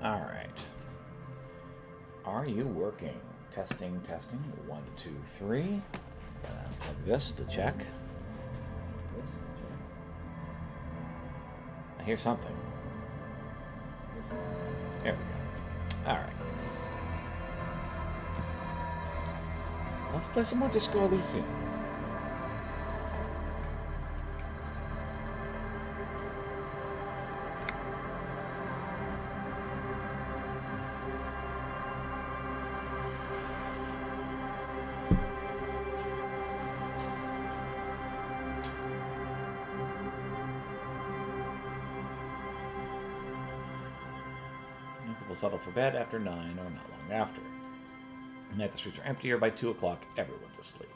Alright. Are you working? Testing, testing. 1, 2, 3. Plug this to check. I hear something. There we go. Alright. Let's play some more Disco Elysium. People settle for bed after 9 or not long after. At night the streets are emptier. By 2 o'clock, everyone's asleep.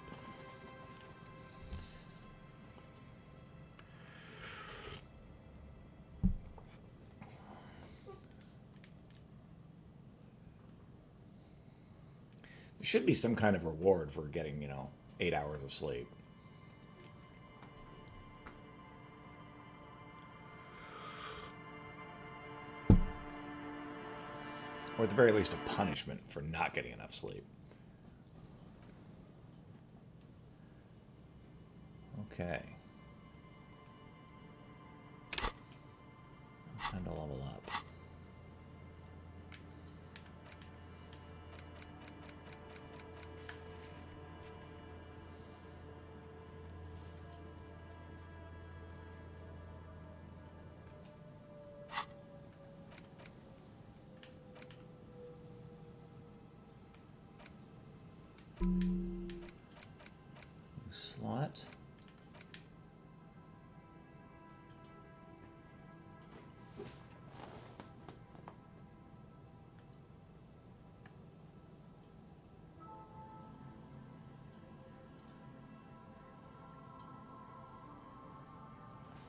There should be some kind of reward for getting, 8 hours of sleep. Or at the very least, a punishment for not getting enough sleep. Okay. Time to level up. Slot.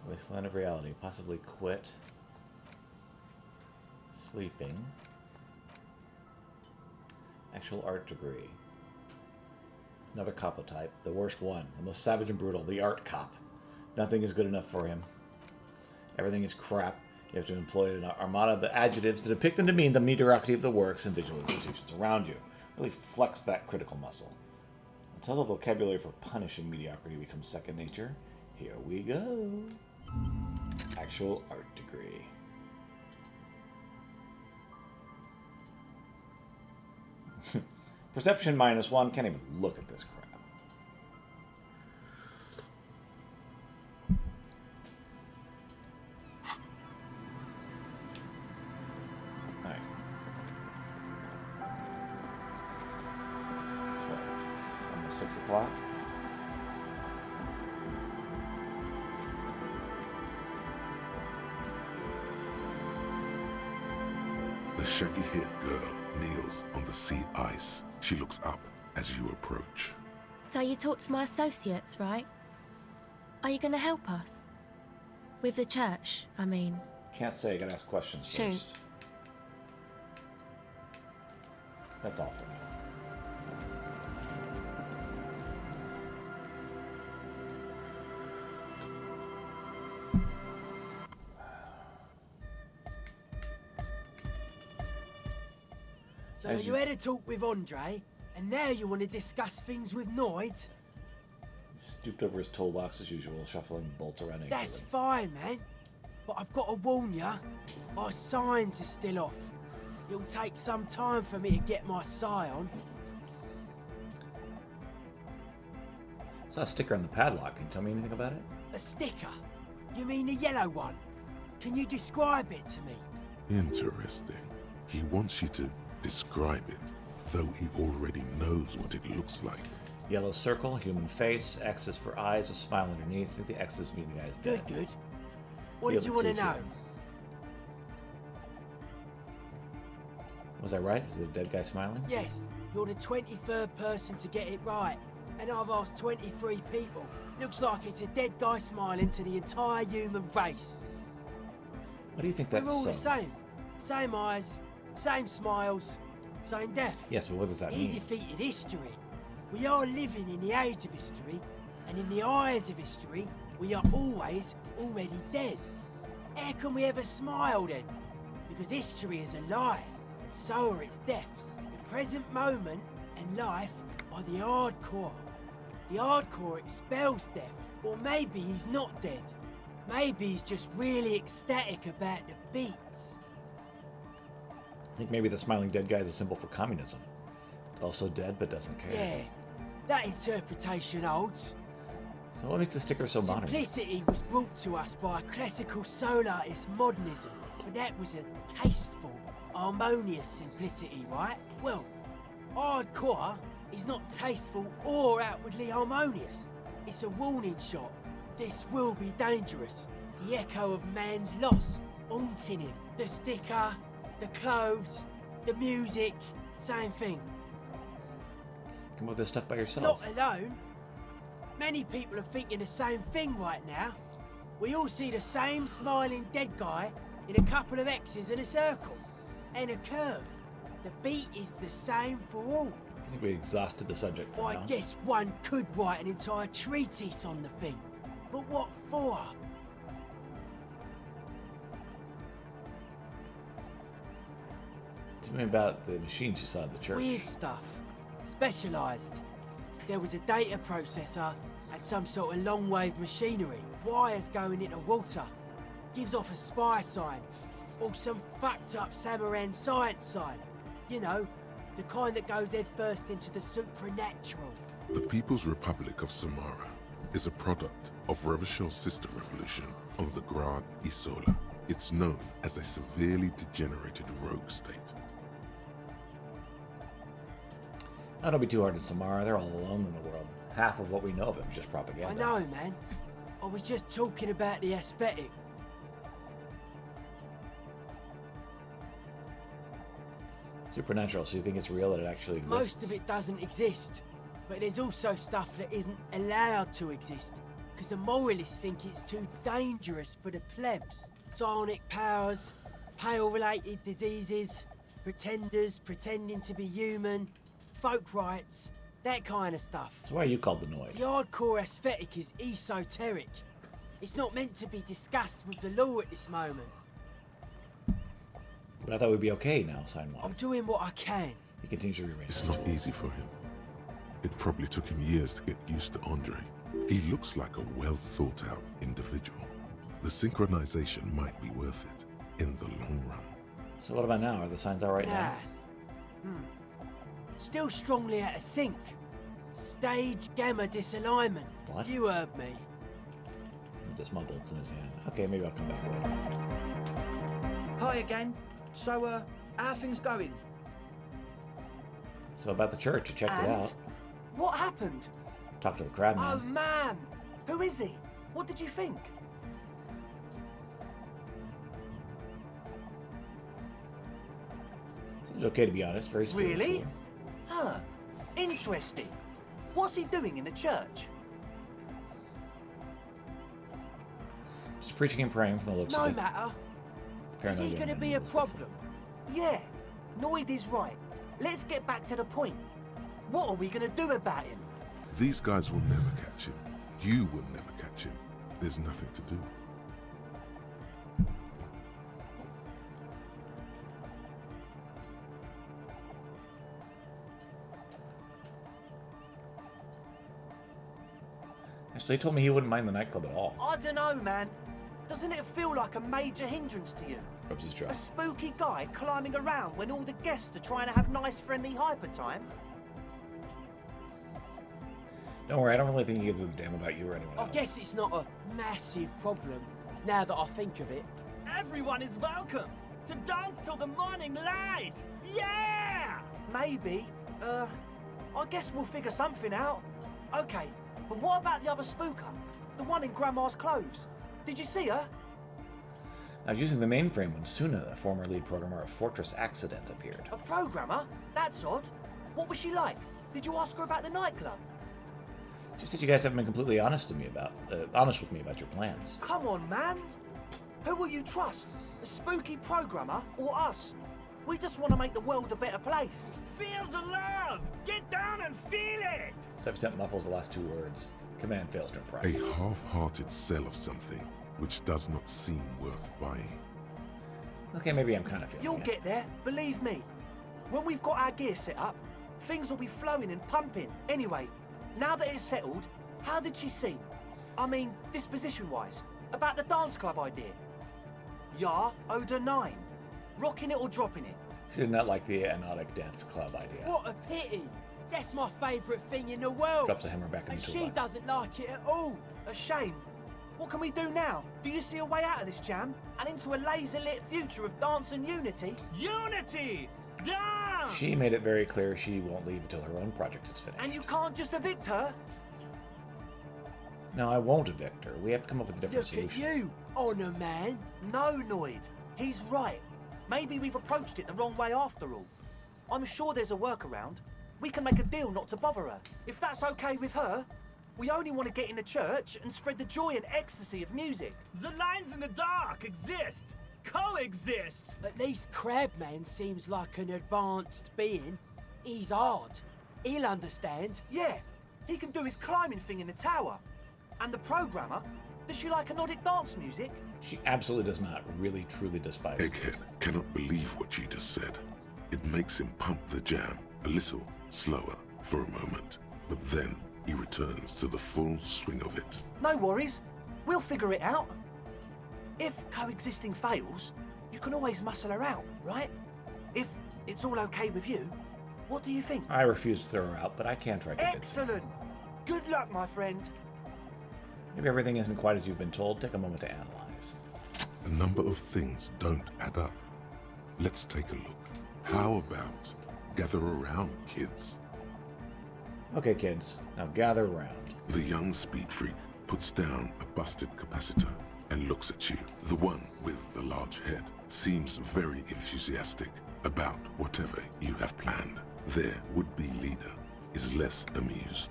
Wasteland of reality. Possibly quit. Sleeping. Actual art degree. Another capo type. The worst one. The most savage and brutal. The art cop. Nothing is good enough for him. Everything is crap. You have to employ an armada of adjectives to depict and demean the mediocrity of the works and visual institutions around you. Really flex that critical muscle. Until the vocabulary for punishing mediocrity becomes second nature, here we go. Actual art degree. Perception -1. Can't even look at this crap. Alright. So it's almost 6 o'clock. The shaggy-haired girl kneels on the sea ice. She looks up as you approach. So you talked to my associates, right? Are you going to help us? With the church, I mean. Can't say. I gotta ask questions Shoot. first. That's all for me. So you had a talk with Andre, and now you want to discuss things with Noid? He stooped over his toolbox as usual, shuffling bolts around. That's fine, man. But I've got to warn ya, my signs are still off. It'll take some time for me to get my sign on. I saw a sticker on the padlock. Can you tell me anything about it? A sticker? You mean the yellow one? Can you describe it to me? Interesting. He wants you to describe it, though he already knows what it looks like. Yellow circle, human face, X's for eyes, a smile underneath. I think the X's mean the guy's dead. Good. What did you want to know? Was I right? Is the dead guy smiling? Yes, you're the 23rd person to get it right. And I've asked 23 people. Looks like it's a dead guy smiling to the entire human race. What do you think that's? We're all the same. Same eyes, same smiles, same death. Yes, but what does that He mean? defeated history. We are living in the age of history, and in the eyes of history, we are always already dead. How can we ever smile then? Because history is a lie, and so are its deaths. The present moment and life are the hardcore. The hardcore expels death. Or maybe he's not dead. Maybe he's just really ecstatic about the beats. I think maybe the smiling dead guy is a symbol for communism. It's also dead but doesn't care. Yeah, that interpretation holds. So what makes the sticker so modern? Simplicity was brought to us by a classical solarist modernism, but that was a tasteful, harmonious simplicity, right? Well, hardcore is not tasteful or outwardly harmonious. It's a warning shot. This will be dangerous. The echo of man's loss, haunting him. The sticker, the clothes, the music, same thing. Come up with this stuff by yourself. Not alone. Many people are thinking the same thing right now. We all see the same smiling dead guy in a couple of X's and a circle. And a curve. The beat is the same for all. I think we exhausted the subject for I now. guess one could write an entire treatise on the thing. But what for? Tell me about the machines you saw at the church. Weird stuff. Specialised. There was a data processor and some sort of long-wave machinery. Wires going into water. Gives off a spy sign. Or some fucked up Samaran science sign. You know, the kind that goes head first into the supernatural. The People's Republic of Samara is a product of Revachel's sister revolution on the Grand Isola. It's known as a severely degenerated rogue state. Oh, don't be too hard on Samara. They're all alone in the world. Half of what we know of them is just propaganda. I know, man. I was just talking about the aesthetic. Supernatural, so you think it's real that it actually exists? Most of it doesn't exist. But there's also stuff that isn't allowed to exist. Because the moralists think it's too dangerous for the plebs. Psionic powers, pale-related diseases, pretenders pretending to be human, folk rights, that kind of stuff. So why are you called the Noid? The hardcore aesthetic is esoteric. It's not meant to be discussed with the law at this moment. But I thought we'd be okay now, sign-wise. I'm doing what I can. He continues to rearrange It's his not tools. easy for him. It probably took him years to get used to Andre. He looks like a well-thought-out individual. The synchronization might be worth it in the long run. So what about now? Are the signs all right now? Still strongly out of sync. Stage gamma disalignment. What? You heard me. He just mumbles, it's in his hand. Okay, maybe I'll come back later. Hi again. So, how are things going? So about the church, you checked it And? out. What happened? Talked to the crab man. Oh man! Who is he? What did you think? Seems okay to be honest, very spiritual. Really? Huh. Interesting. What's he doing in the church? Just preaching and praying from the looks No of it. matter. Is Paranoid he going to and be a stuff. problem? Yeah. Noid is right. Let's get back to the point. What are we gonna do about him? These guys will never catch him. You will never catch him. There's nothing to do. Actually, he told me he wouldn't mind the nightclub at all. I don't know, man. Doesn't it feel like a major hindrance to you? Rubs his jaw. A spooky guy climbing around when all the guests are trying to have nice, friendly hyper time? Don't worry, I don't really think he gives a damn about you or anyone I else. guess it's not a massive problem, now that I think of it. Everyone is welcome to dance till the morning light. Yeah! Maybe. I guess we'll figure something out. Okay, but what about the other spooker? The one in Grandma's clothes? Did you see her? I was using the mainframe when Suna, the former lead programmer of Fortress Accident, appeared. A programmer? That's odd. What was she like? Did you ask her about the nightclub? She said you guys haven't been completely honest with me about your plans. Come on, man. Who will you trust? The spooky programmer or us? We just want to make the world a better place. Feel the love. Get down and feel it. Type muffles the last two words. Command fails to impress. A half-hearted sell of something which does not seem worth buying. Okay, maybe I'm kind of feeling You'll it. get there, believe me. When we've got our gear set up, things will be flowing and pumping. Anyway, now that it's settled, how did she seem? I mean, disposition-wise, about the dance club idea. Yeah, owed her 9. Rocking it or dropping it? She did not like the Anotic Dance Club idea. What a pity. That's my favourite thing in the world. Drops the hammer back in And the she toolbox. doesn't like it at all. A shame. What can we do now? Do you see a way out of this jam? And into a laser-lit future of dance and unity? Unity! Dance! She made it very clear she won't leave until her own project is finished. And you can't just evict her? No, I won't evict her. We have to come up with a different Look solution. at you, honour man. No, Noid. He's right. Maybe we've approached it the wrong way after all. I'm sure there's a workaround. We can make a deal not to bother her. If that's okay with her, we only want to get in the church and spread the joy and ecstasy of music. The lines in the dark exist! Coexist! At least Crabman seems like an advanced being. He's hard. He'll understand. Yeah, he can do his climbing thing in the tower. And the programmer, does she like Anodic dance music? She absolutely does not really truly despise it. Egghead cannot believe what she just said. It makes him pump the jam a little slower for a moment, but then he returns to the full swing of it. No worries. We'll figure it out. If coexisting fails, you can always muscle her out, right? If it's all okay with you, what do you think? I refuse to throw her out, but I can try convincing. Excellent. Good luck, my friend. Maybe everything isn't quite as you've been told. Take a moment to analyze. A number of things don't add up. Let's take a look. How about gather around, kids? Okay, kids, now gather around. The young speed freak puts down a busted capacitor and looks at you. The one with the large head seems very enthusiastic about whatever you have planned. Their would-be leader is less amused.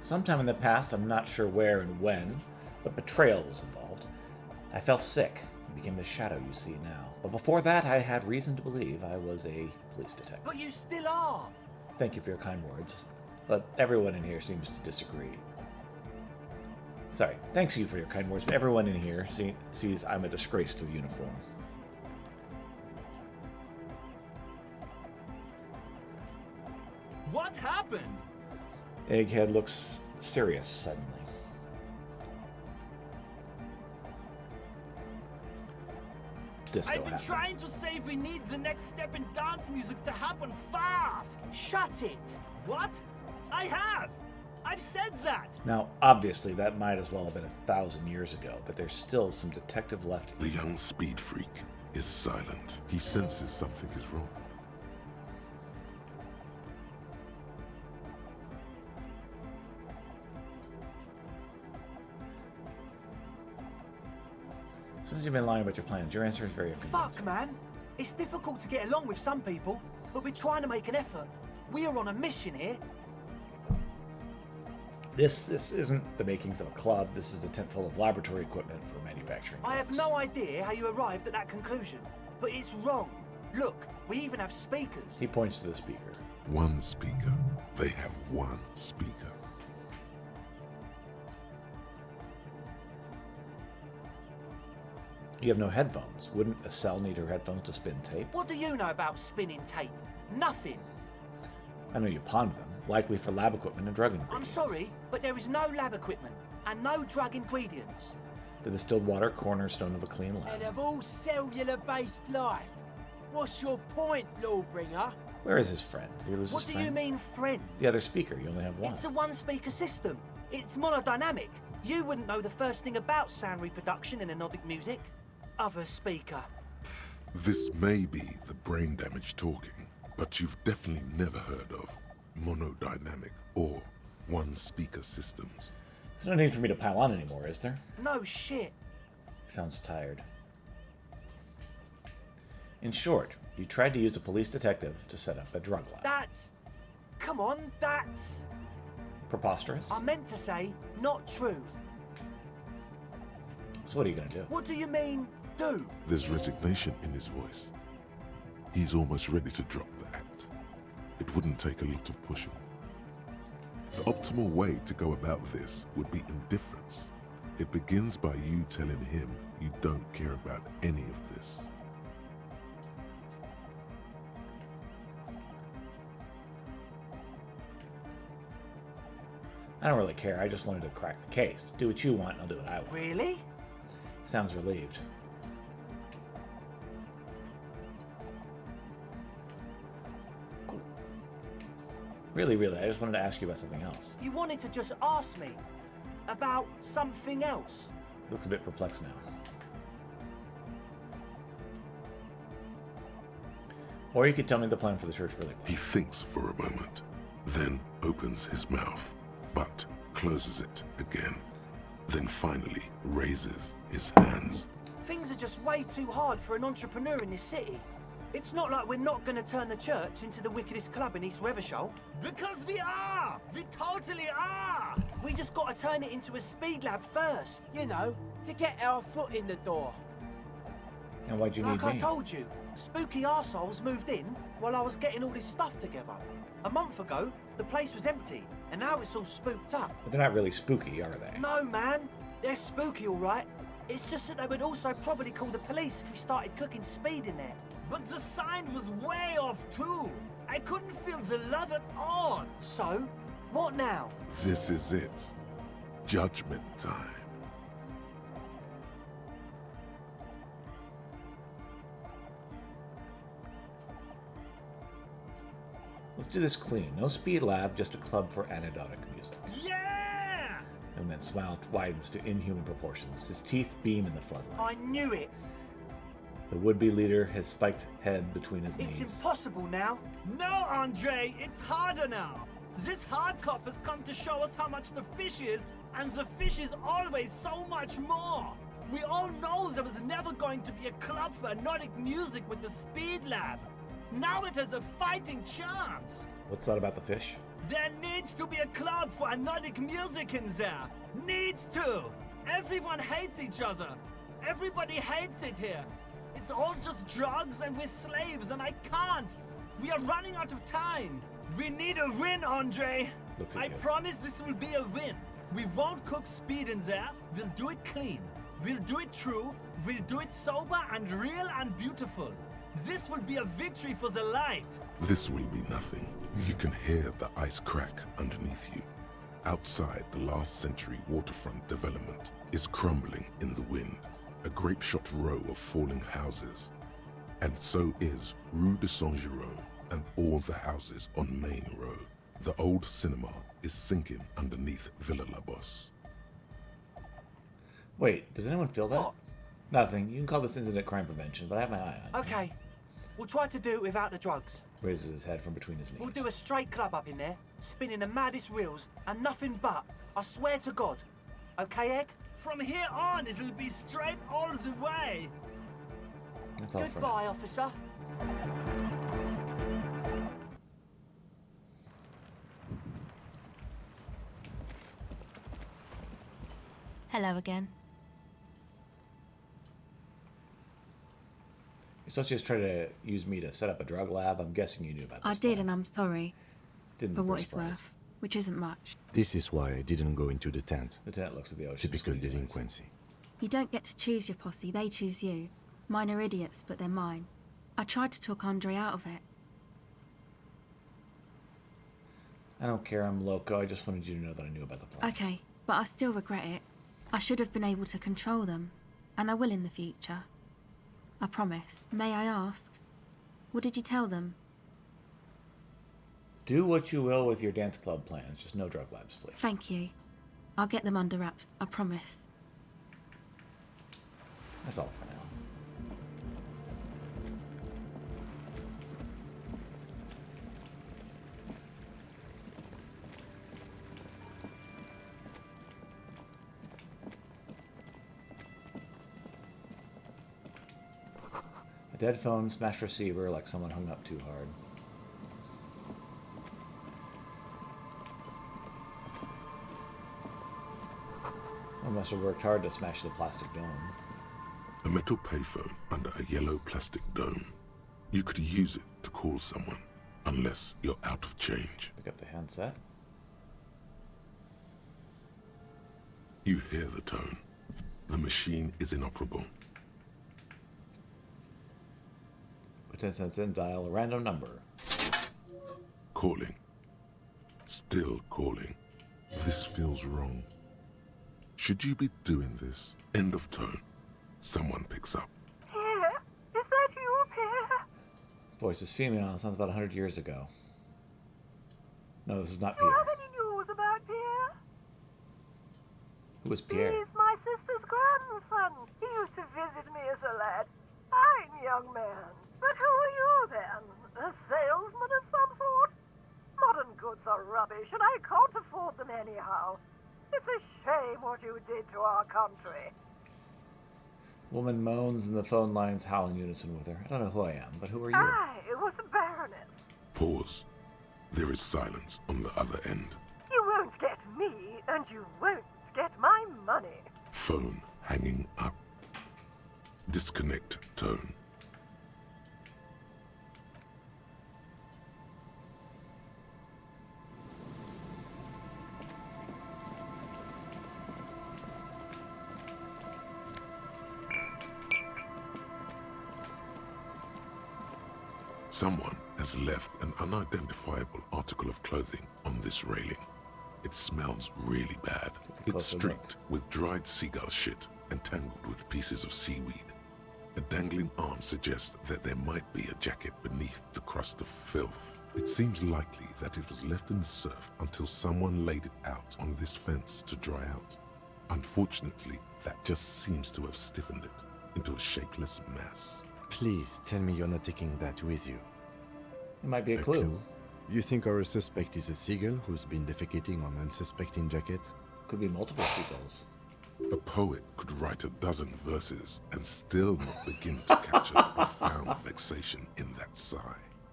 Sometime in the past, I'm not sure where and when, but betrayal was involved. I fell sick and became the shadow you see now. But before that, I had reason to believe I was a police detective. But you still are. Thank you for your kind words, but everyone in here seems to disagree. Sorry, thanks you for your kind words, but everyone in here sees I'm a disgrace to the uniform. What happened? Egghead looks serious suddenly. Disco I've been happened. trying to say we need the next step in dance music to happen fast! Shut it. What? I have! I've said that! Now, obviously, that might as well have been 1,000 years ago, but there's still some detective left. The young speed freak is silent. He senses something is wrong. Since you've been lying about your plans, your answer is very Fuck, convincing. man. It's difficult to get along with some people, but we're trying to make an effort. We are on a mission here. This isn't the makings of a club. This is a tent full of laboratory equipment for manufacturing I have drugs. no idea how you arrived at that conclusion, but it's wrong. Look, we even have speakers. He points to the speaker. One speaker. They have one speaker. You have no headphones. Wouldn't a cell need her headphones to spin tape? What do you know about spinning tape? Nothing. I know you pawned them, likely for lab equipment and drug I'm ingredients. sorry, but there is no lab equipment and no drug ingredients. The distilled water, cornerstone of a clean And lab. of all cellular-based life, what's your point, Lawbringer? Where is his friend? Did he lose What his do friend? you mean, friend? The other speaker. You only have one. It's a one-speaker system. It's monodynamic. You wouldn't know the first thing about sound reproduction in anodic music. Other speaker. This may be the brain damage talking, but you've definitely never heard of monodynamic or one-speaker systems. There's no need for me to pile on anymore, is there? No shit. He sounds tired. In short, you tried to use a police detective to set up a drug lab. That's... Come on, that's... Preposterous? I meant to say, not true. So what are you going to do? What do you mean, do? There's resignation in his voice. He's almost ready to drop the act. It wouldn't take a lot of pushing. The optimal way to go about this would be indifference. It begins by you telling him you don't care about any of this. I don't really care. I just wanted to crack the case. Do what you want, and I'll do what I want. Really? Sounds relieved. Cool. Really, I just wanted to ask you about something else. You wanted to just ask me about something else? He looks a bit perplexed now. Or you could tell me the plan for the church really He quick. thinks for a moment, then opens his mouth, but closes it again. Then finally raises his hands. Things are just way too hard for an entrepreneur in this city. It's not like we're not going to turn the church into the wickedest club in East Reversholt. Because we are! We totally are! We just got to turn it into a speed lab first. You know, to get our foot in the door. And why'd you need Like I me? told you, spooky arseholes moved in while I was getting all this stuff together. A month ago, the place was empty, and now it's all spooked up. But they're not really spooky, are they? No, man. They're spooky, all right. It's just that they would also probably call the police if we started cooking speed in there. But the sign was way off too! I couldn't feel the love at all! So, what now? This is it. Judgment time. Let's do this clean. No speed lab, just a club for anecdotic music. Yeah! The man's smile widens to inhuman proportions. His teeth beam in the floodlight. I knew it. The would-be leader has spiked head between his It's knees. impossible now. No, Andre, it's harder now. This hard cop has come to show us how much the fish is, and the fish is always so much more. We all know there was never going to be a club for Nordic music with the Speed Lab. Now it has a fighting chance. What's that about the fish? There needs to be a club for Nordic music in there. Needs to. Everyone hates each other. Everybody hates it here. It's all just drugs and we're slaves and I can't. We are running out of time. We need a win, Andre. Looks at I you. promise this will be a win. We won't cook speed in there. We'll do it clean. We'll do it true. We'll do it sober and real and beautiful. This will be a victory for the light. This will be nothing. You can hear the ice crack underneath you. Outside, the last century waterfront development is crumbling in the wind. A grape-shot row of falling houses. And so is Rue de Saint-Giraud and all the houses on Main Road. The old cinema is sinking underneath Villa La Bosse. Wait, does anyone feel that? What? Nothing. You can call this incident crime prevention, but I have my eye on you. Okay. We'll try to do it without the drugs. Raises his head from between his knees. We'll do a straight club up in there, spinning the maddest reels, and nothing but. I swear to God. Okay, Egg? From here on, it'll be straight all the way. That's all for now. Goodbye, officer. Hello again. Your associates tried to use me to set up a drug lab. I'm guessing you knew about this. I did, plan. and I'm sorry Didn't for think what we're it's surprised. worth, which isn't much. This is why I didn't go into the tent. Lieutenant looks at the ocean. Typical squeezes eyes. delinquency. You don't get to choose your posse, they choose you. Mine are idiots, but they're mine. I tried to talk Andre out of it. I don't care. I'm loco. I just wanted you to know that I knew about the plan. Okay, but I still regret it. I should have been able to control them, and I will in the future. I promise. May I ask? What did you tell them? Do what you will with your dance club plans. Just no drug labs, please. Thank you. I'll get them under wraps, I promise. That's all for now. A dead phone smashed receiver like someone hung up too hard. I must have worked hard to smash the plastic dome. A metal payphone under a yellow plastic dome. You could use it to call someone, unless you're out of change. Pick up the handset. You hear the tone. The machine is inoperable. Put 10 cents in, dial a random number. Calling. Still calling. This feels wrong. Should you be doing this? End of tone. Someone picks up. Pierre? Is that you, Pierre? Voice is female. Sounds about 100 years ago. No, this is not Do you Pierre. have any news about Pierre? Who is Pierre? He's my sister's grandson. He used to visit me as a lad. Fine young man. But who are you then? A salesman of some sort? Modern goods are rubbish, and I can't afford them anyhow. It's a shame what you did to our country. Woman moans and the phone lines howl in unison with her. I don't know who I am, but who are you? I was a baroness. Pause. There is silence on the other end. You won't get me, and you won't get my money. Phone hanging up. Disconnect tone. Someone has left an unidentifiable article of clothing on this railing. It smells really bad. It's closer streaked with dried seagull shit and tangled with pieces of seaweed. A dangling arm suggests that there might be a jacket beneath the crust of filth. It seems likely that it was left in the surf until someone laid it out on this fence to dry out. Unfortunately, that just seems to have stiffened it into a shapeless mass. Please tell me you're not taking that with you. It might be a clue. You think our suspect is a seagull who's been defecating on unsuspecting jacket? Could be multiple seagulls. A poet could write a dozen verses and still not begin to capture the profound vexation in that sigh.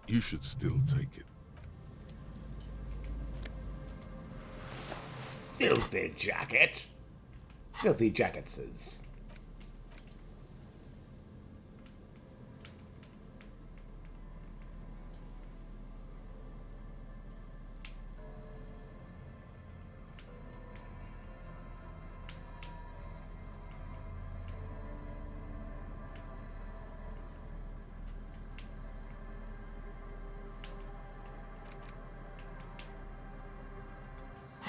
You should still take it. Filthy jacket. Filthy jacketses.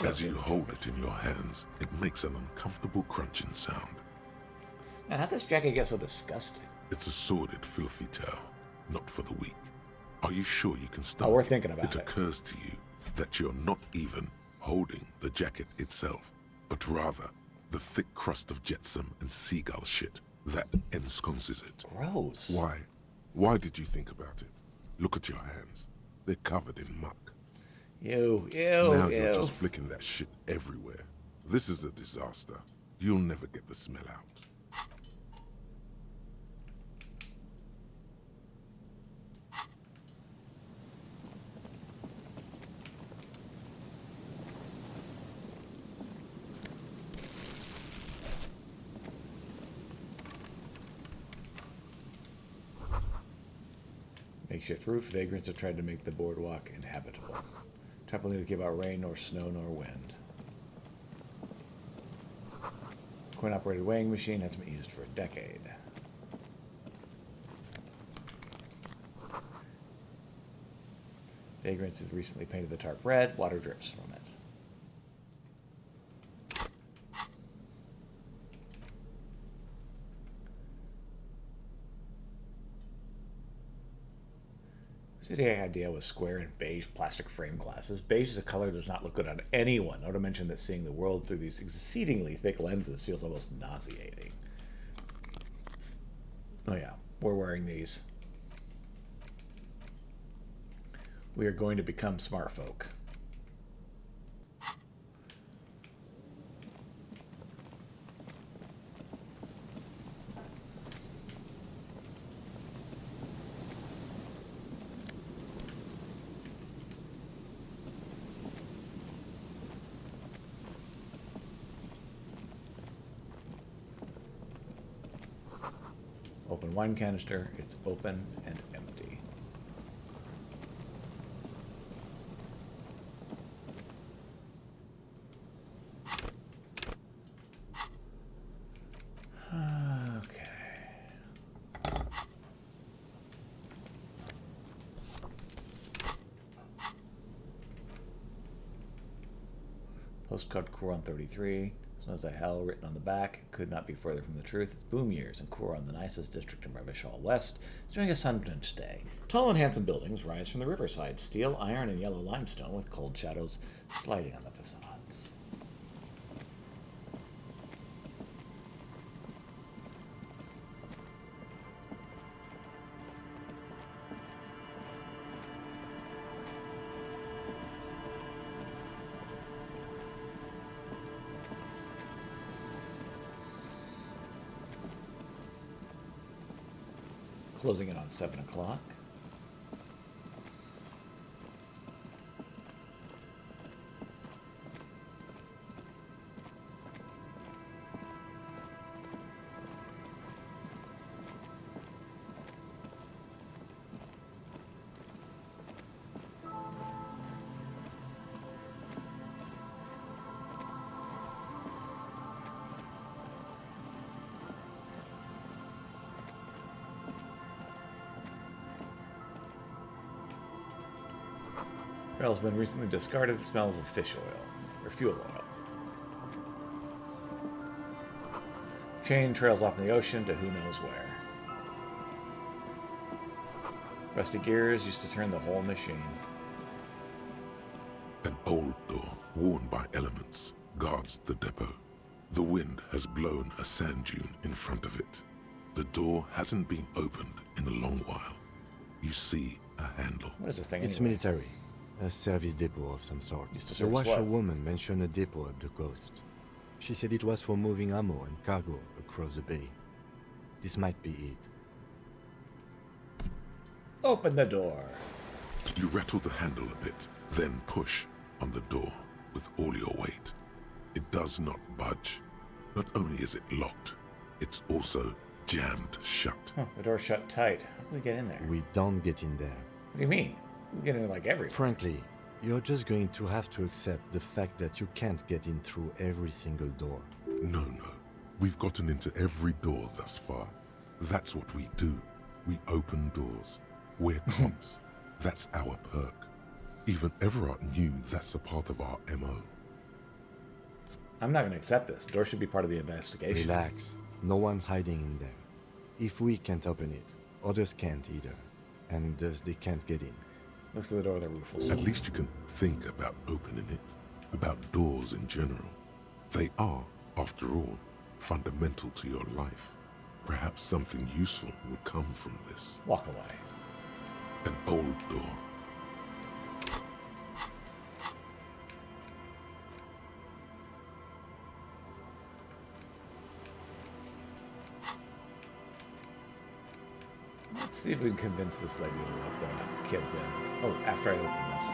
As you hold it in your hands, it makes an uncomfortable crunching sound. Man, how'd this jacket get so disgusting? It's a sordid, filthy tale, not for the weak. Are you sure you can stop? Oh, we're thinking about it. it. It occurs to you that you're not even holding the jacket itself, but rather the thick crust of jetsam and seagull shit that ensconces it. Gross. Why? Why did you think about it? Look at your hands. They're covered in muck. Ew, ew, Now ew. you're just flicking that shit everywhere. This is a disaster. You'll never get the smell out. Makeshift roof. Vagrants have tried to make the boardwalk inhabitable. Temple neither give out rain nor snow nor wind. Coin-operated weighing machine hasn't been used for a decade. Vagrants have recently painted the tarp red. Water drips from it. The idea was square and beige plastic frame glasses. Beige is a color that does not look good on anyone, not to mention that seeing the world through these exceedingly thick lenses feels almost nauseating. Oh yeah, we're wearing these. We are going to become smart folk. Open wine canister, it's open and empty. Postcard Quran 33. Smells like hell written on the back. Could not be further from the truth. It's boom years in Quran, the nicest district in Revachol West. It's during a sun-drenched day. Tall and handsome buildings rise from the riverside. Steel, iron, and yellow limestone with cold shadows sliding on the facades. Closing in on 7 o'clock. Barrel's been recently discarded. It smells of fish oil, or fuel oil. Chain trails off in the ocean to who knows where. Rusty gears used to turn the whole machine. An old door, worn by elements, guards the depot. The wind has blown a sand dune in front of it. The door hasn't been opened in a long while. You see a handle. What is this thing It's anyway? military. A service depot of some sort. Used to The service what? washerwoman mentioned a depot up the coast. She said it was for moving ammo and cargo across the bay. This might be it. Open the door. You rattle the handle a bit, then push on the door with all your weight. It does not budge. Not only is it locked, it's also jammed shut. Huh, the door's shut tight. How can we get in there? We don't get in there. What do you mean? We get in like everywhere. Frankly, you're just going to have to accept the fact that you can't get in through every single door. No. We've gotten into every door thus far. That's what we do. We open doors. We're cops. That's our perk. Even Everard knew that's a part of our MO. I'm not going to accept this. The door should be part of the investigation. Relax. No one's hiding in there. If we can't open it, others can't either. And thus they can't get in. Looks like the door with a roof will At least you can think about opening it, about doors in general. They are, after all, fundamental to your life. Perhaps something useful would come from this. walk away. An old door. Let's see if we can convince this lady to let the kids in. Oh, after I open this.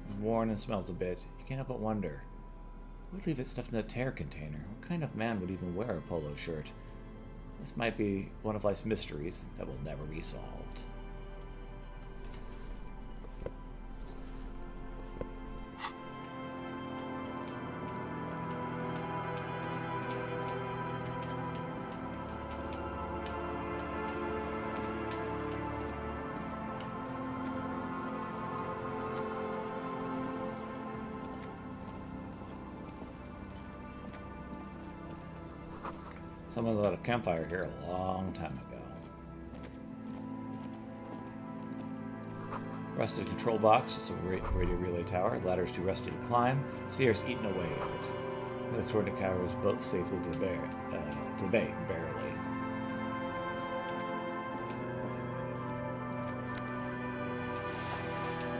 It's worn and smells a bit. You can't help but wonder. We'd leave it stuffed in a tear container. What kind of man would even wear a polo shirt? This might be one of life's mysteries that will never be solved. Someone lit a campfire here a long time ago. Rusted control box, it's a radio relay tower. Ladders too rusty to climb. Sears eaten away. Headed toward Nikaura's boat safely to the bay, barely.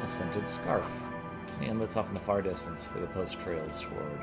A scented scarf. The inlet's off in the far distance, where the post trails toward.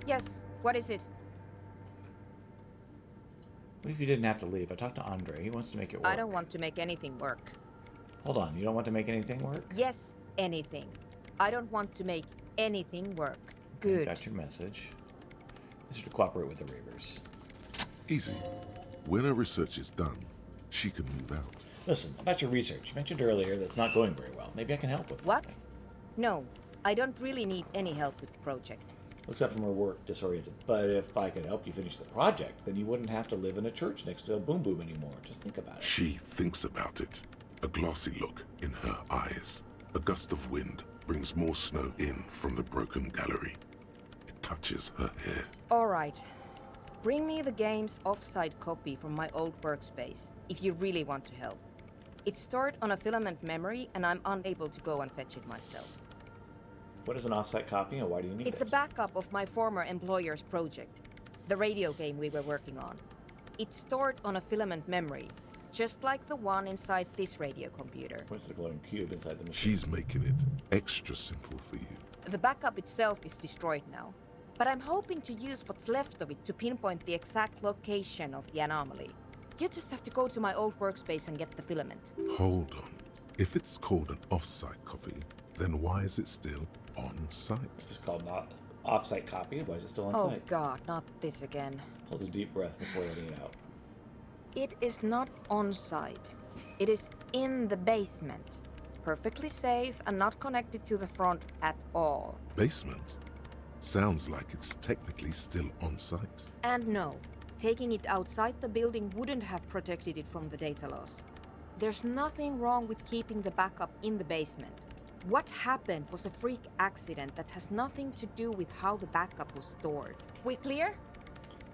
Yes, what is it? What if you didn't have to leave? I talked to Andre. He wants to make it work. I don't want to make anything work. Hold on. You don't want to make anything work? Yes, anything. I don't want to make anything work. Okay, Good. got your message. This is to cooperate with the Reavers. Easy. When her research is done, she can move out. Listen, about your research. You mentioned earlier that it's not going very well. Maybe I can help with What? something. No, I don't really need any help with the project. Looks up from her work, disoriented. But if I could help you finish the project, then you wouldn't have to live in a church next to a boom boom anymore. Just think about it. She thinks about it. A glassy look in her eyes. A gust of wind brings more snow in from the broken gallery. It touches her hair. All right. Bring me the game's offsite copy from my old workspace, if you really want to help. It's stored on a filament memory, and I'm unable to go and fetch it myself. What is an offsite copy and why do you need it? It's a backup of my former employer's project, the radio game we were working on. It's stored on a filament memory, just like the one inside this radio computer. What's the glowing cube inside the machine? She's making it extra simple for you. The backup itself is destroyed now, but I'm hoping to use what's left of it to pinpoint the exact location of the anomaly. You just have to go to my old workspace and get the filament. Hold on. If it's called an off-site copy, then why is it still on-site? It's called not offsite copy. Why is it still on Oh site? god, not this again. Holds a deep breath before letting it out. It is not on site. It is in the basement. Perfectly safe and not connected to the front at all. Basement? Sounds like it's technically still on-site. And no, taking it outside the building wouldn't have protected it from the data loss. There's nothing wrong with keeping the backup in the basement. What happened was a freak accident that has nothing to do with how the backup was stored. We clear?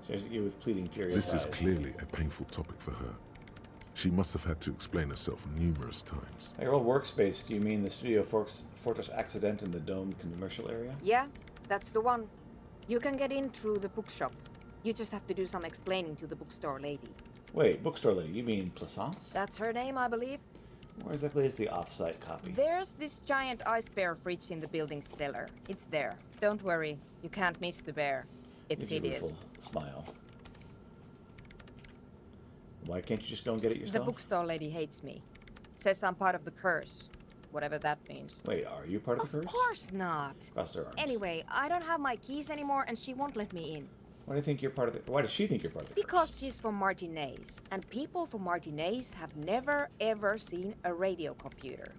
Stares at you with pleading, furious This eyes. is clearly a painful topic for her. She must have had to explain herself numerous times. By your old workspace, do you mean the Studio Fortress Accident in the domed commercial area? Yeah, that's the one. You can get in through the bookshop. You just have to do some explaining to the bookstore lady. Wait, bookstore lady, you mean Plaisance? That's her name, I believe. Where exactly is the offsite copy? There's this giant ice bear fridge in the building's cellar. It's there. Don't worry, you can't miss the bear. It's Gives you a hideous. rueful smile. Why can't you just go and get it The yourself? bookstore lady hates me. Says I'm part of the curse. Whatever that means. Wait, are you part of the curse? Of course not. Cross their arms. Anyway, I don't have my keys anymore and she won't let me in. Why do you think you're part of the... Why does she think you're part of the Because curse? she's from Martinez, and people from Martinez have never ever seen a radio computer.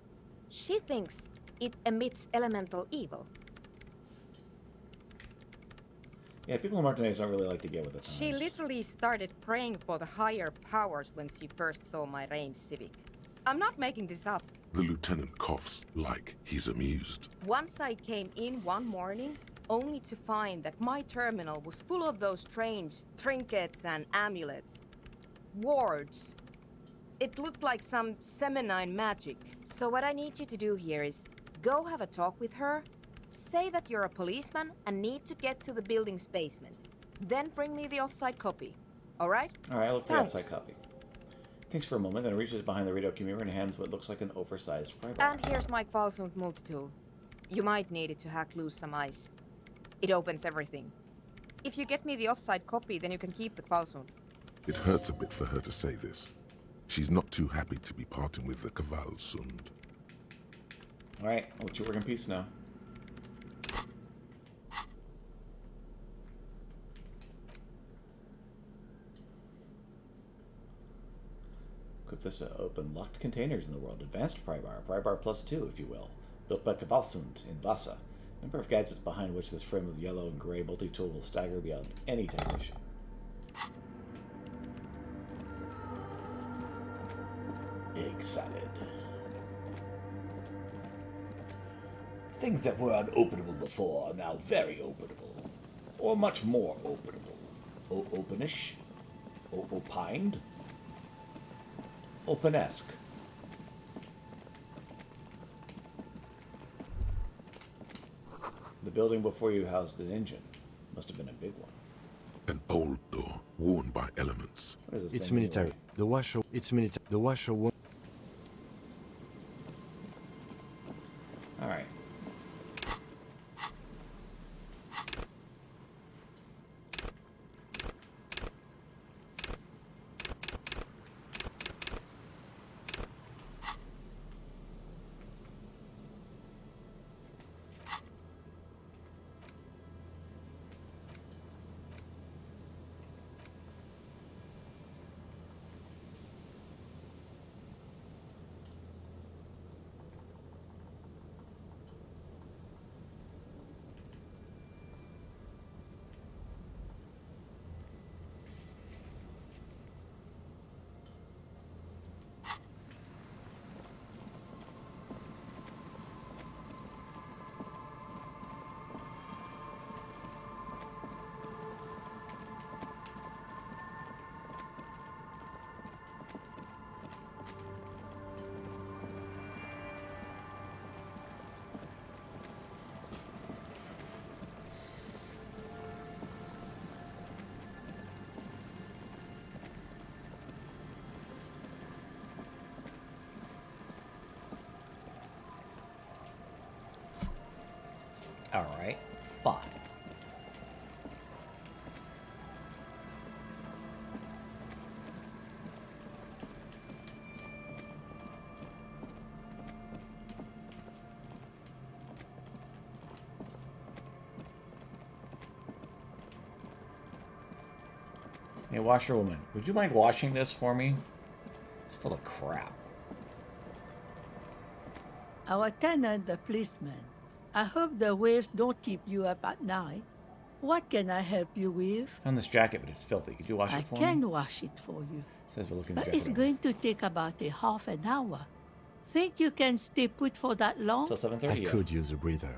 She thinks it emits elemental evil. Yeah, people in Martinez don't really like to get with the times. She literally started praying for the higher powers when she first saw my range Civic. I'm not making this up. The lieutenant coughs like he's amused. Once I came in one morning, only to find that my terminal was full of those strange trinkets and amulets. Wards. It looked like some Semenine magic. So what I need you to do here is go have a talk with her, say that you're a policeman and need to get to the building's basement. Then bring me the offsite copy. Alright? Alright, I'll look for the Thanks. offsite copy. Thinks for a moment, then reaches behind the radio computer and hands what looks like an oversized pry bar. And here's my Qualsund multitool. You might need it to hack loose some ice. It opens everything. If you get me the offsite copy, then you can keep the Qualsund. It hurts a bit for her to say this. She's not too happy to be parting with the Kvalsund. Alright, I'll let you work in peace now. Equip this to open locked containers in the world. Advanced pry bar plus 2, if you will. Built by Kvalsund in Vasa. Number of gadgets behind which this frame of yellow and gray multi-tool will stagger beyond any technician. Big salad. Things that were unopenable before are now very openable. Or much more openable. Openish? Opined? Openesque. The building before you housed an engine. Must have been a big one. An old door, worn by elements. What is this It's thing military. anyway? The washer. It's military. The washer won't. All right. All right. Fine. Hey, washerwoman, would you mind washing this for me? It's full of crap. Our tenant, the policeman. I hope the waves don't keep you up at night. What can I help you with? Found this jacket, but it's filthy. Could you wash I it for can me? wash it for you. Says we're looking the But jacket it's over. going to take about a half an hour. Think you can stay put for that long? Till 7:30. I yeah. could use a breather.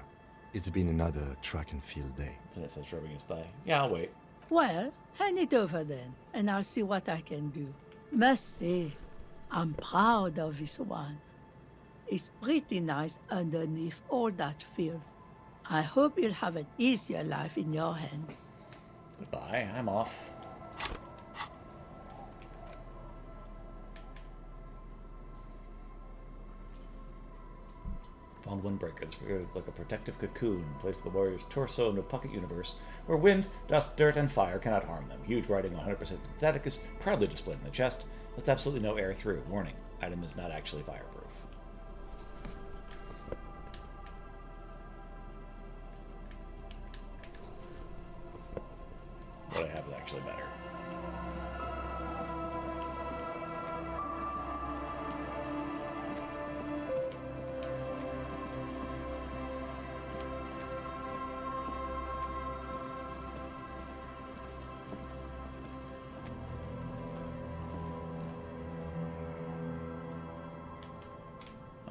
It's been another track and field day. So it says rubbing his thigh. Yeah, I'll wait. Well, hand it over then, and I'll see what I can do. Must say, I'm proud of this one. It's pretty nice underneath all that filth. I hope you'll have an easier life in your hands. Goodbye. I'm off. Found windbreaker. It's like a protective cocoon. Place the warrior's torso in a pocket universe where wind, dust, dirt, and fire cannot harm them. Huge writing 100% synthetic is proudly displayed in the chest. That's absolutely no air through. Warning. Item is not actually fireproof. What I have is actually better.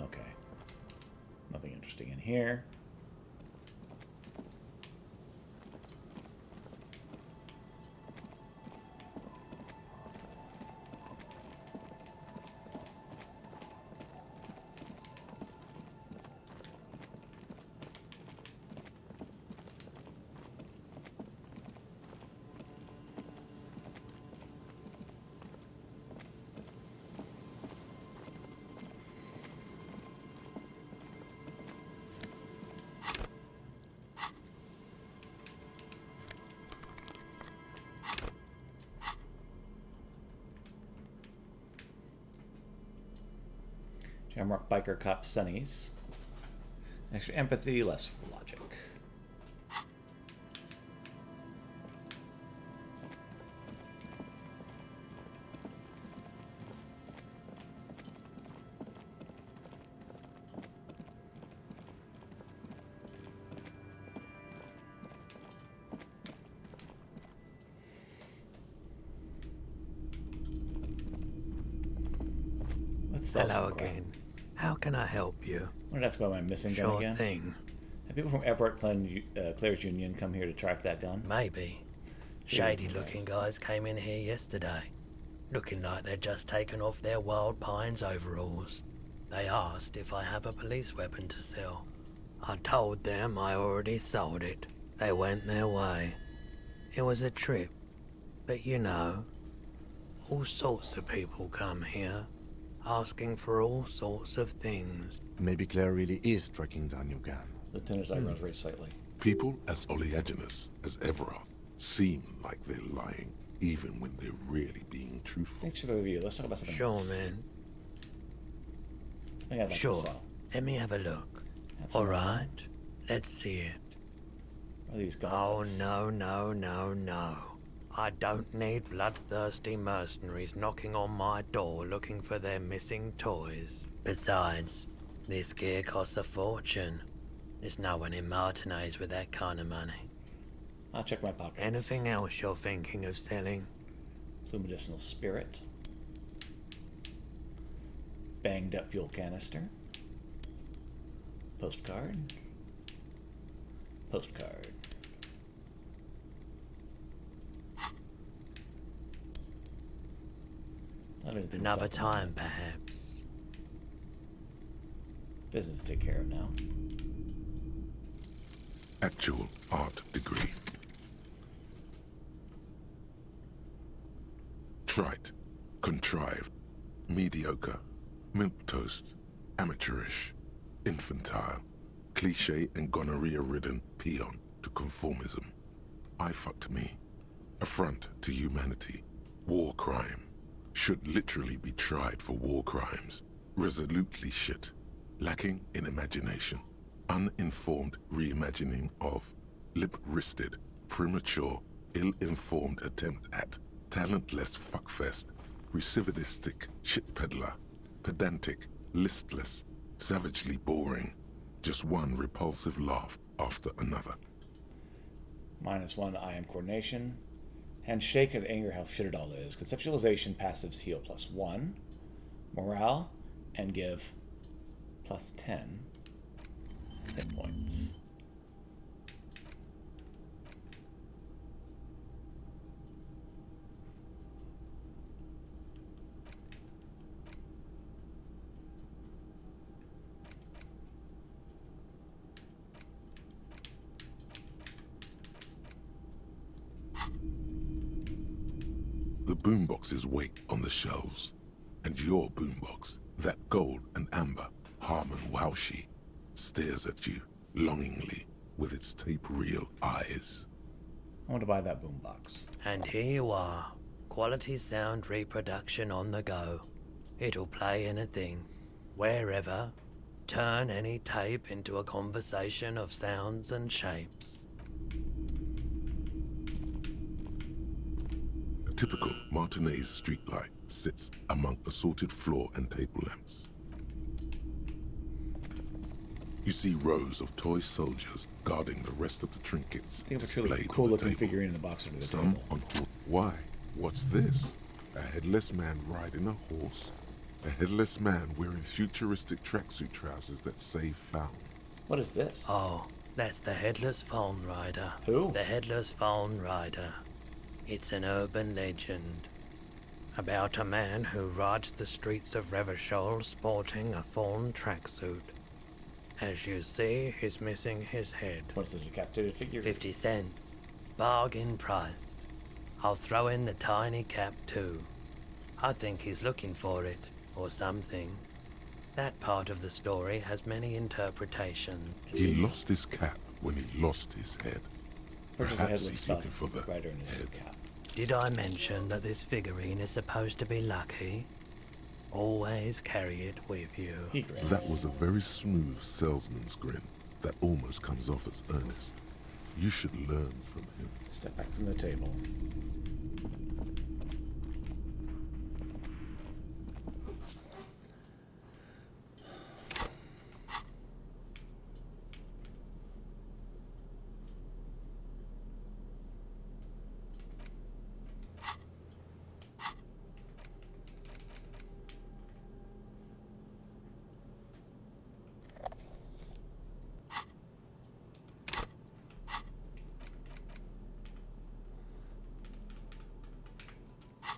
Okay. Nothing interesting in here. Jamrock biker cop Sunnies. Extra empathy, less logic. Let's sell Hello some crap. again. How can I help you? I want to ask about my missing gun Sure again. thing. Have people from Everett Claire's Union come here to track that gun? Maybe. Shady looking guys came in here yesterday, looking like they'd just taken off their Wild Pines overalls. They asked if I have a police weapon to sell. I told them I already sold it. They went their way. It was a trip. But you know, all sorts of people come here, asking for all sorts of things. Maybe Claire really is tracking down your gun. Lieutenant's eyebrows raised slightly. People as oleaginous as Everard seem like they're lying, even when they're really being truthful. Thanks for the review. Let's talk about something Sure, else. man. Something I'd like to Sure. sell. Let me have a look. Absolutely. All right. Let's see it. What are these Oh, gauntlets? no. I don't need bloodthirsty mercenaries knocking on my door looking for their missing toys. Besides, this gear costs a fortune. There's no one in Martinez with that kind of money. I'll check my pockets. Anything else you're thinking of selling? Blue medicinal spirit. Banged up fuel canister. Postcard. Postcard. Not anything Another to sell. time, perhaps. Business to take care of now. Actual art degree. Trite, contrived, mediocre, milquetoast, amateurish, infantile, cliche and gonorrhea-ridden peon to conformism. I fucked me. Affront to humanity. War crime. Should literally be tried for war crimes. Resolutely shit. Lacking in imagination. Uninformed reimagining of. Lip-wristed, premature, ill-informed attempt at. Talentless fuckfest. Recidivistic shit peddler. Pedantic, listless, savagely boring. Just one repulsive laugh after another. -1 IM coordination. Handshake of anger, how shit it all is. Conceptualization, passives heal +1. Morale, and give +10 hit points. The boomboxes wait on the shelves, and your boombox, that gold and amber Harmon Waushi, stares at you longingly with its tape reel eyes. I want to buy that boombox. And here you are. Quality sound reproduction on the go. It'll play anything, wherever. Turn any tape into a conversation of sounds and shapes. A typical Martinez streetlight sits among assorted floor and table lamps. You see rows of toy soldiers guarding the rest of the trinkets I think of a truly displayed cool on the looking table. figurine in the box under the Some table. on horse. Why? What's this? A headless man riding a horse? A headless man wearing futuristic tracksuit trousers that say found. What is this? Oh, that's the Headless Phone Rider. Who? The Headless Phone Rider. It's an urban legend about a man who rides the streets of Revachol sporting a fawn tracksuit. As you see, he's missing his head. What's the decapitated figure? 50 cents. Bargain price. I'll throw in the tiny cap too. I think he's looking for it, or something. That part of the story has many interpretations. He lost his cap when he lost his head. Purchase a Perhaps headless he's looking stuff for the rider in his head. cap. Did I mention that this figurine is supposed to be lucky? Always carry it with you. He grins. That was a very smooth salesman's grin that almost comes off as earnest. You should learn from him. Step back from the table.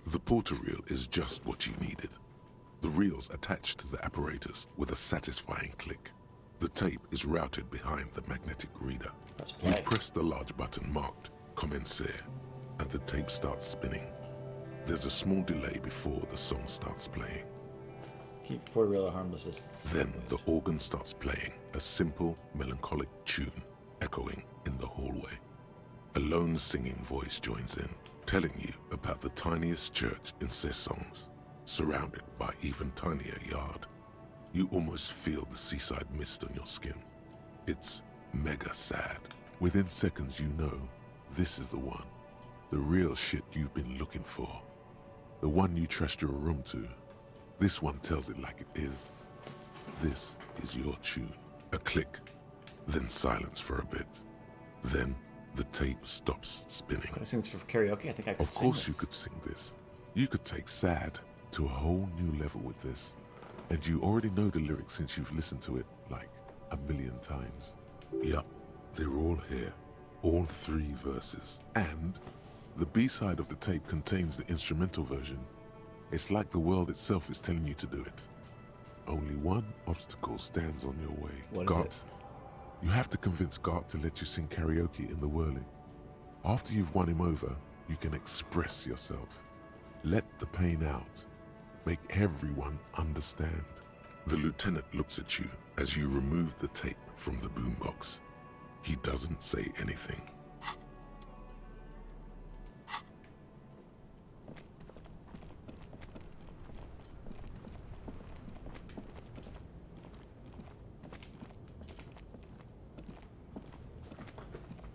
The porter reel is just what you needed. The reel's attached to the apparatus with a satisfying click. The tape is routed behind the magnetic reader. Press You play. press the large button marked Commencer. and the tape starts spinning. There's a small delay before the song starts playing. Keep poor real harmless. Then the organ starts playing, a simple, melancholic tune echoing in the hallway. A lone singing voice joins in, telling you about the tiniest church in Cessons, surrounded by even tinier yard. You almost feel the seaside mist on your skin. It's mega sad. Within seconds you know this is the one. The real shit you've been looking for. The one you trust your room to. This one tells it like it is. This is your tune. A click, then silence for a bit. Then the tape stops spinning. Could I sing this for karaoke? I think I could. Of course you could sing this. You could take sad to a whole new level with this. And you already know the lyrics since you've listened to it like 1,000,000 times. Yup, they're all here. All 3 verses. And the B-side of the tape contains the instrumental version. It's like the world itself is telling you to do it. Only one obstacle stands on your way. What is it? You have to convince Gart to let you sing karaoke in the whirling. After you've won him over, you can express yourself. Let the pain out. Make everyone understand. The lieutenant looks at you as you remove the tape from the boombox. He doesn't say anything.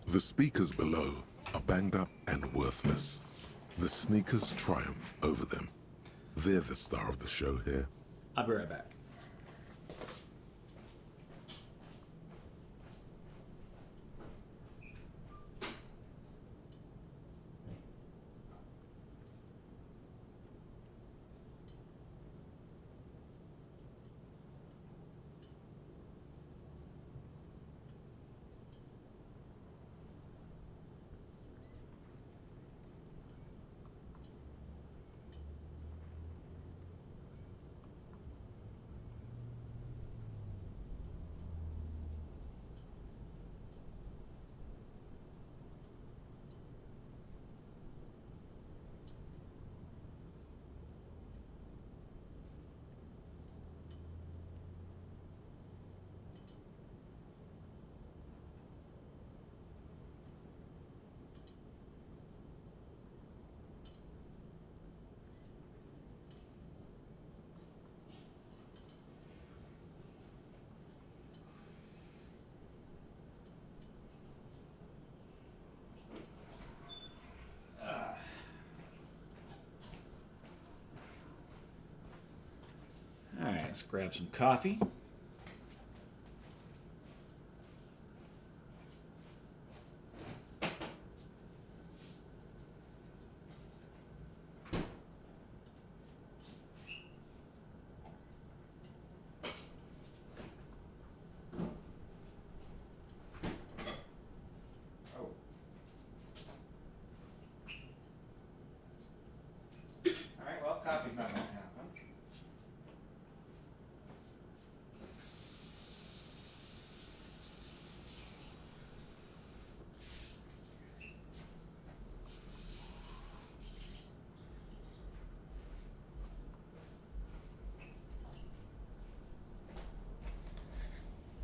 The speakers below are banged up and worthless. The sneakers triumph over them. They're the star of the show here. I'll be right back. Alright, let's grab some coffee. Alright, well, coffee's not going to happen.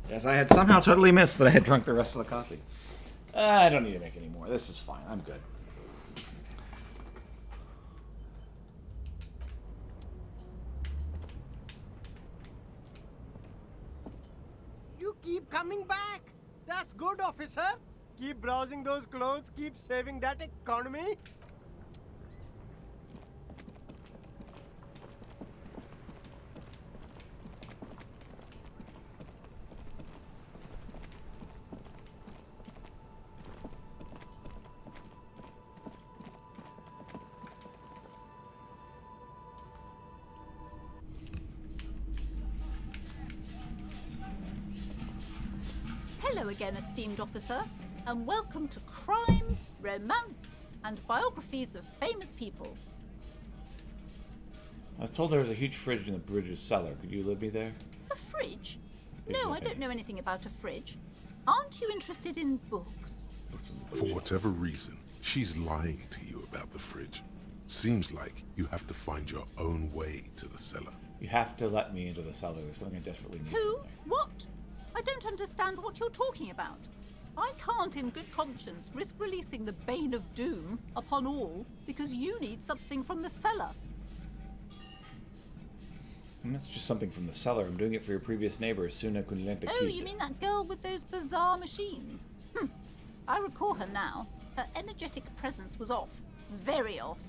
Yes, I had somehow totally missed that I had drunk the rest of the coffee. I don't need to make any more. This is fine. I'm good. You keep coming back. That's good, officer. Keep browsing those clothes. Keep saving that economy. Hello again, esteemed officer, and welcome to Crime, Romance, and Biographies of Famous People. I was told there was a huge fridge in the Bridges cellar. Could you let me there? A fridge? No, I don't know anything about a fridge. Aren't you interested in books? For whatever reason, She's lying to you about the fridge. Seems like you have to find your own way to the cellar. You have to let me into the cellar. There's something I desperately need. Who? What? I don't understand what you're talking about. I can't in good conscience risk releasing the Bane of Doom upon all because you need something from the cellar. And that's just something from the cellar. I'm doing it for your previous neighbor, Suna Kunlempe. Oh, you mean that girl with those bizarre machines? I recall her now. Her energetic presence was off. Very off.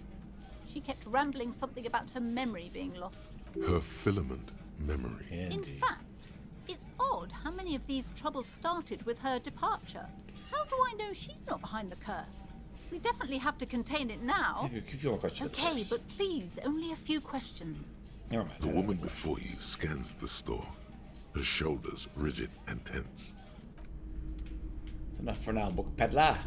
She kept rambling something about her memory being lost. Her filament memory. In fact, it's odd how many of these troubles started with her departure. How do I know she's not behind the curse? We definitely have to contain it now. Maybe a few more questions. Okay, but please, only a few questions. Never mind. The woman before you scans the store, her shoulders rigid and tense. It's enough for now, book peddler.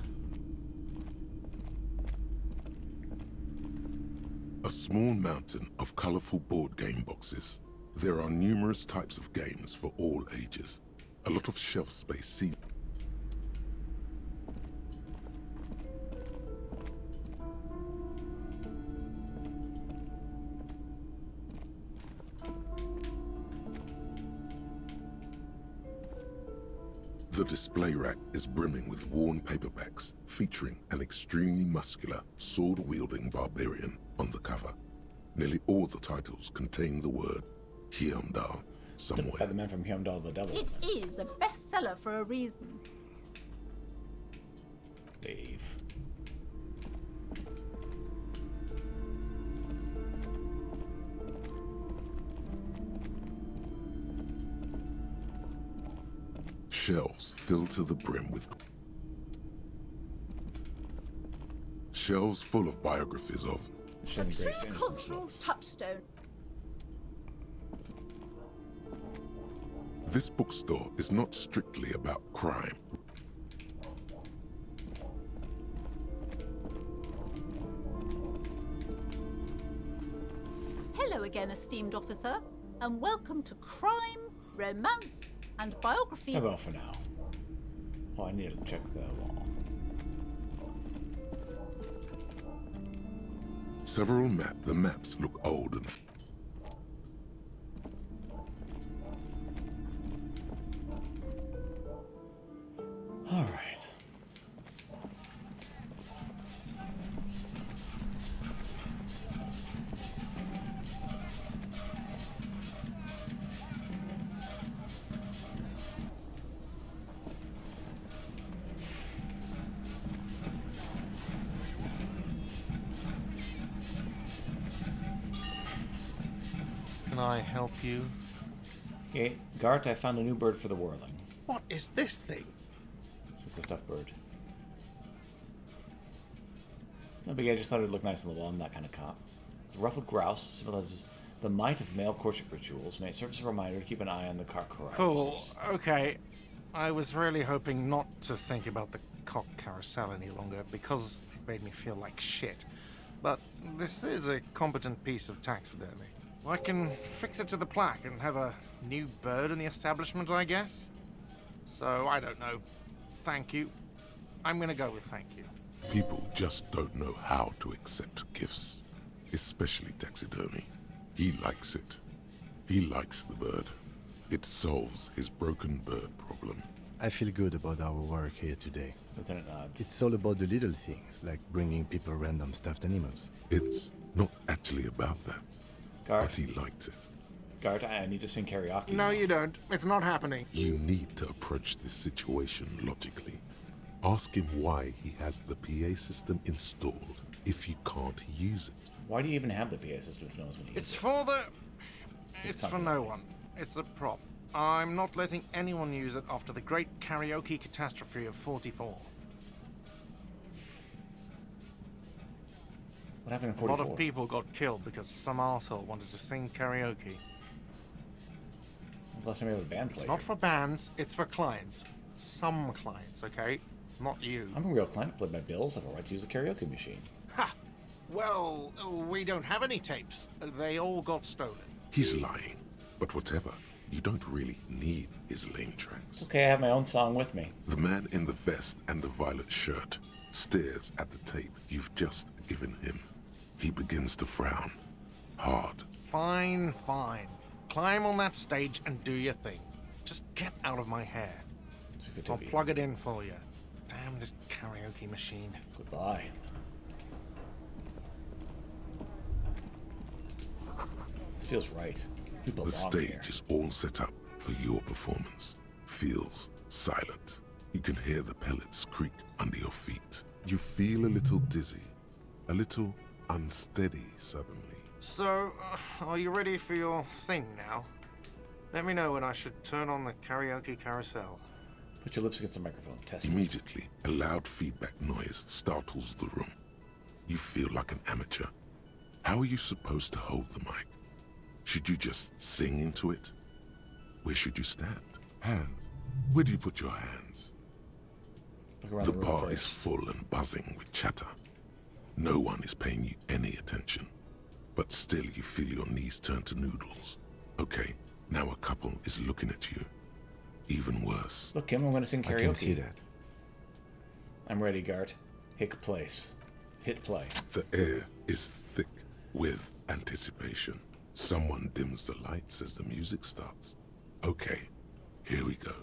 A small mountain of colorful board game boxes. There are numerous types of games for all ages. A lot of shelf space seen. The display rack is brimming with worn paperbacks featuring an extremely muscular, sword-wielding barbarian on the cover. Nearly all the titles contain the word Hyundai somewhere. By the man from Hyundai the Devil. It is a bestseller for a reason. Dave. Shelves filled to the brim with... Shelves full of biographies of... A true cultural touchstone. This bookstore is not strictly about crime. Hello again, esteemed officer, and welcome to Crime, Romance, and Biography. How about for now? Oh, I need to check the wall. Several the maps look old and... All right. Can I help you? Okay, Gart, I found a new bird for the whirling. What is this thing? This is a stuffed bird. It's no big. I just thought it'd look nice on the wall. I'm that kind of cop. It's a ruffled grouse, symbolizes the might of male courtship rituals. May it serve as a reminder to keep an eye on the cock Cool. Okay. I was really hoping not to think about the cock carousel any longer because it made me feel like shit. But this is a competent piece of taxidermy. I can fix it to the plaque and have a new bird in the establishment, I guess. So, I don't know. Thank you. I'm gonna go with thank you. People just don't know how to accept gifts, especially taxidermy. He likes it. He likes the bird. It solves his broken bird problem. I feel good about our work here today. Lieutenant nods. It's all about the little things, like bringing people random stuffed animals. It's not actually about that. Gart. But he liked it. Gart, I need to sing karaoke. No, you don't. It's not happening. You need to approach this situation logically. Ask him why he has the PA system installed if you can't use it. Why do you even have the PA system if no one's going to use It's it? for the... It's for no one. It's a prop. I'm not letting anyone use it after the great karaoke catastrophe of 44. What happened in A 44? lot of people got killed because some arsehole wanted to sing karaoke. When's the last time you have a band play? It's not for bands, it's for clients. Some clients, okay? Not you. I'm a real client. I paid my bills. I have a right to use a karaoke machine. Ha! Well, we don't have any tapes. They all got stolen. He's lying. But whatever, you don't really need his lame tracks. Okay, I have my own song with me. The man in the vest and the violet shirt. stares at the tape you've just given him. He begins to frown. Hard. Fine, fine. Climb on that stage and do your thing. Just get out of my hair. I'll plug it in for you. Damn this karaoke machine. Goodbye. This feels right. You belong The stage here. is all set up for your performance. Feels silent. You can hear the pellets creak under your feet. You feel a little dizzy, a little unsteady suddenly. So, are you ready for your thing now? Let me know when I should turn on the karaoke carousel. Put your lips against the microphone. Test it. Immediately, a loud feedback noise startles the room. You feel like an amateur. How are you supposed to hold the mic? Should you just sing into it? Where should you stand? Hands. Where do you put your hands? Look around The the room bar is first. full and buzzing with chatter. No one is paying you any attention. But still you feel your knees turn to noodles. Okay, now a couple is looking at you. Even worse. Look, Kim, I'm going to sing karaoke. I can see that. I'm ready, Gart. Hit place. Hit play. The air is thick with anticipation. Someone dims the lights as the music starts. Okay, here we go.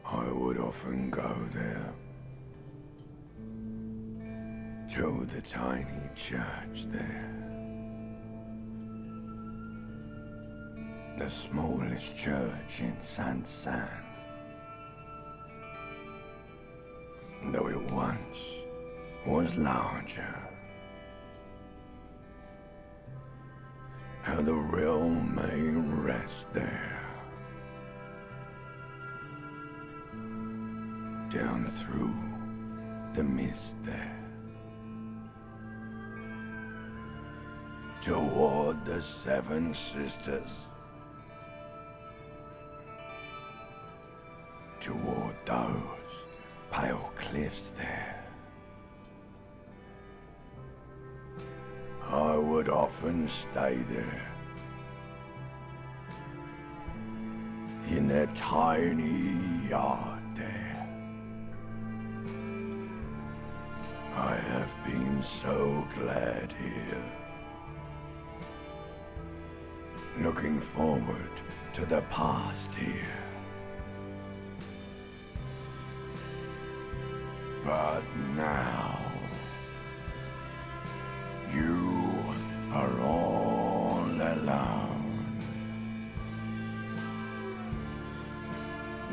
I would often go there, to the tiny church there, the smallest church in San, though it once was larger. How the realm may rest there. Down through the mist there, toward the Seven Sisters, toward those pale cliffs there. I would often stay there, in that tiny yard there. I have been so glad here, looking forward to the past here. But now, you are all alone.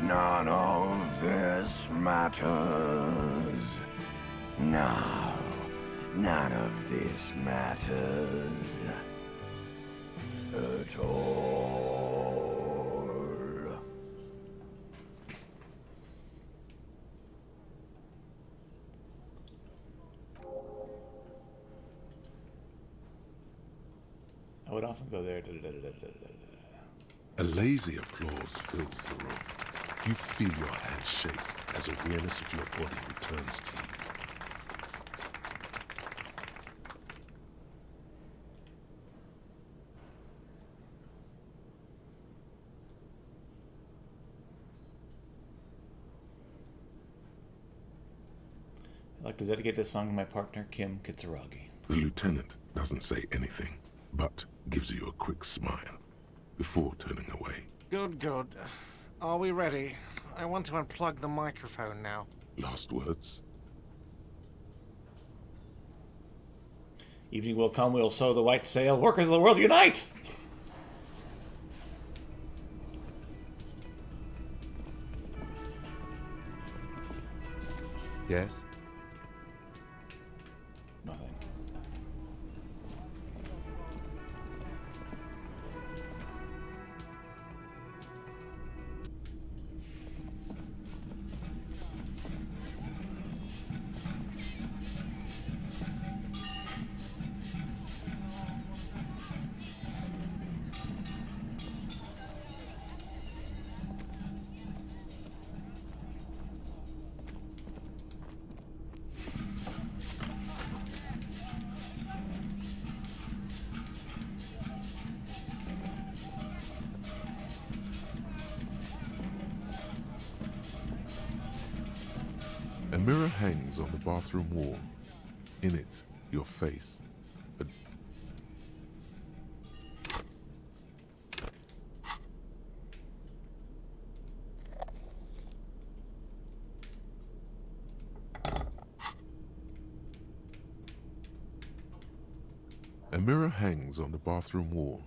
None of this matters. No, none of this matters at all. I would often go there. A lazy applause fills the room. You feel your hands shake as awareness of your body returns to you. I'd like to dedicate this song to my partner, Kim Kitsuragi. The lieutenant doesn't say anything, but gives you a quick smile before turning away. Good, good. Are we ready? I want to unplug the microphone now. Last words? Evening will come, we'll sow the white sail. Workers of the world, unite! Yes? Nothing. A mirror hangs on the bathroom wall. In it, your face. A mirror hangs on the bathroom wall.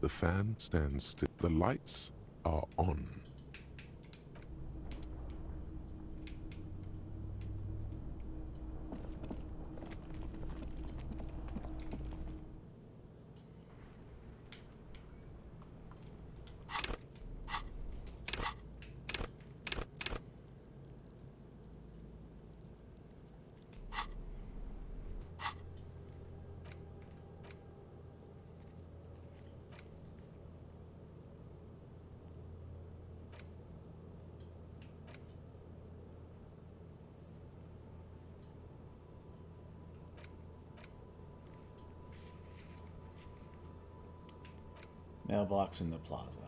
The fan stands still. The lights are on. Mailbox in the plaza.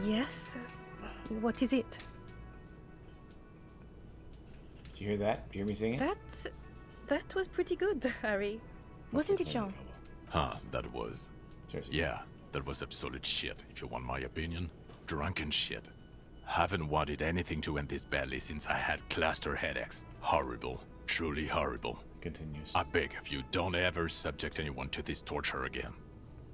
Yes? What is it? Did you hear that? Did you hear me singing? That was pretty good, Harry. Wasn't it, Jean? Huh, that was. Seriously. Yeah, that was absolute shit, if you want my opinion. Drunken shit. Haven't wanted anything to end this badly since I had cluster headaches. Horrible. Truly horrible. Continues. I beg of you, don't ever subject anyone to this torture again.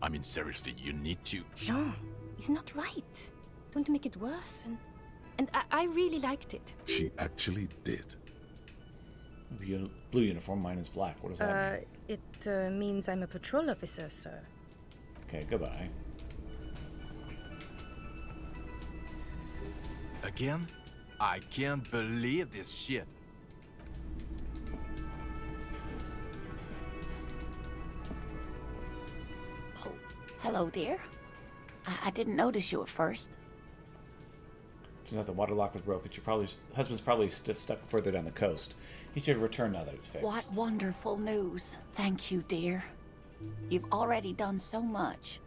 I mean, seriously, you need to... Jean, it's not right. Don't make it worse, and I really liked it. She actually did. Blue uniform, mine is black. What does that mean? It means I'm a patrol officer, sir. Okay, goodbye. Again? I can't believe this shit. Oh, hello, dear. I didn't notice you at first. Turns out the water lock was broken. Husband's probably stuck further down the coast. He should return now that it's fixed. What wonderful news. Thank you, dear. You've already done so much.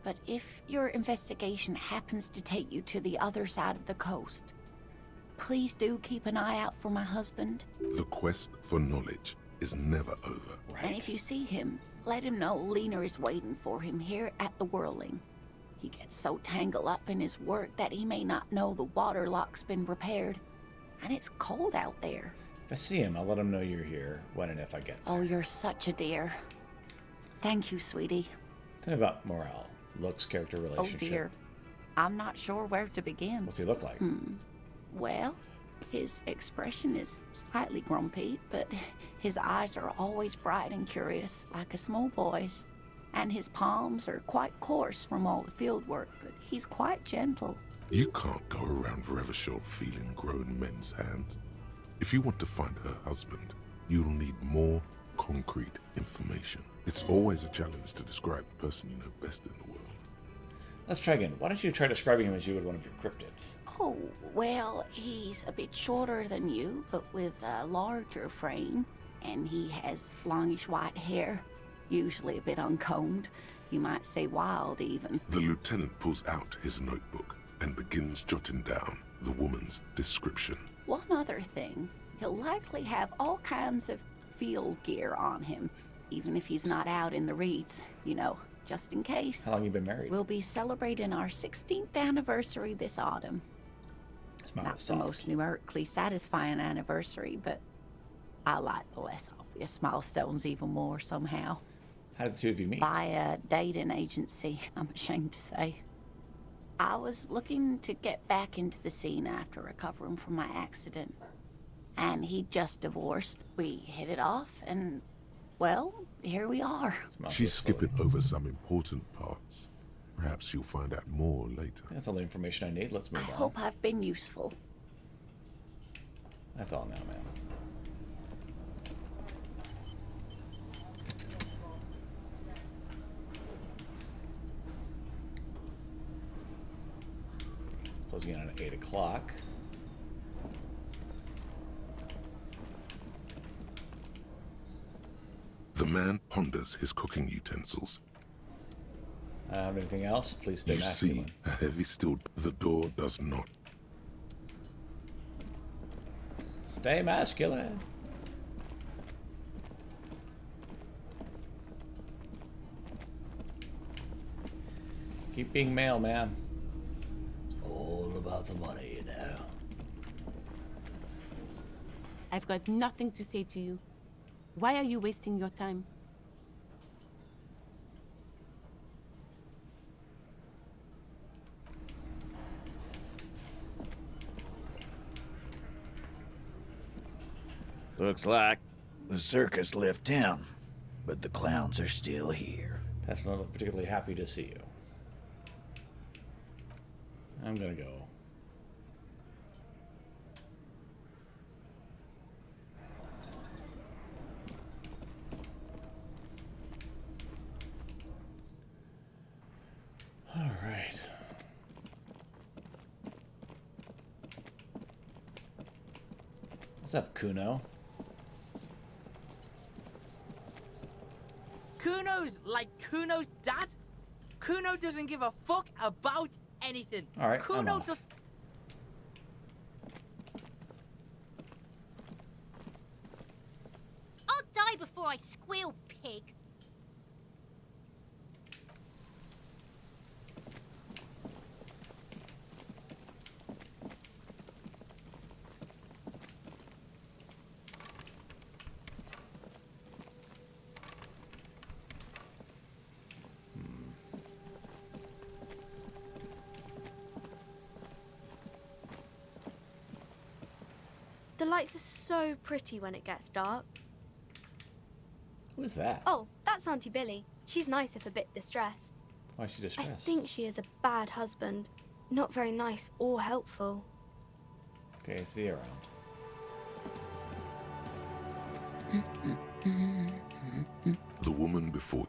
But if your investigation happens to take you to the other side of the coast, please do keep an eye out for my husband. The quest for knowledge is never over. Right? And if you see him, let him know Lena is waiting for him here at the Whirling. He gets so tangled up in his work that he may not know the water lock's been repaired. And it's cold out there. If I see him, I'll let him know you're here when and if I get there. Oh, you're such a dear. Thank you, sweetie. Tell me about morale, looks, character, relationship. Oh, dear. I'm not sure where to begin. What's he look like? Well, his expression is slightly grumpy, but his eyes are always bright and curious, like a small boy's. And his palms are quite coarse from all the field work, but he's quite gentle. You can't go around Revachol feeling grown men's hands. If you want to find her husband, you'll need more concrete information. It's always a challenge to describe the person you know best in the world. Let's try again. Why don't you try describing him as you would one of your cryptids? Oh, well, he's a bit shorter than you, but with a larger frame. And he has longish white hair, usually a bit uncombed. You might say wild, even. The lieutenant pulls out his notebook and begins jotting down the woman's description. One other thing, he'll likely have all kinds of field gear on him, even if he's not out in the reeds, you know, just in case. How long have you been married? We'll be celebrating our 16th anniversary this autumn. Not the most numerically satisfying anniversary, but I like the less obvious milestones even more somehow. How did the two of you meet? By a dating agency, I'm ashamed to say. I was looking to get back into the scene after recovering from my accident. And he'd just divorced. We hit it off, and, well, here we are. She's skipping over some important parts. Perhaps you'll find out more later. That's all the information I need. Let's move on. I hope I've been useful. That's all now, man. Closing in on 8 o'clock. The man ponders his cooking utensils. Anything else? Please stay You masculine. see a heavy steel. The door does not. Stay masculine. Keep being male, man. It's all about the money, you know. I've got nothing to say to you. Why are you wasting your time? Looks like the circus left town, but the clowns are still here. That's not particularly happy to see you. I'm gonna go. All right. What's up, Kuno? Kuno's like Kuno's dad? Kuno doesn't give a fuck about anything. All right, Kuno I'm off. does. I'll die before I squeal, pig. The lights are so pretty when it gets dark. Who's that? Oh, that's Auntie Billy. She's nice if a bit distressed. Why is she I distressed? think she is a bad husband. Not very nice or helpful. Okay, see you around. The woman before.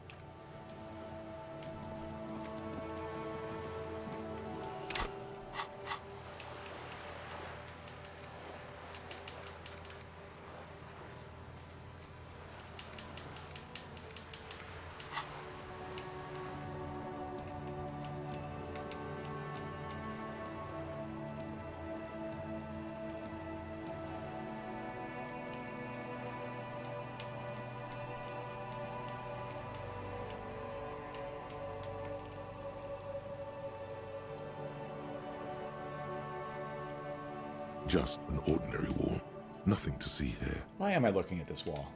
Just an ordinary wall. Nothing to see here. Why am I looking at this wall?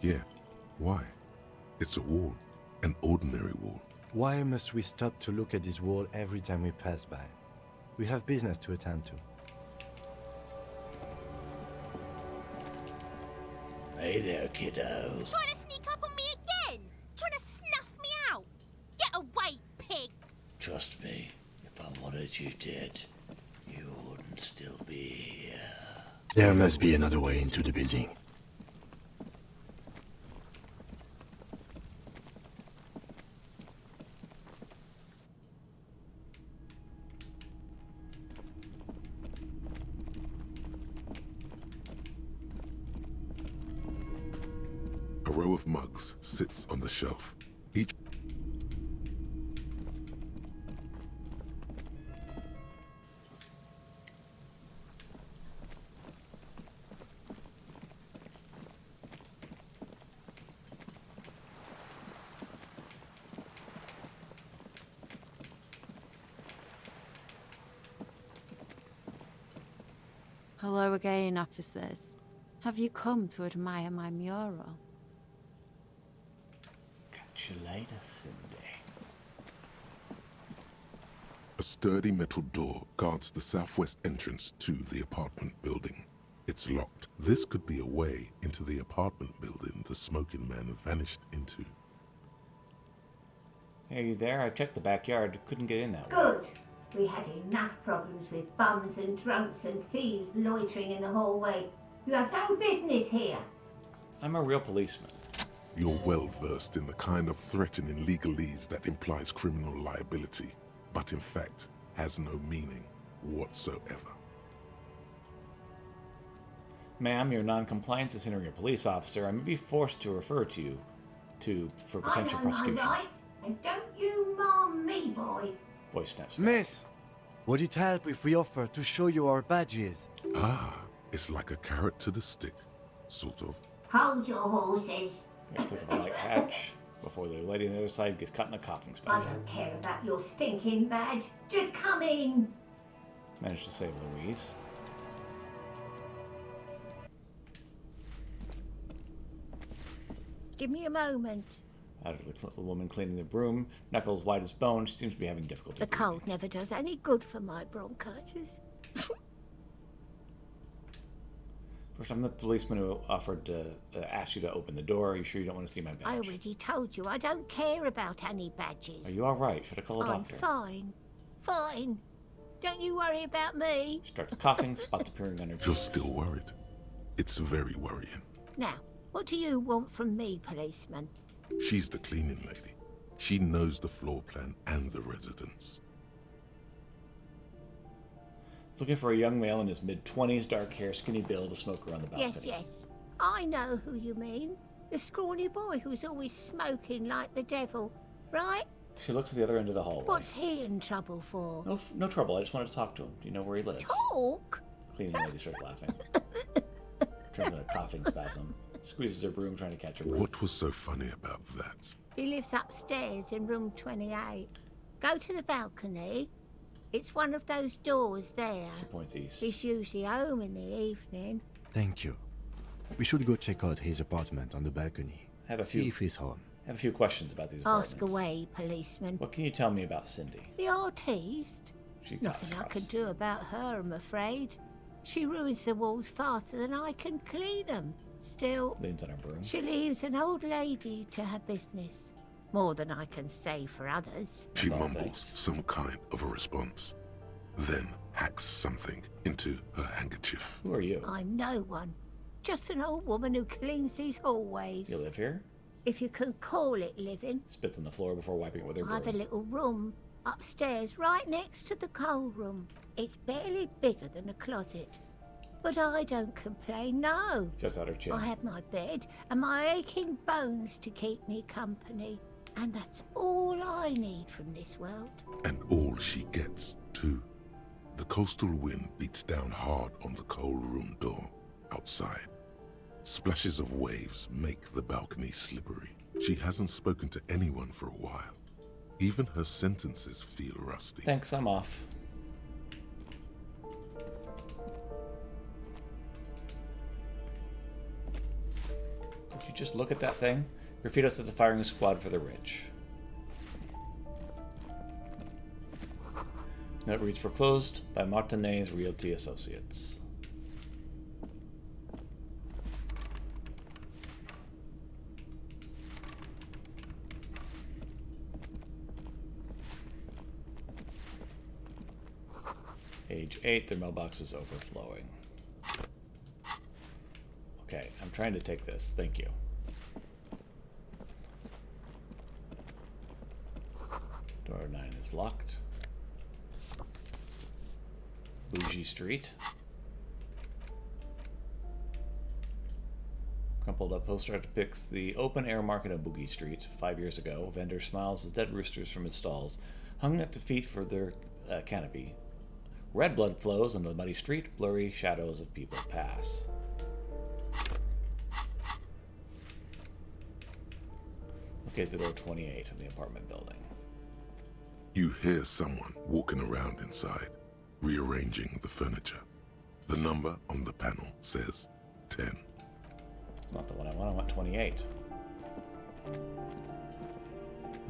Yeah. Why? It's a wall. An ordinary wall. Why must we stop to look at this wall every time we pass by? We have business to attend to. Hey there, kiddo. Trying to sneak up on me again? Trying to snuff me out? Get away, pig! Trust me, if I wanted you dead, you wouldn't still be here. There must be another way into the building. A row of mugs sits on the shelf. Each Hello again, officers. Have you come to admire my mural? Catch you later, Cindy. A sturdy metal door guards the southwest entrance to the apartment building. It's locked. This could be a way into the apartment building the smoking man vanished into. Hey, are you there? I checked the backyard. Couldn't get in that way. Good. We had enough problems with bums and drunks and thieves loitering in the hallway. You have no business here. I'm a real policeman. You're well versed in the kind of threatening legalese that implies criminal liability, but in fact has no meaning whatsoever. Ma'am, your non-compliance is hindering a police officer. I may be forced to refer to you for potential I know prosecution. my rights, and don't you mom me, boy. Voice snaps. Miss, would it help if we offer to show you our badges? Ah, it's like a carrot to the stick, sort of. Hold your horses. Yeah, click of a light hatch before the lady on the other side gets caught in a coughing I spasm. don't care about your stinking badge. Just come in. Managed to save Louise. Give me a moment. Out of the woman cleaning the broom, knuckles white as bone, she seems to be having difficulty. The cold never does any good for my bronchitis. First, I'm the policeman who offered to ask you to open the door. Are you sure you don't want to see my badge? I already told you I don't care about any badges. Are you all right? Should I call a I'm doctor? fine. Fine. Don't you worry about me. Starts coughing, spots appearing on her cheeks. You're still worried. It's very worrying. Now, what do you want from me, policeman? She's the cleaning lady. She knows the floor plan and the residence. Looking for a young male in his mid-20s, dark hair, skinny build, a smoker on the balcony. Yes, yes. I know who you mean. The scrawny boy who's always smoking like the devil, right? She looks at the other end of the hallway. What's he in trouble for? No trouble. I just wanted to talk to him. Do you know where he lives? Talk? Cleaning lady starts laughing. Turns in a coughing spasm. Squeezes her broom, trying to catch her breath. What was so funny about that? He lives upstairs in room 28. Go to the balcony. It's one of those doors there. She points east. He's usually home in the evening. Thank you. We should go check out his apartment on the balcony. See if he's home. Have a few questions about these apartments. Ask away, policeman. What can you tell me about Cindy? The artiste? She Nothing I can do about her, I'm afraid. She ruins the walls faster than I can clean them. Still, leans on her broom. She leaves an old lady to her business. More than I can say for others. She mumbles some kind of a response, then hacks something into her handkerchief. Who are you? I'm no one. Just an old woman who cleans these hallways. You live here? If you can call it living. Spits on the floor before wiping it with her I have a broom. little room upstairs right next to the coal room. It's barely bigger than a closet. But I don't complain, no. Just out her chin. I have my bed and my aching bones to keep me company. And that's all I need from this world. And all she gets, too. The coastal wind beats down hard on the coal room door outside. Splashes of waves make the balcony slippery. She hasn't spoken to anyone for a while. Even her sentences feel rusty. Thanks, I'm off. Could you just look at that thing? Graffitos is a firing squad for the rich. Note reads foreclosed by Martinez Realty Associates. Age 8, their mailbox is overflowing. Okay, I'm trying to take this. Thank you. Door 9 is locked. Bougie Street. crumpled up poster depicts the open-air market on Boogie Street. 5 years ago, a vendor smiles as dead roosters from his stalls hung at the feet for their canopy. Red blood flows on the muddy street. Blurry shadows of people pass. Okay, the door 28 of the apartment building. You hear someone walking around inside, rearranging the furniture. The number on the panel says 10. It's not the one I want 28.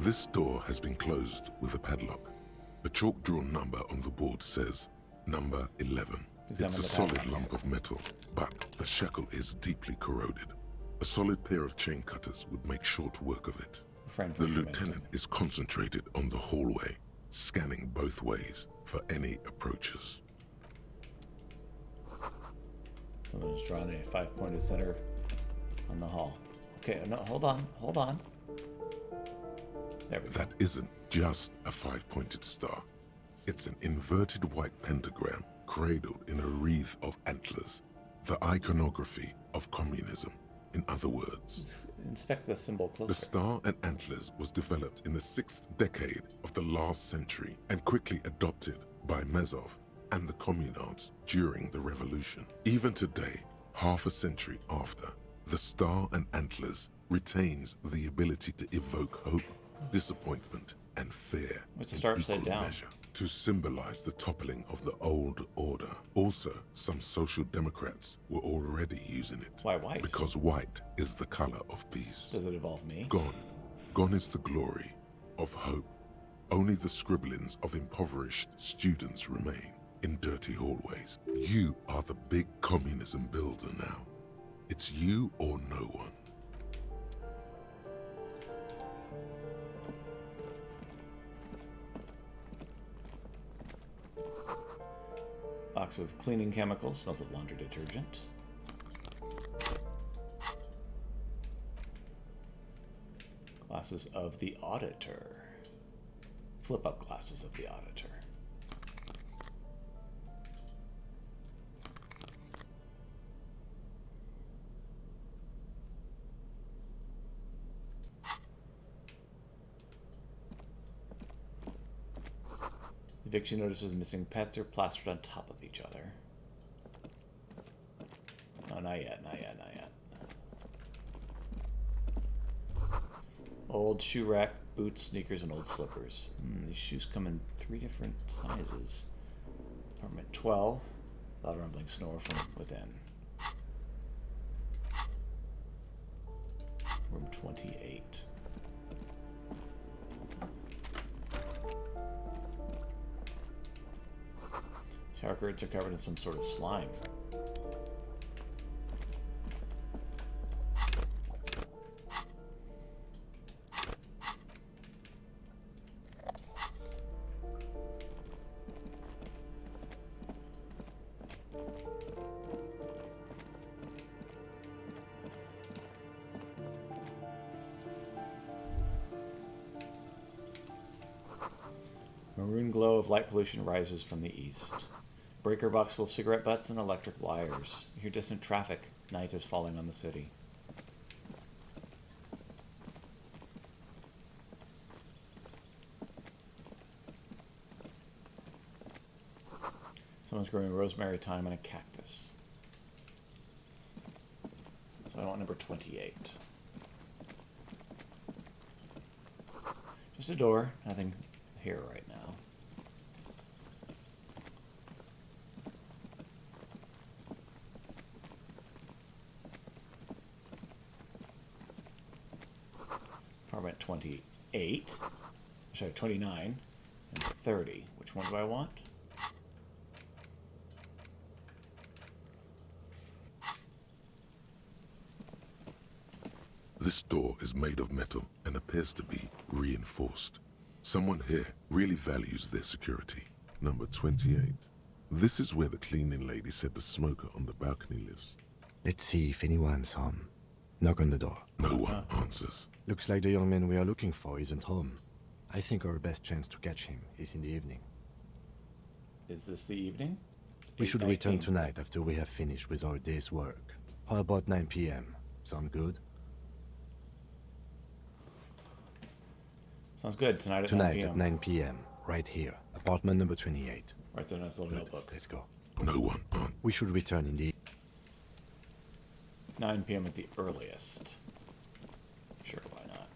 This door has been closed with a padlock. A chalk-drawn number on the board says number 11. It's a solid lump of metal, but the shackle is deeply corroded. A solid pair of chain cutters would make short work of it. The lieutenant is concentrated on the hallway, scanning both ways for any approaches. Someone's drawn a 5-pointed center on the hall. Okay, no, hold on. There we go. That isn't just a 5-pointed star. It's an inverted white pentagram cradled in a wreath of antlers. The iconography of communism, in other words. Inspect the symbol closer. The star and antlers was developed in the 6th decade of the last century and quickly adopted by Mazov and the communards during the revolution. Even today, half a century after, the star and antlers retains the ability to evoke hope, disappointment, and fear What's the star upside down? measure, to symbolize the toppling of the old order. Also, some social democrats were already using it. Why white? Because white is the color of peace. Does it involve me? Gone is the glory of hope. Only the scribblings of impoverished students remain in dirty hallways. You are the big communism builder now. It's you or no one. Box of cleaning chemicals, smells of laundry detergent. Glasses of the Auditor. Flip up glasses of the Auditor. Eviction notices missing pets are plastered on top of each other. No, not yet. Old shoe rack, boots, sneakers, and old slippers. These shoes come in 3 different sizes. Apartment 12. Loud rumbling snore from within. Room 28. Shower curtains are covered in some sort of slime. Maroon glow of light pollution rises from the east. Breaker box full of cigarette butts and electric wires. You hear distant traffic. Night is falling on the city. Someone's growing rosemary, thyme, and a cactus. So I want number 28. Just a door. Nothing here right now. Apartment 28, sorry, 29, and 30. Which one do I want? This door is made of metal and appears to be reinforced. Someone here really values their security. Number 28. This is where the cleaning lady said the smoker on the balcony lives. Let's see if anyone's home. Knock on the door. No one answers. Looks like the young man we are looking for isn't home. I think our best chance to catch him is in the evening. Is this the evening? We should return tonight after we have finished with our day's work. How about 9 p.m.? Sound good? Sounds good. Tonight at Tonight 9 p.m. at 9 p.m. Right here. Apartment number 28. Right there in this little notebook. Let's go. No one. We should return in the... 9 p.m. at the earliest. Sure, why not?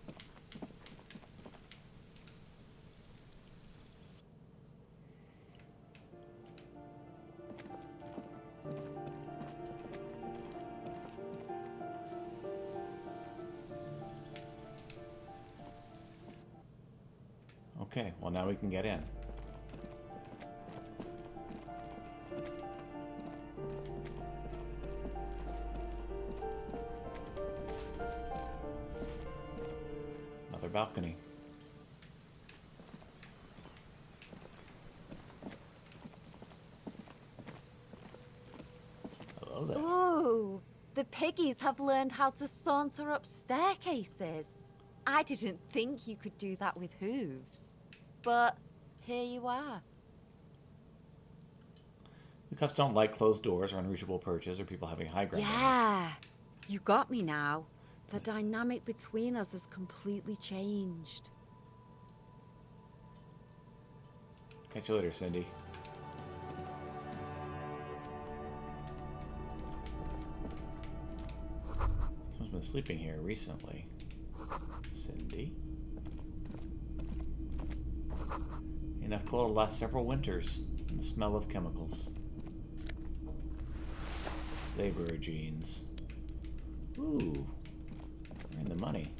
Okay, well now we can get in. Another balcony. Hello there. Ooh, the piggies have learned how to saunter up staircases. I didn't think you could do that with hooves. But here you are. The cups don't like closed doors or unreachable perches or people having high ground. Yeah, you got me now. The dynamic between us has completely changed. Catch you later, Cindy. Someone's been sleeping here recently. Cindy? Enough coal to last several winters, and the smell of chemicals. Laborer jeans. Ooh, we're in the money.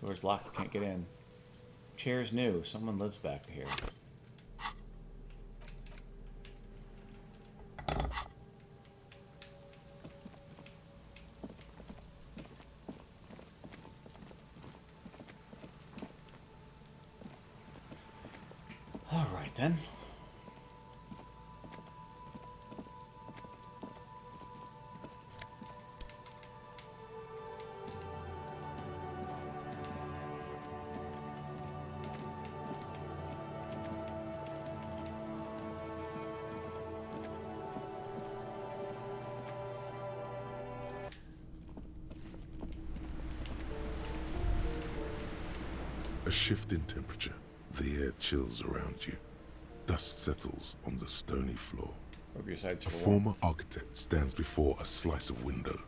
Door's locked, can't get in. Chair's new, someone lives back here. Alright then. A shift in temperature. The air chills around you. Dust settles on the stony floor. Rub your sides A for former architect stands before a slice of window,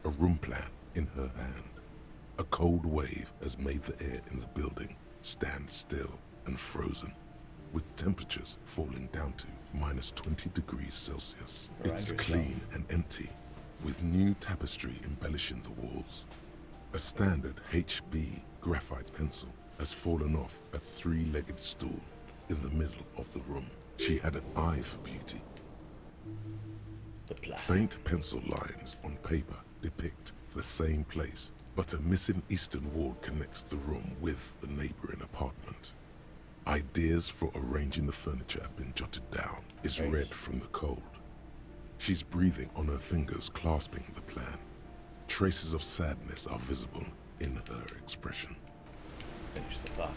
a room plan in her hand. A cold wave has made the air in the building stand still and frozen, with temperatures falling down to -20 degrees Celsius. Around It's yourself. clean and empty, with new tapestry embellishing the walls. A standard HB graphite pencil has fallen off a three-legged stool in the middle of the room. She had an eye for beauty. The plan. Faint pencil lines on paper depict the same place, but a missing eastern wall connects the room with the neighboring apartment. Ideas for arranging the furniture have been jotted down. Is Nice. red from the cold. She's breathing on her fingers, clasping the plan. Traces of sadness are visible in her expression. Finish the thought.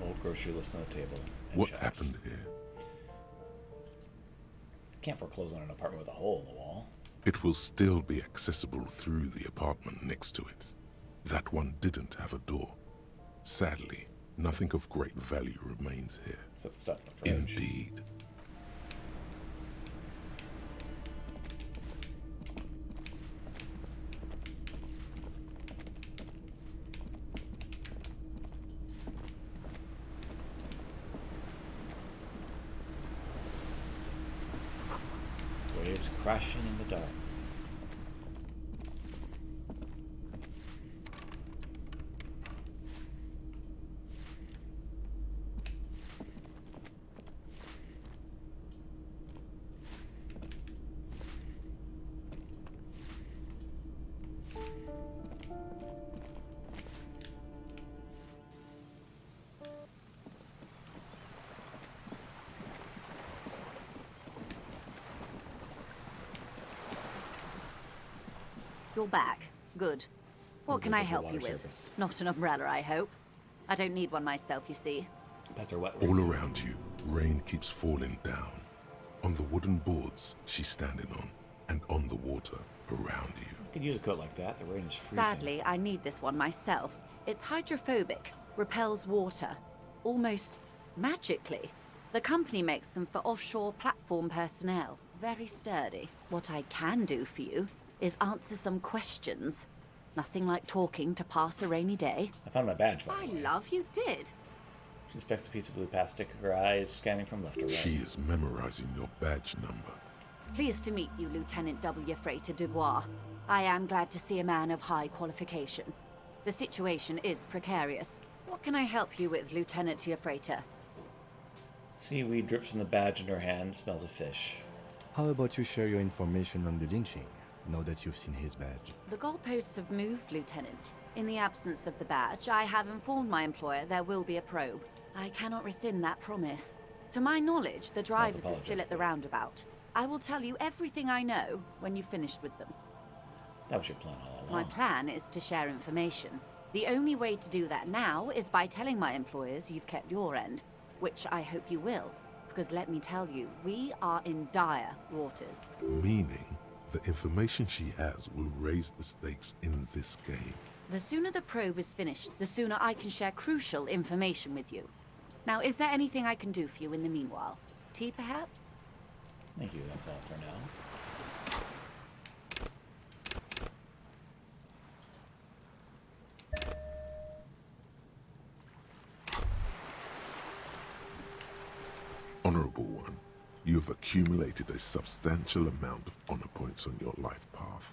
Old grocery list on the table. And What shelves. happened here? Can't foreclose on an apartment with a hole in the wall. It will still be accessible through the apartment next to it. That one didn't have a door. Sadly, nothing of great value remains here. Except the stuff in the fridge. Indeed. Waves crashing in the dark. You're back. Good. What can I help you with? Surface. Not an umbrella, I hope. I don't need one myself, you see. That's her wet All around you, rain keeps falling down. On the wooden boards she's standing on, and on the water around you. You could use a coat like that. The rain is freezing. Sadly, I need this one myself. It's hydrophobic, repels water, almost magically. The company makes them for offshore platform personnel. Very sturdy. What I can do for you is answer some questions. Nothing like talking to pass a rainy day. I found my badge, by I the way. love you did. She inspects the piece of blue plastic, her eyes scanning from left to right. She is memorizing your badge number. Pleased to meet you, Lieutenant W. Freighter Dubois. I am glad to see a man of high qualification. The situation is precarious. What can I help you with, Lieutenant Freighter? Seaweed drips from the badge in her hand, smells of fish. How about you share your information on the lynching, now that you've seen his badge? The goalposts have moved, Lieutenant. In the absence of the badge, I have informed my employer there will be a probe. I cannot rescind that promise. To my knowledge, the drivers are still at the roundabout. I will tell you everything I know when you've finished with them. That was your plan all along. My plan is to share information. The only way to do that now is by telling my employers you've kept your end, which I hope you will, because let me tell you, we are in dire waters. Meaning, the information she has will raise the stakes in this game. The sooner the probe is finished, the sooner I can share crucial information with you. Now, is there anything I can do for you in the meanwhile? Tea, perhaps? Thank you, that's all for now. Honorable One, you have accumulated a substantial amount of honor points on your life path.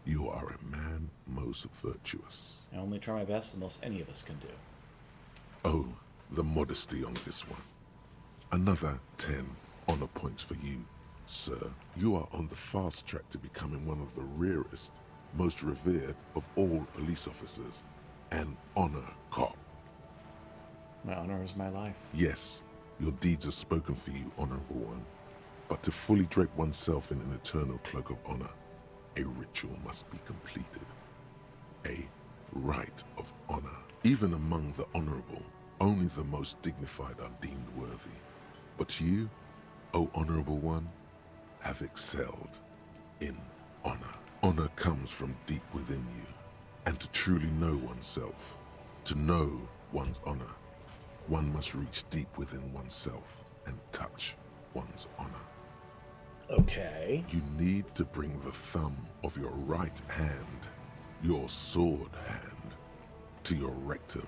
You are a man most virtuous. I only try my best, the most any of us can do. Oh, the modesty on this one. Another 10 honor points for you, sir. You are on the fast track to becoming one of the rarest, most revered of all police officers, an honor cop. My honor is my life. Yes, your deeds have spoken for you, Honorable One. But to fully drape oneself in an eternal cloak of honor, a ritual must be completed. A rite of honor. Even among the honorable, only the most dignified are deemed worthy. But you, O Honorable One, have excelled in honor. Honor comes from deep within you. And to truly know oneself, to know one's honor, one must reach deep within oneself and touch one's honor. Okay. You need to bring the thumb of your right hand, your sword hand, to your rectum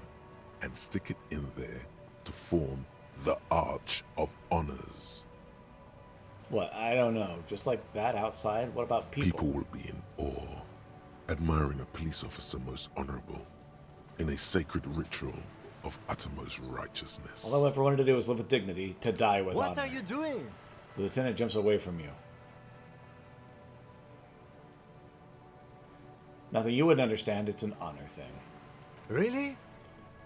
and stick it in there to form the Arch of Honors. What? I don't know. Just like that outside? What about people? People will be in awe, admiring a police officer most honorable, in a sacred ritual of uttermost righteousness. All I ever wanted to do was live with dignity, to die with honor. What are you doing? The lieutenant jumps away from you. Nothing you wouldn't understand, it's an honor thing. Really?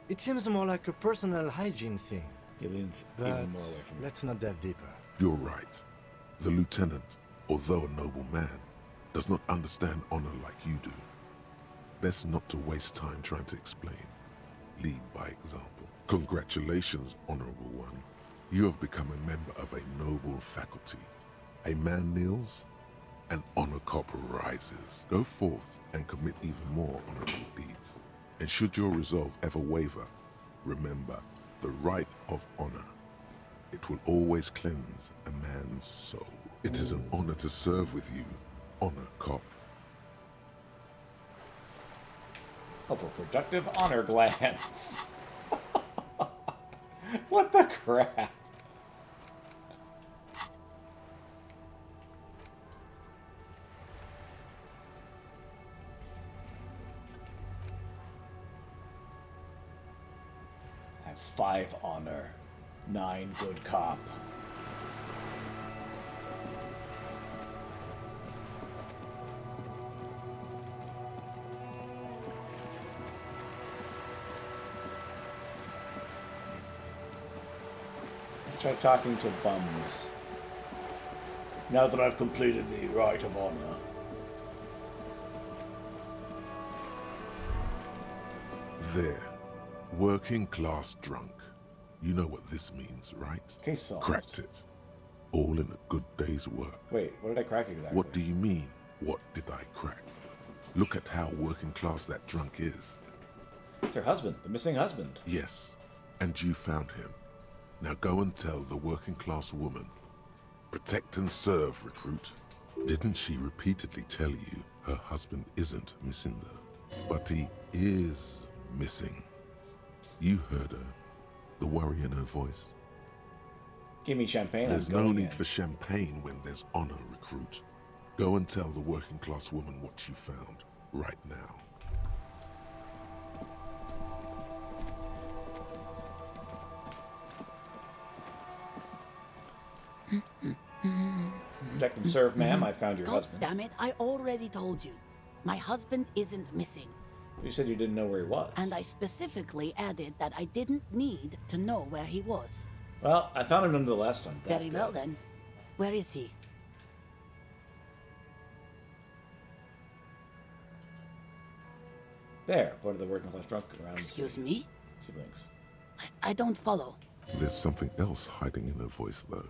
It seems more like a personal hygiene thing. He leans But even more away from you. let's not dive deeper. You're right. The lieutenant, although a noble man, does not understand honor like you do. Best not to waste time trying to explain. Lead by example. Congratulations, Honorable One. You have become a member of a noble faculty. A man kneels, an honor cop rises. Go forth and commit even more honorable deeds. And should your resolve ever waver, remember the right of honor. It will always cleanse a man's soul. It is an honor to serve with you, Honor Cop. Oh, for productive honor glance. What the crap? I have 5 honor, 9 good cop. Let's try talking to bums. Now that I've completed the rite of honor. There. Working class drunk. You know what this means, right? Case solved. Cracked it. All in a good day's work. Wait, what did I crack exactly? What do you mean, what did I crack? Look at how working class that drunk is. It's her husband, the missing husband. Yes, and you found him. Now go and tell the working class woman. Protect and serve, recruit. Didn't she repeatedly tell you her husband isn't missing though? But he is missing. You heard her. The worry in her voice. Give me champagne. There's no need for champagne when there's honor, recruit. Go and tell the working class woman what you found right now. Protect and serve, ma'am. I found your God husband. damn it, I already told you. My husband isn't missing. You said you didn't know where he was. And I specifically added that I didn't need to know where he was. Well, I found him nonetheless. I'm that Very well then. Where is he? There, pointed the working class drunk around. Excuse me? She blinks. I don't follow. There's something else hiding in her voice, though.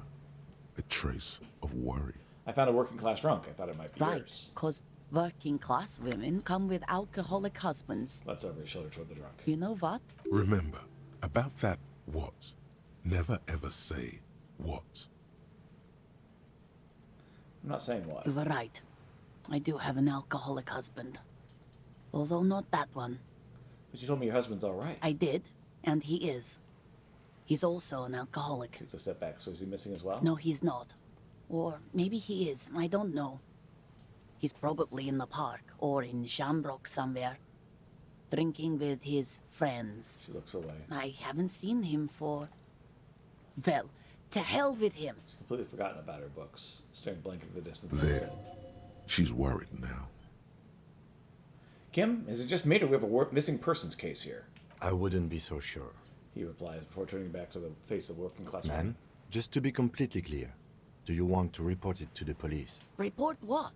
A trace of worry. I found a working class drunk. I thought it might be Right, yours. because working class women come with alcoholic husbands. That's over his shoulder toward the drunk. You know what? Remember, about that what, never ever say what. I'm not saying what. You were right. I do have an alcoholic husband. Although not that one. But you told me your husband's all right. I did, and he is. He's also an alcoholic. Takes a step back. So is he missing as well? No, he's not. Or maybe he is. I don't know. He's probably in the park or in Shamrock somewhere, drinking with his friends. She looks away. I haven't seen him for... Well, to hell with him. She's completely forgotten about her books, staring blank into the distance. There. She's worried now. Kim, is it just me or we have a missing persons case here? I wouldn't be so sure. He replies before turning back to the face of the working class woman. Ma'am, just to be completely clear, do you want to report it to the police? Report what?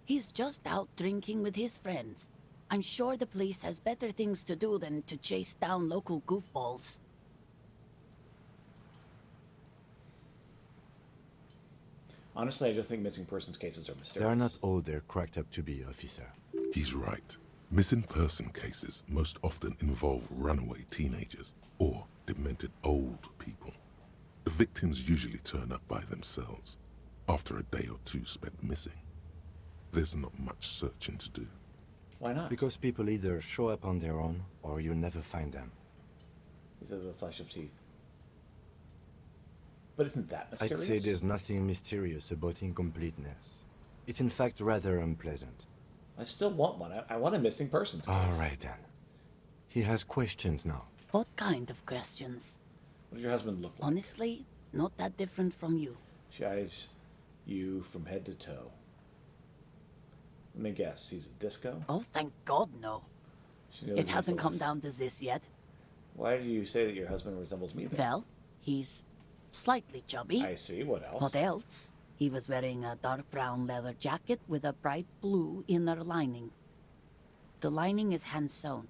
He's just out drinking with his friends. I'm sure the police has better things to do than to chase down local goofballs. Honestly, I just think missing persons cases are mysterious. They are not all they're cracked up to be, officer. He's right. Missing person cases most often involve runaway teenagers or demented old people. The victims usually turn up by themselves after a day or two spent missing. There's not much searching to do. Why not? Because people either show up on their own or you never find them. He says with a flash of teeth. But isn't that mysterious? I'd say there's nothing mysterious about incompleteness. It's in fact rather unpleasant. I still want one. I want a missing persons case. All right then. He has questions now. What kind of questions? What does your husband look like? Honestly, not that different from you. She eyes you from head to toe. Let me guess, he's a disco? Oh, thank God, no. It hasn't come down to this yet. Why do you say that your husband resembles me then? Well, he's slightly chubby. I see. What else? What else? He was wearing a dark brown leather jacket with a bright blue inner lining. The lining is hand-sewn.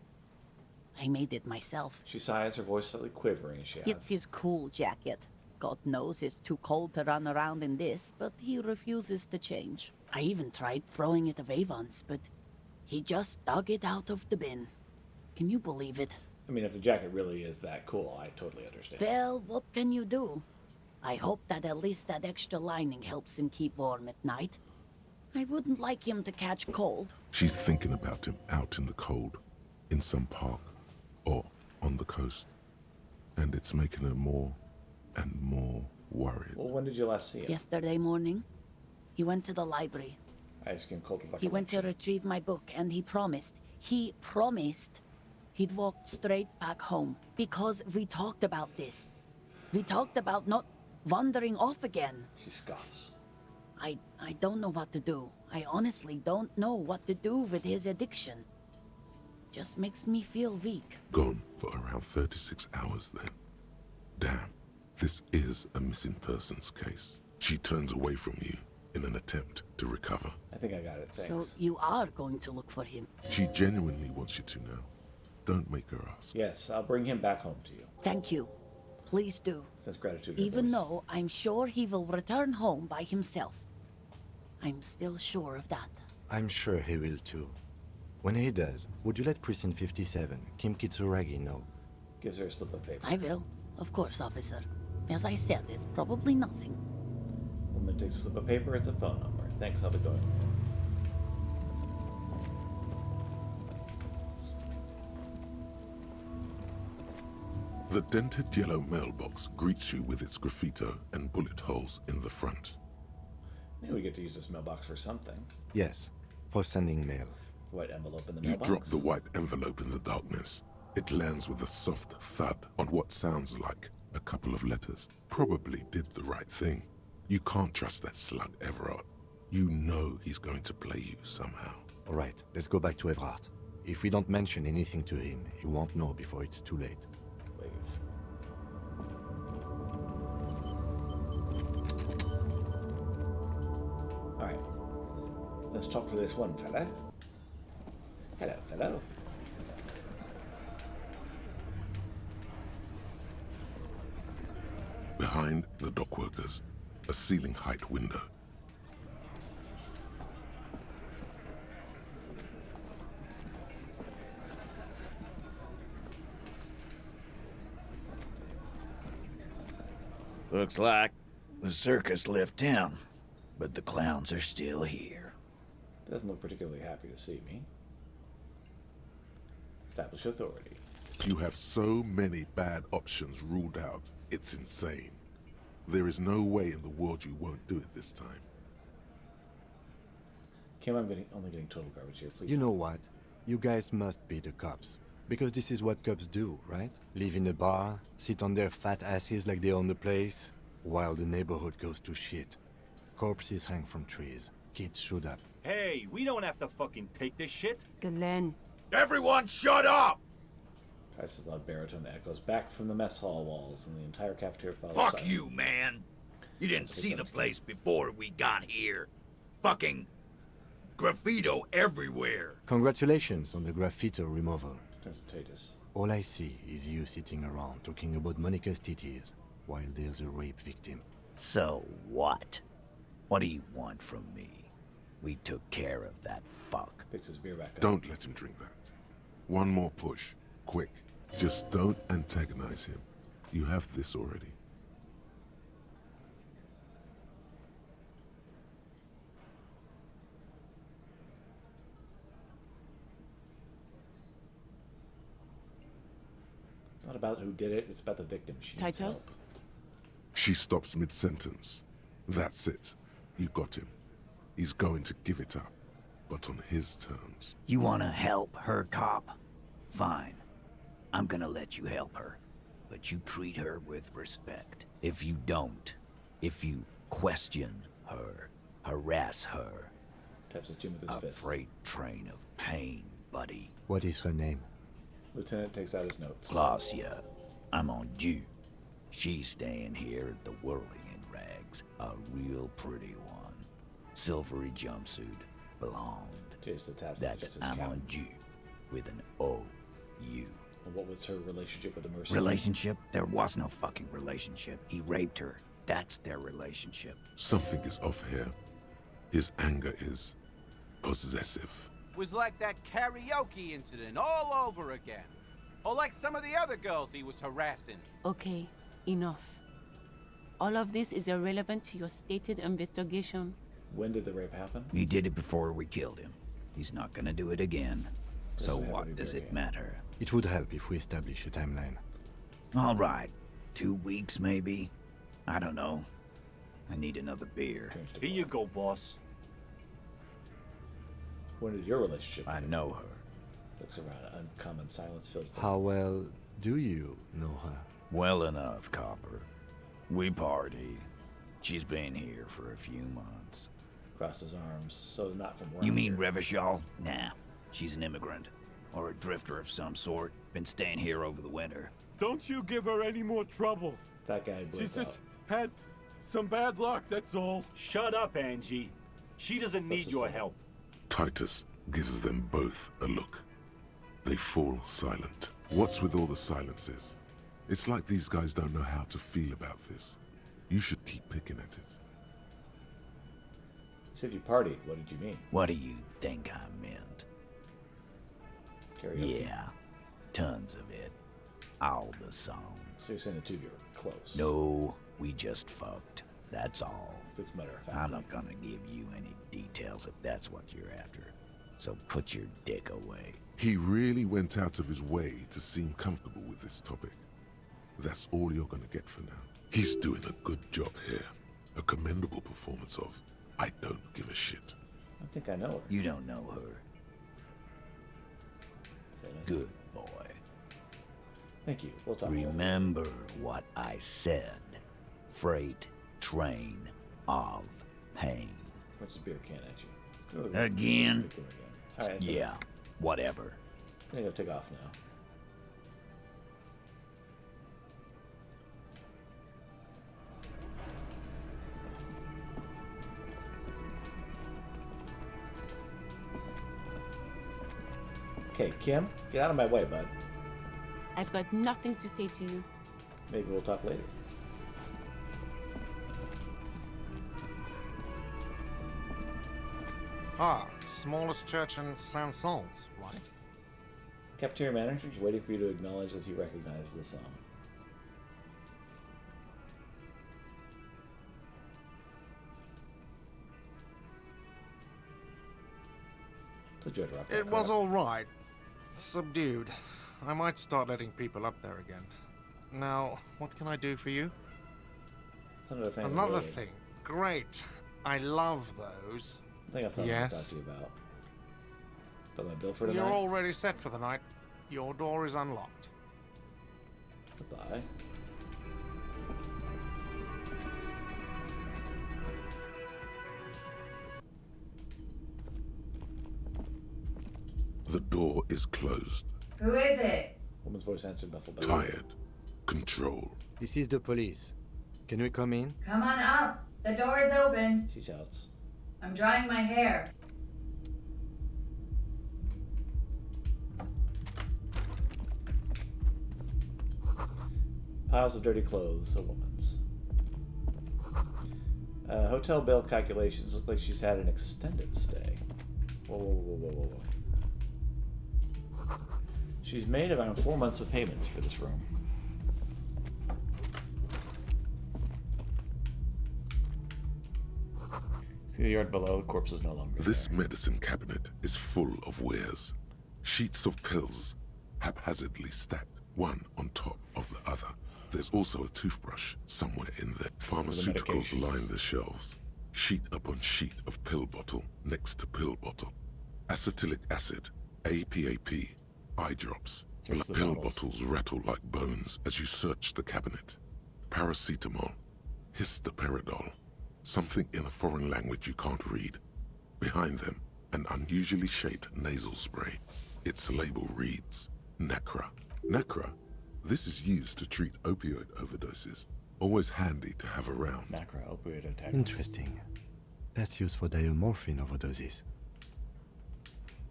I made it myself. She sighs, her voice slightly quivering as she adds. It's his cool jacket. God knows it's too cold to run around in this, but he refuses to change. I even tried throwing it away once, but he just dug it out of the bin. Can you believe it? I mean, if the jacket really is that cool, I totally understand. Well, what can you do? I hope that at least that extra lining helps him keep warm at night. I wouldn't like him to catch cold. She's thinking about him out in the cold, in some park, or on the coast. And it's making her more and more worried. Well, when did you last see him? Yesterday morning. He went to the library. I asked him cold He went to retrieve my book, and he promised he'd walk straight back home. Because we talked about this. We talked about not wandering off again. She scoffs. I don't know what to do. I honestly don't know what to do with his addiction. Just makes me feel weak. Gone for around 36 hours then. Damn, this is a missing persons case. She turns away from you in an attempt to recover. I think I got it, thanks. So you are going to look for him? She genuinely wants you to now. Don't make her ask. Yes, I'll bring him back home to you. Thank you. Please do. Says gratitude. in her Even voice. though I'm sure he will return home by himself. I'm still sure of that. I'm sure he will too. When he does, would you let Precinct 57, Kim Kitsuragi, know? Gives her a slip of paper. I will. Of course, officer. As I said, it's probably nothing. Woman takes a slip of paper. It's a phone number. Thanks. I'll be going. The dented yellow mailbox greets you with its graffito and bullet holes in the front. Maybe we get to use this mailbox for something. Yes, for sending mail. The white envelope in the You mailbox. drop the white envelope in the darkness. It lands with a soft thud on what sounds like a couple of letters. Probably did the right thing. You can't trust that slug Everard. You know he's going to play you somehow. All right, let's go back to Everard. If we don't mention anything to him, he won't know before it's too late. Alright. Let's talk to this one fella. Hello, fellow. Behind the dockworkers, a ceiling height window. Looks like the circus left town, but the clowns are still here. Doesn't look particularly happy to see me. Establish authority. You have so many bad options ruled out, it's insane. There is no way in the world you won't do it this time. Kim, I'm only getting total garbage here, please. You know what? You guys must be the cops. Because this is what cops do, right? Live in a bar, sit on their fat asses like they own the place, while the neighborhood goes to shit. Corpses hang from trees. Kids shoot up. Hey, we don't have to fucking take this shit. Glenn. Everyone shut up! Titus' loud baritone echoes back from the mess hall walls, and the entire cafeteria follows Fuck silent. you, man! You didn't see the place before we got here. Fucking graffito everywhere. Congratulations on the graffito removal. Turns to Titus. All I see is you sitting around talking about Monica's titties, while there's a rape victim. So what? What do you want from me? We took care of that fuck. Picks his beer back up. Don't let him drink that. One more push. Quick. Just don't antagonize him. You have this already. Not about who did it, it's about the victim. She needs help. Titus? She stops mid-sentence. That's it. You got him. He's going to give it up, but on his terms. You wanna help her, cop? Fine. I'm gonna let you help her. But you treat her with respect. If you don't, if you question her, harass her, Taps at Jim with his a fist. freight train of pain, buddy. What is her name? Lieutenant takes out his notes. Glacia, I'm on due. She's staying here at the Whirling in Rags, a real pretty one. Silvery jumpsuit, blonde. Jason taps That's Justice I'm Count. on due, with an O-U. And what was her relationship with the mercenaries? Relationship? There was no fucking relationship. He raped her. That's their relationship. Something is off here. His anger is possessive. Was like that karaoke incident all over again. Or like some of the other girls he was harassing. Okay, enough. All of this is irrelevant to your stated investigation. When did the rape happen? He did it before we killed him. He's not gonna do it again. So Doesn't have what any does bearing. it matter? It would help if we establish a timeline. All right. 2 weeks, maybe? I don't know. I need another beer. Here you go, boss. When did your relationship I know her. Looks around. Uncommon silence fills the How well do you know her? Well enough, Copper. We party. She's been here for a few months. Crossed his arms, so not from You around mean here. Revachol? Nah. She's an immigrant. Or a drifter of some sort. Been staying here over the winter. Don't you give her any more trouble. That guy She's blinked just out. had some bad luck, that's all. Shut up, Angie. She doesn't need your help. Titus gives them both a look. They fall silent. What's with all the silences? It's like these guys don't know how to feel about this. You should keep picking at it. You said you partied. What did you mean? What do you think I meant? Karaoke. Yeah, tons of it. All the songs. So you're saying the two of you are close? No, we just fucked. That's all. It's matter of fact. I'm not gonna give you any details if that's what you're after. So put your dick away. He really went out of his way to seem comfortable with this topic. That's all you're gonna get for now. He's doing a good job here. A commendable performance of I don't give a shit. I think I know her. You don't know her. Good boy. Thank you. We'll talk. Remember what I said. Freight train of pain. What's the beer can at you? Again? All right, yeah, whatever. I think I'll take off now. Okay, Kim, get out of my way, bud. I've got nothing to say to you. Maybe we'll talk later. Ah, smallest church in Saint-Saëns, right? Cafeteria manager's waiting for you to acknowledge that he recognized the song. It was all right. Subdued. I might start letting people up there again. Now, what can I do for you? Another thing. Great. I love those. I think that's something to talk to you about. Got my bill for tonight? You're already set for the night. Your door is unlocked. Goodbye. The door is closed. Who is it? Woman's voice answered muffled by Tired. Control. This is the police. Can we come in? Come on up. The door is open. She shouts. I'm drying my hair. Piles of dirty clothes, a woman's. Hotel bill calculations look like she's had an extended stay. Whoa, whoa, whoa, whoa, whoa, whoa. She's made around 4 months of payments for this room. See the yard below? The corpse is no longer This medicine cabinet is full of wares. Sheets of pills, haphazardly stacked, one on top of the other. There's also a toothbrush somewhere in there. Pharmaceuticals line the shelves. Sheet upon sheet of pill bottle next to pill bottle. Acetylic acid, APAP, eye drops. Pill bottles rattle like bones as you search the cabinet. Paracetamol, histoperidol, something in a foreign language you can't read. Behind them, an unusually shaped nasal spray. Its label reads, Nacra. Nacra? This is used to treat opioid overdoses. Always handy to have around. Nacra opioid antagonist. Interesting. That's used for diamorphine overdoses.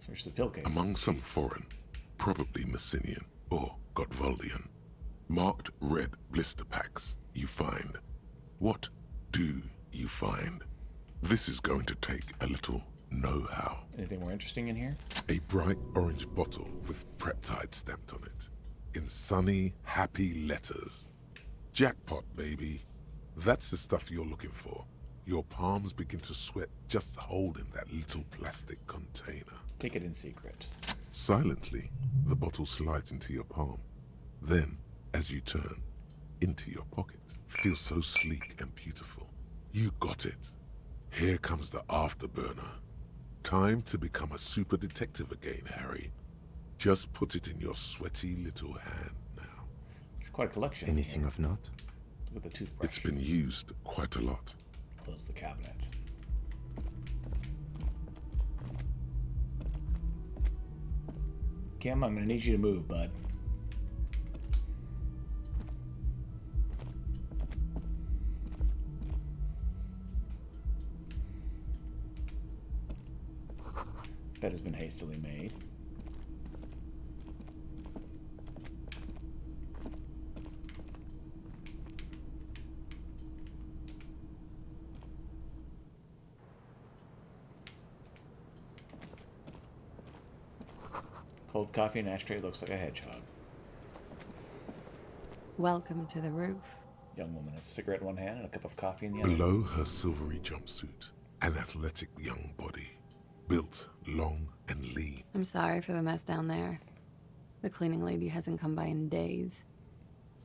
Search the pill case. Among some foreign, probably Messinian or Gotwaldian, marked red blister packs you find. What do you find? This is going to take a little know-how. Anything more interesting in here? A bright orange bottle with Preptide stamped on it. In sunny, happy letters. Jackpot, baby. That's the stuff you're looking for. Your palms begin to sweat just holding that little plastic container. Take it in secret. Silently, the bottle slides into your palm. Then, as you turn, into your pocket. Feels so sleek and beautiful. You got it. Here comes the afterburner. Time to become a super detective again, Harry. Just put it in your sweaty little hand now. It's quite a collection. Anything of note? With a toothbrush. It's been used quite a lot. Close the cabinet. Kim, I'm gonna need you to move, bud. Bed has been hastily made. Cold coffee and ashtray looks like a hedgehog. Welcome to the roof. Young woman has a cigarette in one hand and a cup of coffee in the other. Below her silvery jumpsuit, an athletic young body, built, long, and lean. I'm sorry for the mess down there. The cleaning lady hasn't come by in days.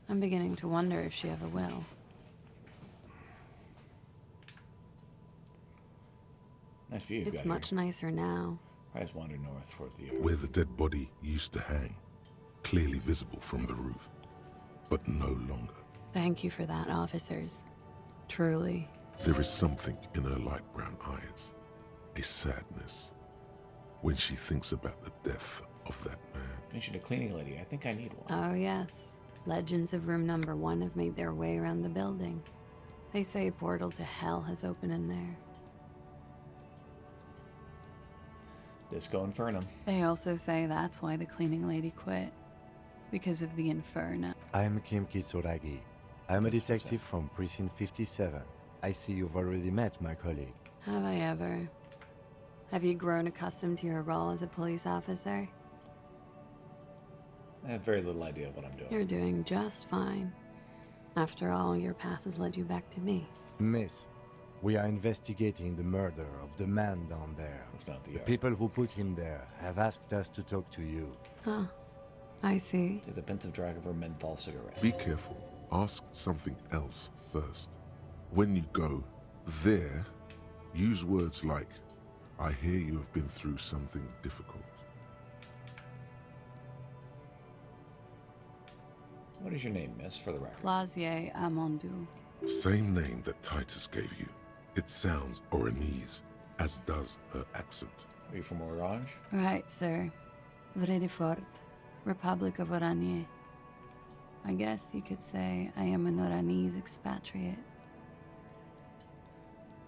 I'm beginning to wonder if she ever will. Nice view you've It's got much nicer now. Eyes wander north toward the earth. Where the dead body used to hang, clearly visible from the roof, but no longer. Thank you for that, officers. Truly. There is something in her light brown eyes, a sadness, when she thinks about the death of that man. Mentioned a cleaning lady. I think I need one. Oh, yes. Legends of room number 1 have made their way around the building. They say a portal to hell has opened in there. Disco Infernum. They also say that's why the cleaning lady quit. Because of the inferno. I am Kim Kitsuragi. I am a detective from Precinct 57. I see you've already met my colleague. Have I ever? Have you grown accustomed to your role as a police officer? I have very little idea of what I'm doing. You're doing just fine. After all, your path has led you back to me. Miss, we are investigating the murder of the man down there. It's not The people who put him there have asked us to talk to you. Huh. I see. There's a pensive drag of her menthol cigarette. Be careful. Ask something else first. When you go there, use words like, I hear you have been through something difficult. What is your name, miss, for the record? Clausier Amondou. Same name that Titus gave you. It sounds Oranese, as does her accent. Are you from Orange? Right, sir. Vrai de Fort, Republic of Oranje. I guess you could say I am an Oranese expatriate.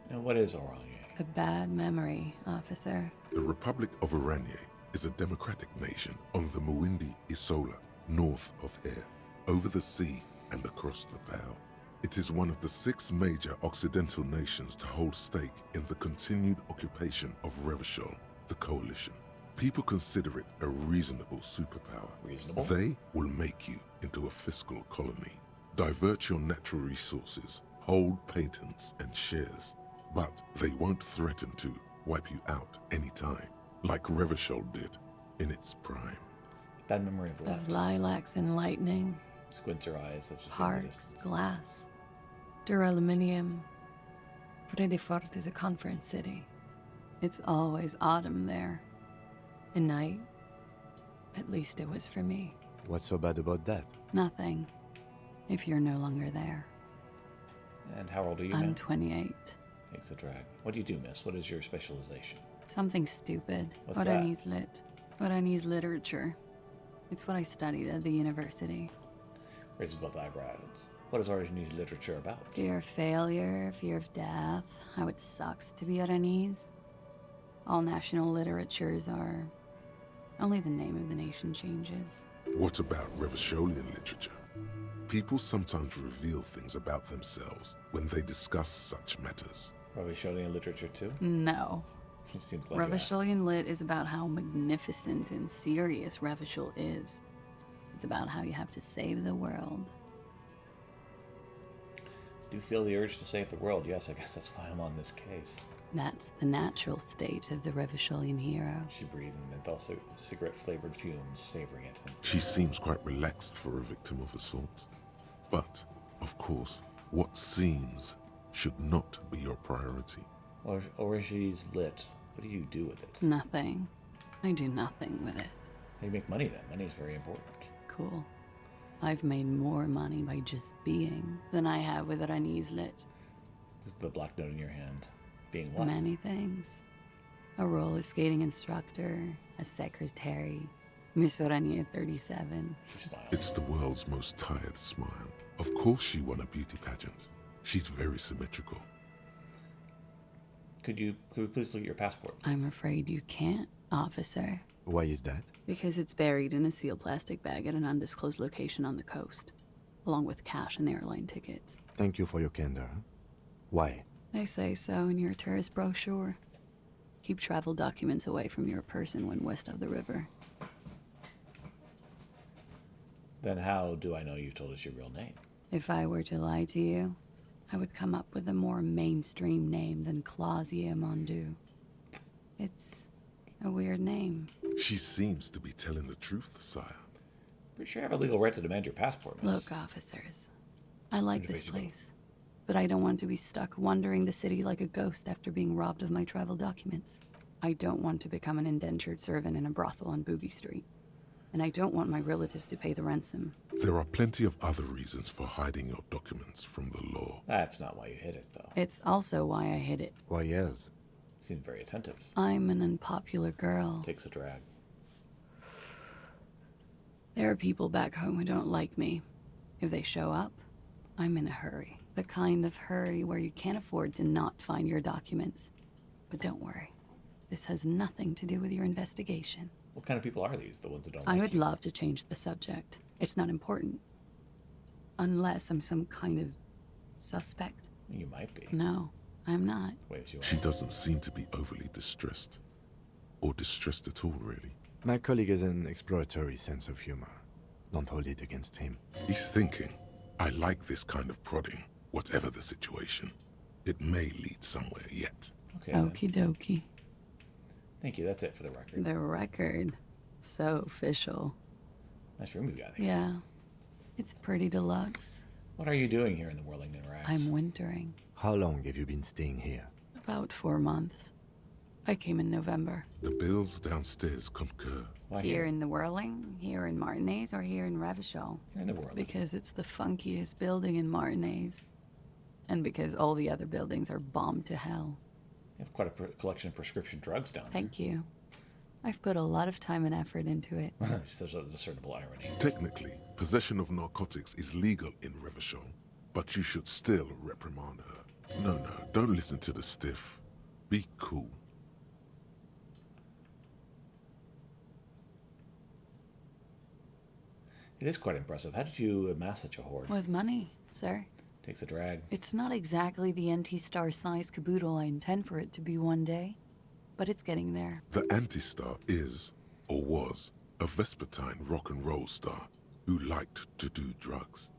And what is Oranje? A bad memory, officer. The Republic of Oranje is a democratic nation on the Muindi Isola, north of here, over the sea and across the Pale. It is one of the 6 major Occidental nations to hold stake in the continued occupation of Revachol, the coalition. People consider it a reasonable superpower. Reasonable? They will make you into a fiscal colony, divert your natural resources, hold patents and shares, but they won't threaten to wipe you out anytime, like Revachol did in its prime. Bad memory of what? Of lilacs and lightning. Squints her eyes. That's just Parks, glass, duraluminium. Vrai de Fort is a conference city. It's always autumn there. And night. At least it was for me. What's so bad about that? Nothing. If you're no longer there. And how old are you I'm now? 28. Takes a drag. What do you do, miss? What is your specialization? Something stupid. What's Oranese lit. Oranese literature. It's what I studied at the university. Raises both eyebrows. What is Oranese literature about? Fear of failure, fear of death, how it sucks to be Oranese. All national literatures are... Only the name of the nation changes. What about Revacholian literature? People sometimes reveal things about themselves when they discuss such matters. Revacholian literature too? No. You seem glad you asked. Revacholian lit is about how magnificent and serious Revachol is. It's about how you have to save the world. Do you feel the urge to save the world? Yes, I guess that's why I'm on this case. That's the natural state of the Revacholian hero. She breathed in the menthol cigarette-flavored fumes, savoring it. She seems quite relaxed for a victim of assault. But, of course, what seems should not be your priority. Or she's lit. What do you do with it? Nothing. I do nothing with it. How do you make money then? Money is very important. Cool. I've made more money by just being than I have with Oranese lit. This is the black note in your hand. Being what? Many things. A roller skating instructor, a secretary, Miss Oranje 37. She smiles. It's the world's most tired smile. Of course she won a beauty pageant. She's very symmetrical. Could we please look at your passport? I'm afraid you can't, officer. Why is that? Because it's buried in a sealed plastic bag at an undisclosed location on the coast, along with cash and airline tickets. Thank you for your candor. Why? They say so in your tourist brochure. Keep travel documents away from your person when west of the river. Then how do I know you've told us your real name? If I were to lie to you, I would come up with a more mainstream name than Clausia Mondu. It's a weird name. She seems to be telling the truth, sire. Pretty sure I have a legal right to demand your passport, miss. Look, officers, I like this place, but I don't want to be stuck wandering the city like a ghost after being robbed of my travel documents. I don't want to become an indentured servant in a brothel on Boogie Street. And I don't want my relatives to pay the ransom. There are plenty of other reasons for hiding your documents from the law. That's not why you hid it, though. It's also why I hid it. Why, yes. Seems very attentive. I'm an unpopular girl. Takes a drag. There are people back home who don't like me. If they show up, I'm in a hurry. The kind of hurry where you can't afford to not find your documents. But don't worry. This has nothing to do with your investigation. What kind of people are these? The ones that don't I like would you? love to change the subject. It's not important. Unless I'm some kind of suspect. You might be. No, I'm not. She doesn't seem to be overly distressed. Or distressed at all, really. My colleague has an exploratory sense of humor. Don't hold it against him. He's thinking, I like this kind of prodding, whatever the situation. It may lead somewhere yet. Okay. Okie dokie. Thank you. That's it for the record. The record. So official. Nice room you got here. Yeah. It's pretty deluxe. What are you doing here in the Whirlington Racks? I'm wintering. How long have you been staying here? About 4 months. I came in November. The bills downstairs concur. Why Here in the Whirling, here in Martinez, or here in Revachol? Here in the Whirling. Because it's the funkiest building in Martinez. And because all the other buildings are bombed to hell. You have quite a collection of prescription drugs down Thank you. I've put a lot of time and effort into it. there. There's a discernible irony. Technically, possession of narcotics is legal in Revachol, but you should still reprimand her. No, don't listen to the stiff. Be cool. It is quite impressive. How did you amass such a hoard? With money, sir. Takes a drag. It's not exactly the NT-Star size caboodle I intend for it to be one day, but it's getting there. The Anti-Star is, or was, a Vespertine rock and roll star who liked to do drugs.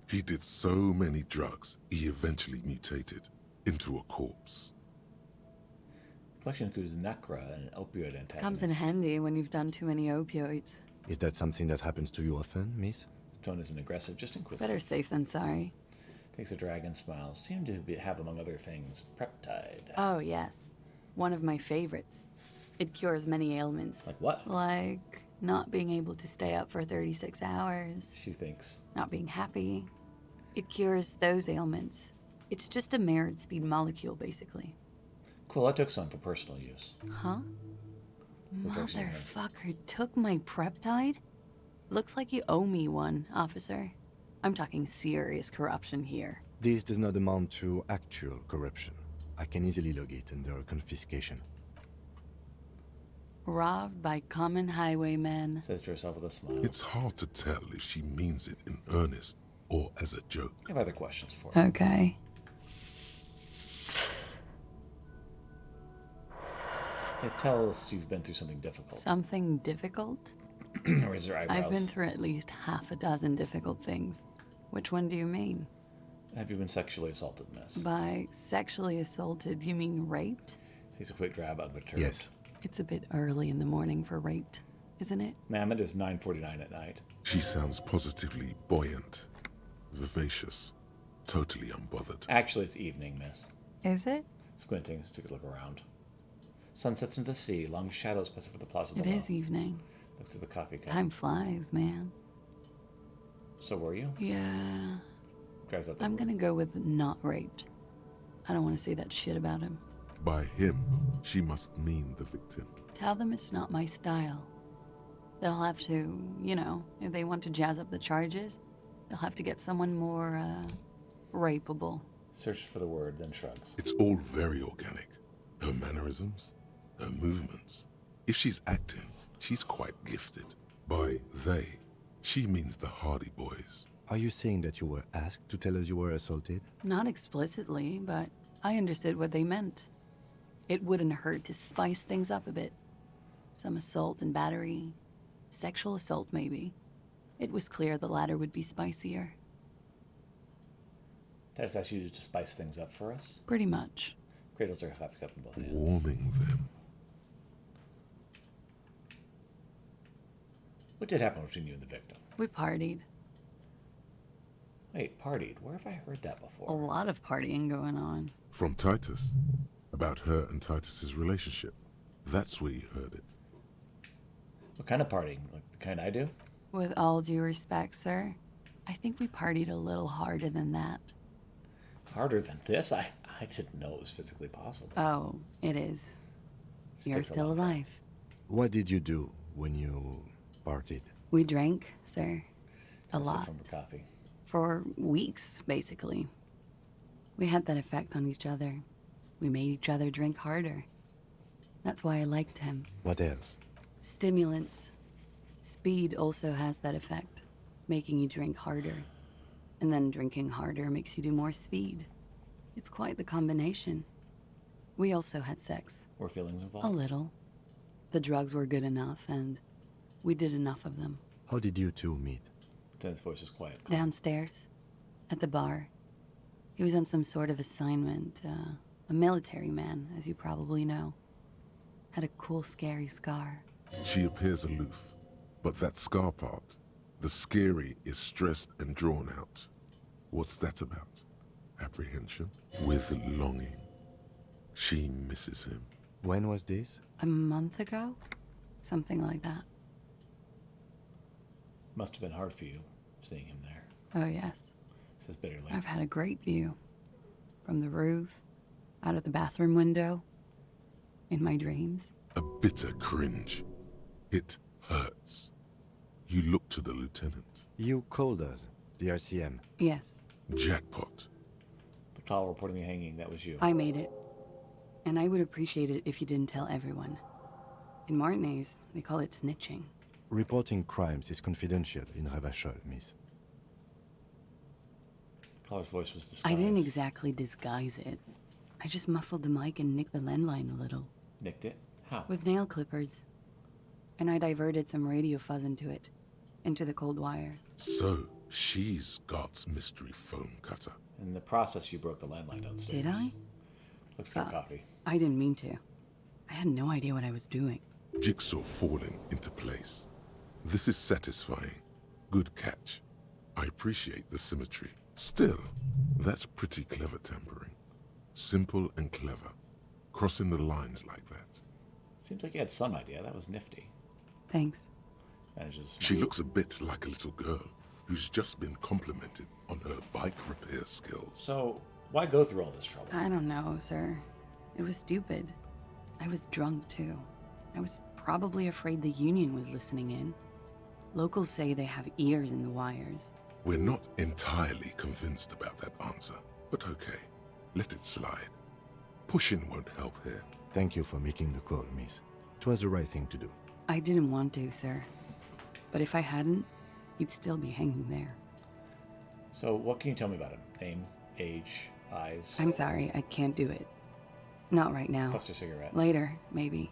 He did so many drugs, he eventually mutated into a corpse. Collection includes Necra and an opioid antagonist. Comes in handy when you've done too many opioids. Is that something that happens to you often, miss? His tone isn't aggressive, just inquisitive. Better safe than sorry. Takes a drag and smiles. Seem to have, among other things, Preptide. Oh, yes. One of my favorites. It cures many ailments. Like what? Like not being able to stay up for 36 hours. She thinks. Not being happy. It cures those ailments. It's just a mirrored speed molecule, basically. Cool, I took some for personal use. Huh? What drugs do you have? Motherfucker took my Preptide? Looks like you owe me one, officer. I'm talking serious corruption here. This does not amount to actual corruption. I can easily log it under confiscation. Robbed by common highwaymen. Says to herself with a smile. It's hard to tell if she means it in earnest or as a joke. I have other questions for you. Okay. Yeah, tell us you've been through something difficult. Something difficult? Or is there eyebrows? I've been through at least half a dozen difficult things. Which one do you mean? Have you been sexually assaulted, miss? By sexually assaulted, you mean raped? Takes a quick drab unperturbed. Yes. It's a bit early in the morning for raped, isn't it? Ma'am, it is 9:49 at night. She sounds positively buoyant, vivacious, totally unbothered. Actually, it's evening, miss. Is it? Squinting, let's take a look around. Sun sets into the sea, long shadows pass over the plaza It below. is evening. Looks through the coffee cup. Time flies, man. So were you? Yeah. Drives out the I'm door. gonna go with not raped. I don't want to say that shit about him. By him, she must mean the victim. Tell them it's not my style. They'll have to, you know, if they want to jazz up the charges, they'll have to get someone more, rapeable. Searches for the word, then shrugs. It's all very organic. Her mannerisms, her movements. If she's acting, she's quite gifted. By they, she means the Hardy Boys. Are you saying that you were asked to tell us you were assaulted? Not explicitly, but I understood what they meant. It wouldn't hurt to spice things up a bit. Some assault and battery. Sexual assault, maybe. It was clear the latter would be spicier. Titus asked you to spice things up for us? Pretty much. Cradles her coffee cup in both hands. Warming them. What did happen between you and the victim? We partied. Wait, partied? Where have I heard that before? A lot of partying going on. From Titus. About her and Titus's relationship. That's where you heard it. What kind of partying? Like the kind I do? With all due respect, sir, I think we partied a little harder than that. Harder than this? I didn't know it was physically possible. Oh, it is. You're still alive. What did you do when you partied? We drank, sir. A lot. From coffee. For weeks, basically. We had that effect on each other. We made each other drink harder. That's why I liked him. What else? Stimulants. Speed also has that effect, making you drink harder. And then drinking harder makes you do more speed. It's quite the combination. We also had sex. Were feelings involved? A little. The drugs were good enough, and we did enough of them. How did you two meet? Dennis' voice is quiet. Downstairs, at the bar. He was on some sort of assignment. A military man, as you probably know. Had a cool, scary scar. She appears aloof, but that scar part, the scary is stressed and drawn out. What's that about? Apprehension? With longing. She misses him. When was this? A month ago? Something like that. Must have been hard for you, seeing him there. Oh, yes. Says bitterly. I've had a great view. From the roof, out of the bathroom window, in my dreams. A bitter cringe. It hurts. You look to the lieutenant. You called us, the RCM. Yes. Jackpot. The call reporting the hanging, that was you. I made it. And I would appreciate it if you didn't tell everyone. In Martinez, they call it snitching. Reporting crimes is confidential in Ravachol, miss. The caller's voice was disguised. I didn't exactly disguise it. I just muffled the mic and nicked the landline a little. Nicked it? How? With nail clippers. And I diverted some radio fuzz into it. Into the cold wire. So, she's God's mystery phone cutter. In the process, you broke the landline downstairs. Did I? Looks for coffee. I didn't mean to. I had no idea what I was doing. Jigsaw falling into place. This is satisfying. Good catch. I appreciate the symmetry. Still, that's pretty clever tampering. Simple and clever. Crossing the lines like that. Seems like you had some idea. That was nifty. Thanks. Manages. She looks a bit like a little girl who's just been complimented on her bike repair skills. So, why go through all this trouble? I don't know, sir. It was stupid. I was drunk, too. I was probably afraid the Union was listening in. Locals say they have ears in the wires. We're not entirely convinced about that answer, but okay. Let it slide. Pushing won't help here. Thank you for making the call, miss. It was the right thing to do. I didn't want to, sir. But if I hadn't, he'd still be hanging there. So, what can you tell me about him? Name, age, eyes? I'm sorry, I can't do it. Not right now. Bust your cigarette. Later, maybe.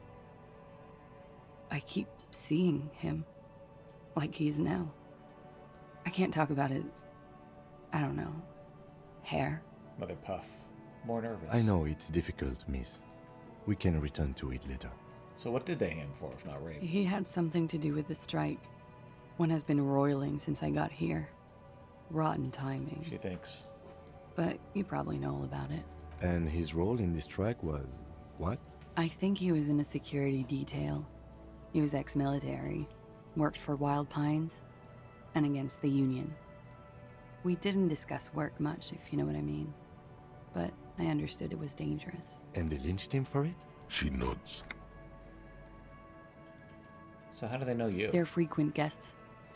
I keep seeing him. Like he is now. I can't talk about his... I don't know. Hair. Mother Puff. More nervous. I know it's difficult, miss. We can return to it later. So what did they hang him for, if not rape? He had something to do with the strike. One has been roiling since I got here. Rotten timing. She thinks. But you probably know all about it. And his role in this strike was... what? I think he was in a security detail. He was ex-military. Worked for Wild Pines. And against the Union. We didn't discuss work much, if you know what I mean. But I understood it was dangerous. And they lynched him for it? She nods. So how do they know you? They're frequent guests.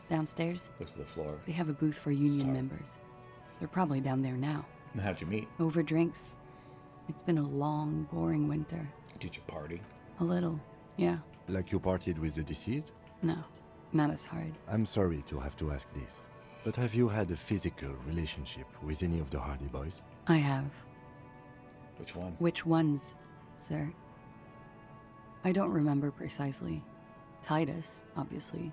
Downstairs. Looks at the floor. They have a booth for Union members. They're probably down there now. And how'd you meet? Over drinks. It's been a long, boring winter. Did you party? A little, yeah. Like you partied with the deceased? No, not as hard. I'm sorry to have to ask this, but have you had a physical relationship with any of the Hardy Boys? I have. Which one? Which ones, sir? I don't remember precisely. Titus, obviously.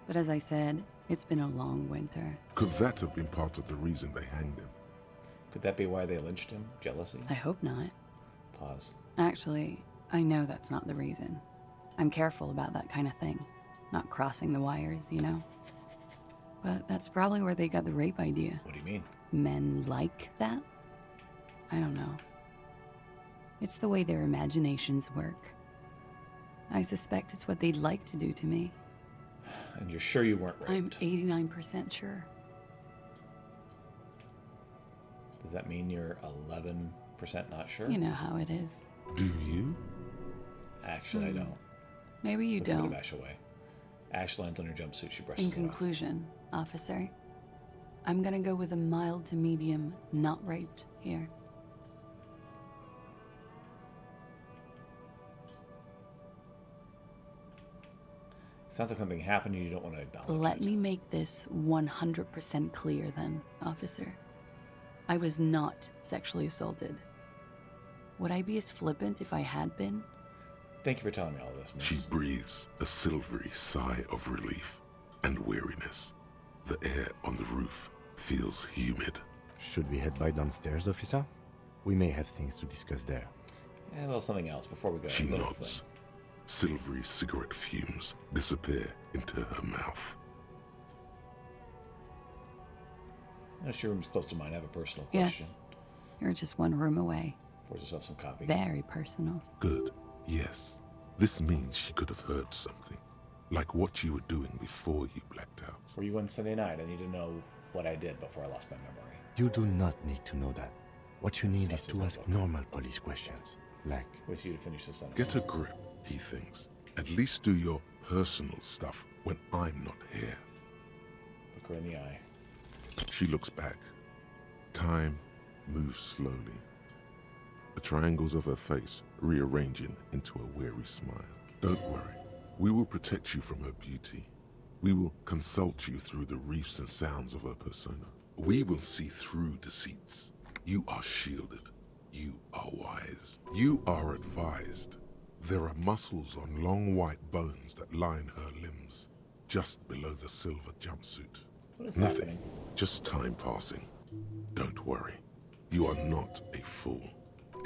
But as I said, it's been a long winter. Could that have been part of the reason they hanged him? Could that be why they lynched him? Jealousy? I hope not. Pause. Actually, I know that's not the reason. I'm careful about that kind of thing. Not crossing the wires, you know? But that's probably where they got the rape idea. What do you mean? Men like that? I don't know. It's the way their imaginations work. I suspect it's what they'd like to do to me. And you're sure you weren't raped? I'm 89% sure. Does that mean you're 11% not sure? You know how it is. Do you? Actually, I don't. Maybe you Puts a bit don't. of ash away. Ash lands on her jumpsuit. She brushes In it off. conclusion, officer, I'm gonna go with a mild to medium not raped here. Sounds like something happened and you don't want to acknowledge Let it. me make this 100% clear then, officer. I was not sexually assaulted. Would I be as flippant if I had been? Thank you for telling me all this, miss. She breathes a silvery sigh of relief and weariness. The air on the roof feels humid. Should we head back downstairs, officer? We may have things to discuss there. And a little something else before we go. She A little nods. thing. Silvery cigarette fumes disappear into her mouth. Your room's close to mine. I have a personal question. Yes. You're just one room away. Pours herself some coffee. Very personal. Good. Yes. This means she could have heard something. Like what you were doing before you blacked out. Were you on Sunday night? I need to know what I did before I lost my memory. You do not need to know that. What you need is to ask normal police questions. Like, with you to finish the sentence. Get a grip, he thinks. At least do your personal stuff when I'm not here. Look her in the eye. She looks back. Time moves slowly. The triangles of her face rearranging into a weary smile. Don't worry. We will protect you from her beauty. We will consult you through the reefs and sounds of her persona. We will see through deceits. You are shielded. You are wise. You are advised. There are muscles on long white bones that line her limbs, just below the silver jumpsuit. What is Nothing. happening? Just time passing. Don't worry. You are not a fool.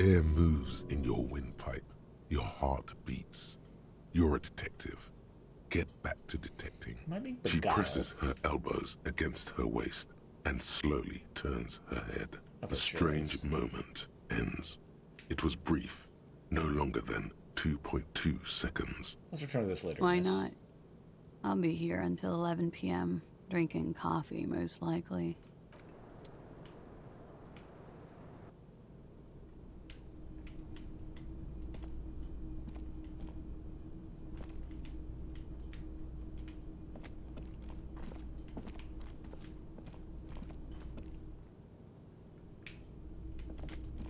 Air moves in your windpipe. Your heart beats. You're a detective. Get back to detecting. Am I being She beguiled? presses her elbows against her waist and slowly turns her head. The strange moment ends. It was brief, no longer than 2.2 seconds. Let's return to this later. Why miss. not? I'll be here until 11 p.m., drinking coffee, most likely.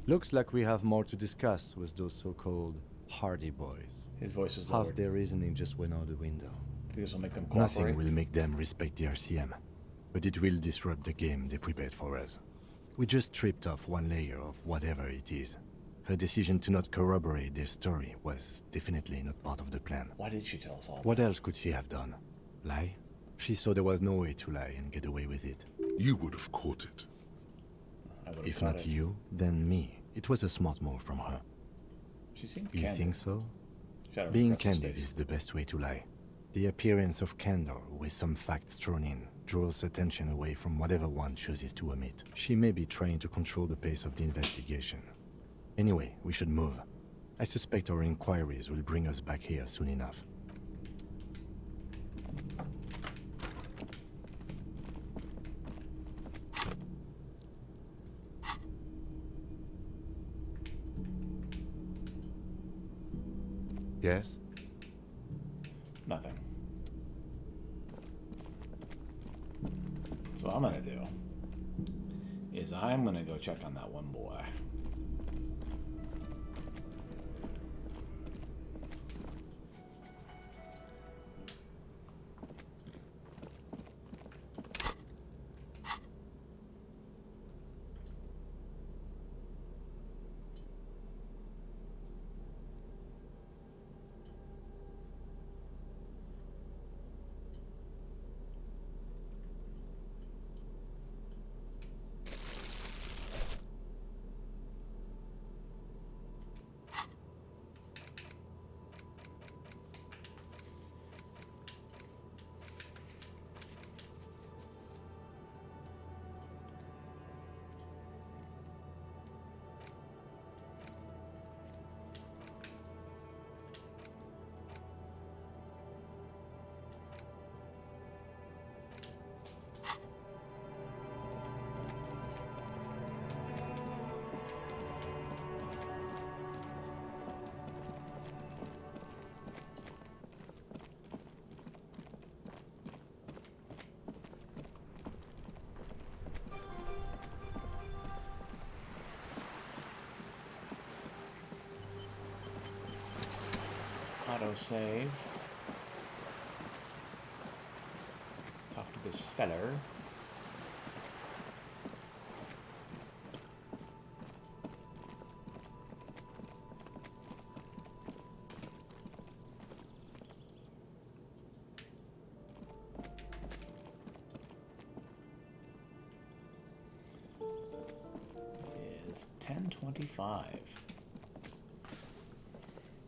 looks like we have more to discuss with those so-called Hardy boys. His voice is Half lowered. their reasoning just went out the window. Think this will make them Nothing cooperate? will make them respect the RCM, but it will disrupt the game they prepared for us. We just stripped off one layer of whatever it is. Her decision to not corroborate their story was definitely not part of the plan. Why did she tell us all What else could she have done? Lie? She saw there was no way to lie and get away with it. You would have caught it. I would've If caught not it. you, then me. It was a smart move from her. She seemed You candid. think so? She had a Being repressed candid face. is the best way to lie. The appearance of candor with some facts thrown in draws attention away from whatever one chooses to omit. She may be trying to control the pace of the investigation. Anyway, we should move. I suspect our inquiries will bring us back here soon enough. Yes? Nothing. So what I'm gonna do is I'm gonna go check on that one boy. Autosave. Talk to this feller. It is 10:25.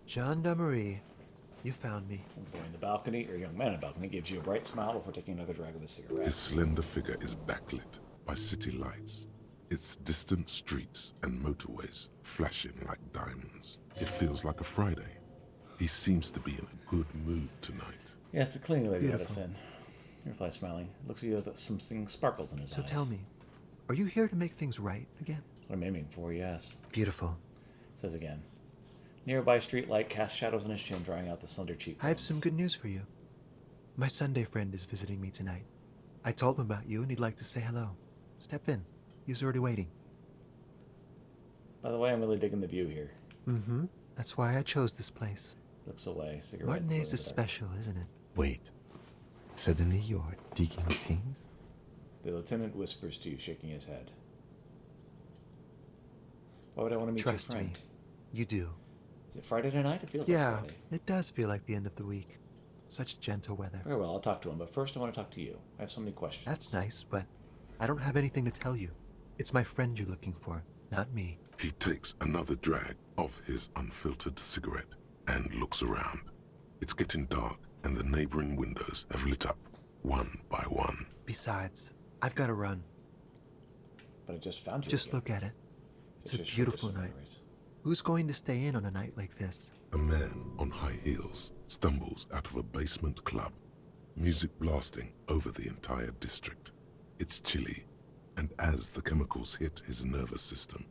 Gendarmerie, you found me. A boy in the balcony, or a young man in the balcony, gives you a bright smile before taking another drag of a cigarette. His slender figure is backlit by city lights, its distant streets and motorways flashing like diamonds. It feels like a Friday. He seems to be in a good mood tonight. Yeah, it's the cleaning lady let us Beautiful. in. He replies, smiling. Looks at you with something sparkles in his So eyes. tell me, are you here to make things right again? What I'm aiming for, yes. Beautiful. Says again. Nearby streetlight casts shadows on his chin, drying out the slender cheekbones. I have some good news for you. My Sunday friend is visiting me tonight. I told him about you and he'd like to say hello. Step in. He's already waiting. By the way, I'm really digging the view here. Mm-hmm. That's why I chose this place. Looks away. Cigarette. Martinez over is there. special, isn't it? Wait. Suddenly you're digging things? The lieutenant whispers to you, shaking his head. Why would I want to meet Trust your friend? me. You do. Is it Friday tonight? It feels Yeah, like Friday. it does feel like the end of the week. Such gentle weather. Very well, I'll talk to him, but first I want to talk to you. I have so many questions. That's nice, but I don't have anything to tell you. It's my friend you're looking for, not me. He takes another drag of his unfiltered cigarette and looks around. It's getting dark, and the neighboring windows have lit up one by one. Besides, I've got to run. But I just found you. Just again. look at it. It's a Just beautiful focus on night. the rays. Who's going to stay in on a night like this? A man on high heels stumbles out of a basement club, music blasting over the entire district. It's chilly, and as the chemicals hit his nervous system,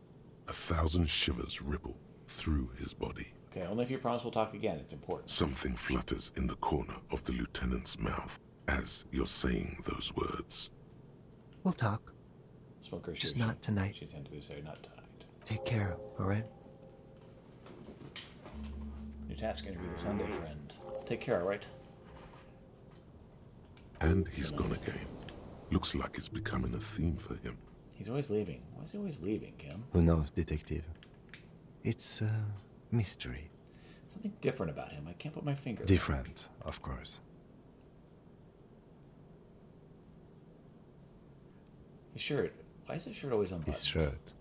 1,000 shivers ripple through his body. Okay, only if you promise we'll talk again. It's important. Something flutters in the corner of the lieutenant's mouth as you're saying those words. We'll talk. Smoker, Just not tonight. She tends to say not tonight. Take care, alright? New task, interview the Sunday friend. Take care, alright? And he's gone again. Looks like it's becoming a theme for him. He's always leaving. Why is he always leaving, Kim? Who knows, detective? It's a mystery. Something different about him. I can't put my finger on it. Different, of course. His shirt. Why is his shirt always unbuttoned? His shirt.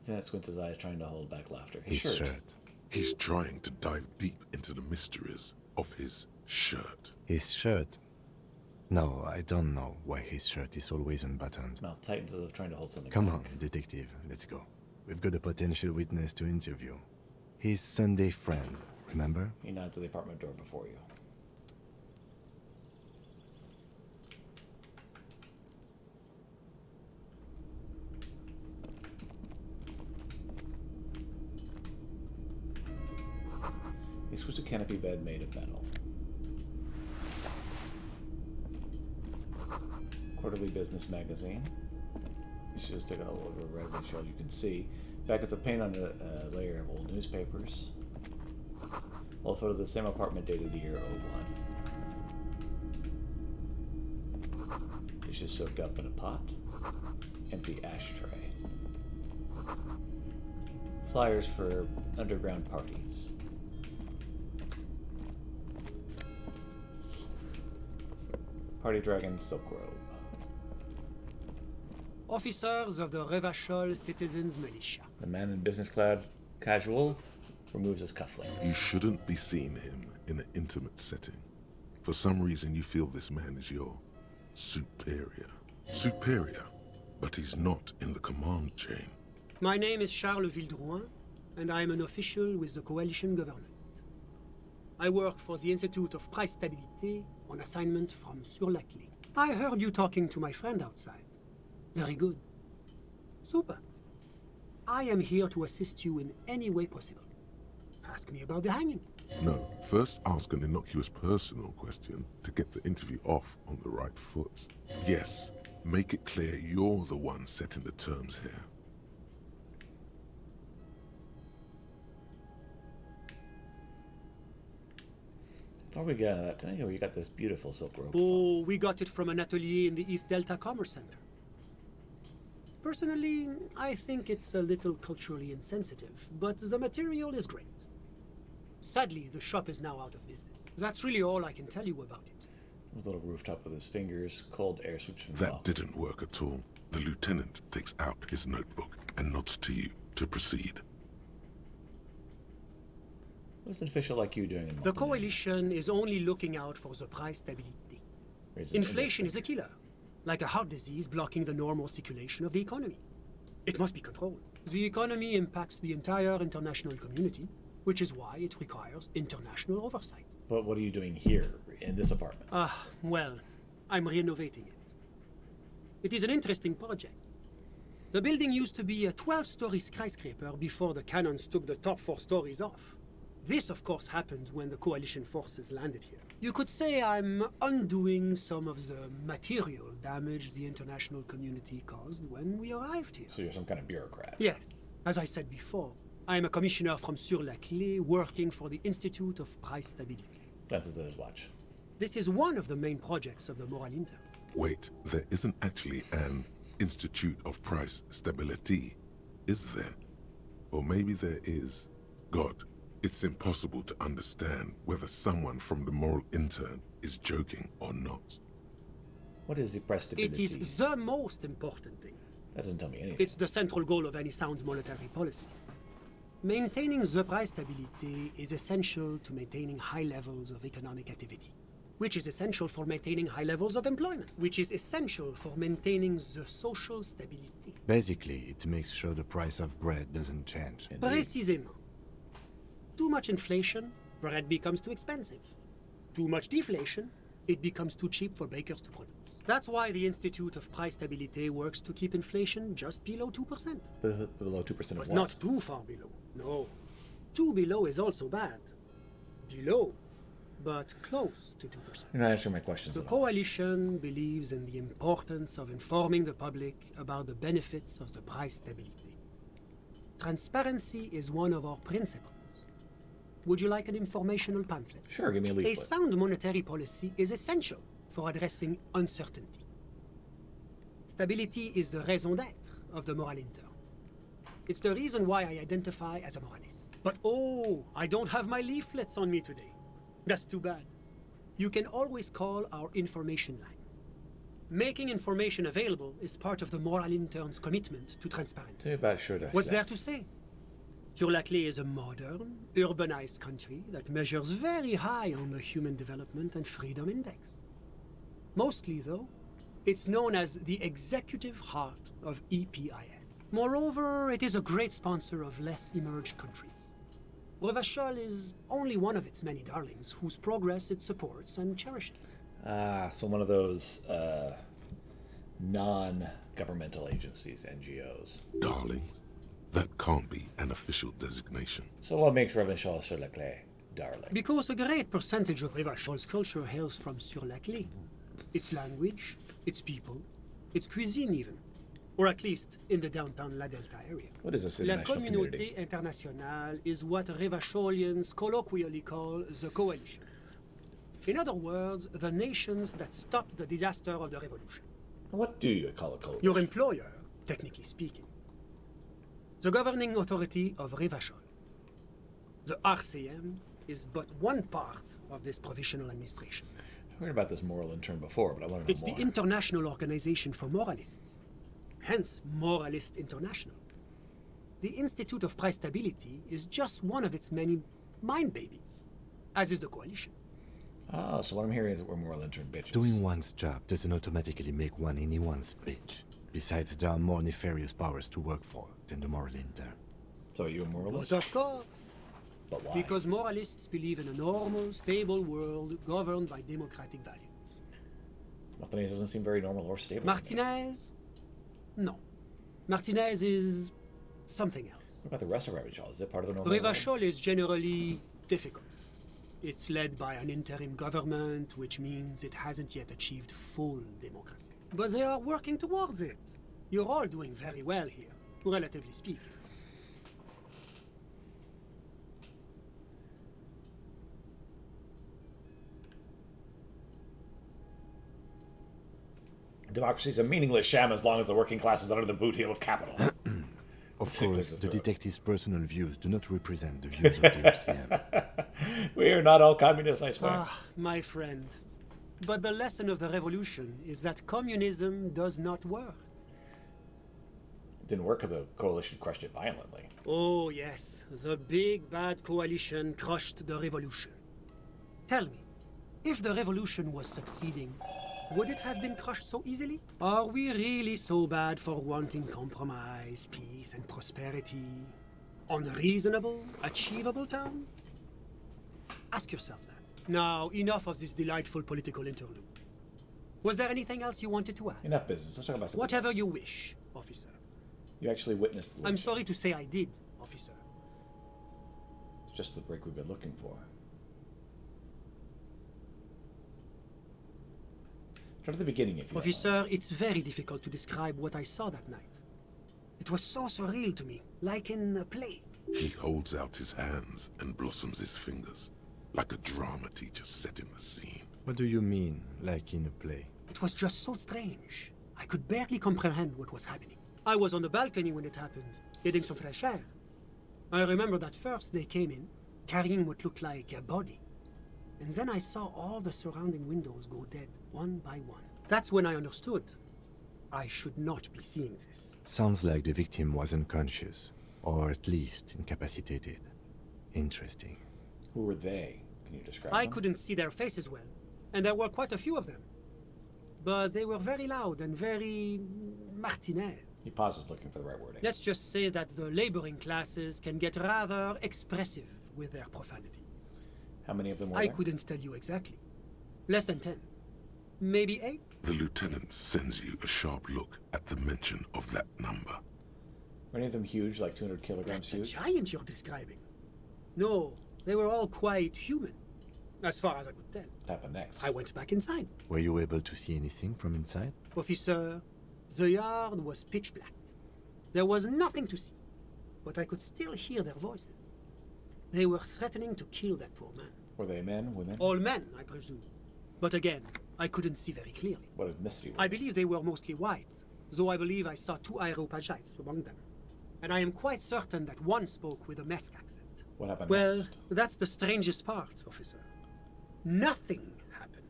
Lieutenant squints his eyes, trying to hold back laughter. His shirt. He's trying to dive deep into the mysteries of his shirt. His shirt. No, I don't know why his shirt is always unbuttoned. Mouth tightens as if trying to hold something Come back. on, detective, let's go. We've got a potential witness to interview. His Sunday friend, remember? He nods to the apartment door before you. This was a canopy bed made of metal. Quarterly Business Magazine. You should just take a look over red windshield. You can see. Back it's a paint on a layer of old newspapers. Old photo of the same apartment dated the year 01. Dishes soaked up in a pot. Empty ashtray. Flyers for underground parties. Party Dragon Silk Robe. Officers of the Revachol Citizens Militia. The man in business clad casual removes his cufflinks. You shouldn't be seeing him in an intimate setting. For some reason, you feel this man is your superior. Superior, but he's not in the command chain. My name is Charles Vildrouin, and I am an official with the coalition government. I work for the Institute of Price Stabilité on assignment from Sur-la-Clé. I heard you talking to my friend outside. Very good. Super. I am here to assist you in any way possible. Ask me about the hanging. No, first ask an innocuous personal question to get the interview off on the right foot. Yes, make it clear you're the one setting the terms here. Before we get into that, tell me where you got this beautiful silk rope. Oh, we got it from an atelier in the East Delta Commerce Center. Personally, I think it's a little culturally insensitive, but the material is great. Sadly, the shop is now out of business. That's really all I can tell you about it. With a little rooftop with his fingers, cold air sweeps from That didn't work at all. The lieutenant takes out his notebook and nods to you to proceed. What's an official like you doing in The coalition is only looking out for the price stability. Inflation is a killer, like a heart disease blocking the normal circulation of the economy. It must be controlled. The economy impacts the entire international community, which is why it requires international oversight. But what are you doing here, in this apartment? Well, I'm renovating it. It is an interesting project. The building used to be a 12-story skyscraper before the cannons took the top 4 stories off. This, of course, happened when the coalition forces landed here. You could say I'm undoing some of the material damage the international community caused when we arrived here. So you're some kind of bureaucrat? Yes. As I said before, I'm a commissioner from Sur-la-Clé working for the Institute of Price Stability. Glances at his watch. This is one of the main projects of the Moral Inter. Wait, there isn't actually an Institute of Price Stability, is there? Or maybe there is. God, it's impossible to understand whether someone from the Moral Intern is joking or not. What is the price stability? It is the most important thing. That doesn't tell me anything. It's the central goal of any sound monetary policy. Maintaining the price stability is essential to maintaining high levels of economic activity, which is essential for maintaining high levels of employment, which is essential for maintaining the social stability. Basically, it makes sure the price of bread doesn't change. Précisément. Too much inflation, bread becomes too expensive. Too much deflation, it becomes too cheap for bakers to produce. That's why the Institute of Price Stability works to keep inflation just below 2%. Below 2% of But what? not too far below. No. Too below is also bad. Below, but close to 2%. You're not answering my questions The at all. coalition believes in the importance of informing the public about the benefits of the price stability. Transparency is one of our principles. Would you like an informational pamphlet? Sure, give me a A leaflet. sound monetary policy is essential for addressing uncertainty. Stability is the raison d'être of the Moral Inter. It's the reason why I identify as a moralist. But oh, I don't have my leaflets on me today. That's too bad. You can always call our information line. Making information available is part of the Moral Intern's commitment to transparency. Tell me about Schroeder. What's there to say? Sur-la-Clé is a modern, urbanized country that measures very high on the Human Development and Freedom Index. Mostly, though, it's known as the executive heart of EPIS. Moreover, it is a great sponsor of less emerged countries. Revachol is only one of its many darlings whose progress it supports and cherishes. So one of those non-governmental agencies, NGOs. Darlings? That can't be an official designation. So what makes Revachol sur la clé darling? Because a great percentage of Revachol's culture hails from Sur-la-Clé. Its language, its people, its cuisine even. Or at least in the downtown La Delta area. What is this La international community? Communauté Internationale is what Revacholians colloquially call the coalition. In other words, the nations that stopped the disaster of the revolution. What do you call a coalition? Your employer, technically speaking. The governing authority of Revachol. The RCM is but one part of this provisional administration. I've heard about this moral intern before, but I want to know It's more. the International Organization for Moralists. Hence, Moralist International. The Institute of Price Stability is just one of its many mind babies, as is the coalition. Oh, so what I'm hearing is that we're moral intern bitches. Doing one's job doesn't automatically make one anyone's bitch. Besides, there are more nefarious powers to work for than the Moral Inter. So are you a moralist? But of course. But why? Because moralists believe in a normal, stable world governed by democratic values. Martinez doesn't seem very normal or stable. Martinez? No. Martinez is something else. What about the rest of Revachol? Is it part of the normal world? Revachol is generally difficult. It's led by an interim government, which means it hasn't yet achieved full democracy. But they are working towards it. You're all doing very well here, relatively speaking. Democracy is a meaningless sham as long as the working class is under the boot heel of capital. Of course, the detective's personal views do not represent the views of the RCM. We are not all communists, I swear. Ah, my friend. But the lesson of the revolution is that communism does not work. It didn't work because the coalition crushed it violently. Oh, yes. The big bad coalition crushed the revolution. Tell me, if the revolution was succeeding, would it have been crushed so easily? Are we really so bad for wanting compromise, peace, and prosperity on reasonable, achievable terms? Ask yourself that. Now, enough of this delightful political interlude. Was there anything else you wanted to ask? Enough business. Let's talk about something Whatever else. you wish, officer. You actually witnessed the I'm lynching. sorry to say I did, officer. It's just the break we've been looking for. Start at the beginning, if you don't mind. Officer, it's very difficult to describe what I saw that night. It was so surreal to me, like in a play. He holds out his hands and blossoms his fingers, like a drama teacher setting the scene. What do you mean, like in a play? It was just so strange. I could barely comprehend what was happening. I was on the balcony when it happened, getting some fresh air. I remember that first they came in, carrying what looked like a body. And then I saw all the surrounding windows go dead, one by one. That's when I understood. I should not be seeing this. Sounds like the victim was unconscious, or at least incapacitated. Interesting. Who were they? Can you describe I them? couldn't see their faces well, and there were quite a few of them. But they were very loud and very Martinez. He pauses looking for the right wording. Let's just say that the laboring classes can get rather expressive with their profanities. How many of them were I there? couldn't tell you exactly. Less than 10. Maybe 8? The lieutenant sends you a sharp look at the mention of that number. Were any of them huge, like 200 kilograms That's a huge? giant you're describing. No, they were all quite human, as far as I could tell. What happened next? I went back inside. Were you able to see anything from inside? Officer, the yard was pitch black. There was nothing to see, but I could still hear their voices. They were threatening to kill that poor man. Were they men, women? All men, I presume. But again, I couldn't see very clearly. What ethnicity were I believe they were mostly white, though I believe I saw 2 Areopagites among them. And I am quite certain that one spoke with a Mesk accent. What happened Well, next? that's the strangest part, officer. Nothing happened.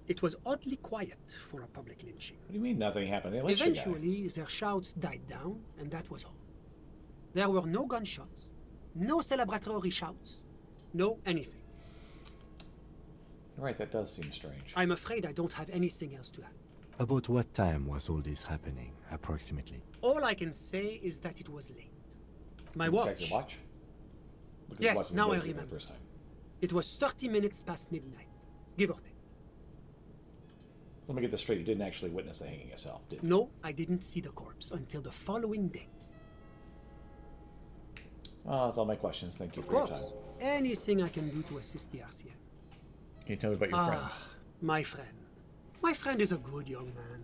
It was oddly quiet for a public lynching. What do you mean nothing happened? They lynched the guy. Eventually, their shouts died down, and that was all. There were no gunshots, no celebratory shouts, no anything. Right, that does seem strange. I'm afraid I don't have anything else to add. About what time was all this happening, approximately? All I can say is that it was late. My Can you watch. check your watch? Look at Yes, his watch and now look I at it for the remember. First time. It was 30 minutes past midnight, give or take. Let me get this straight. You didn't actually witness the hanging yourself, did you? No, I didn't see the corpse until the following day. Oh, that's all my questions. Thank you Of for your time. course, anything I can do to assist the RCM. Can you tell me about your friend? My friend. My friend is a good young man.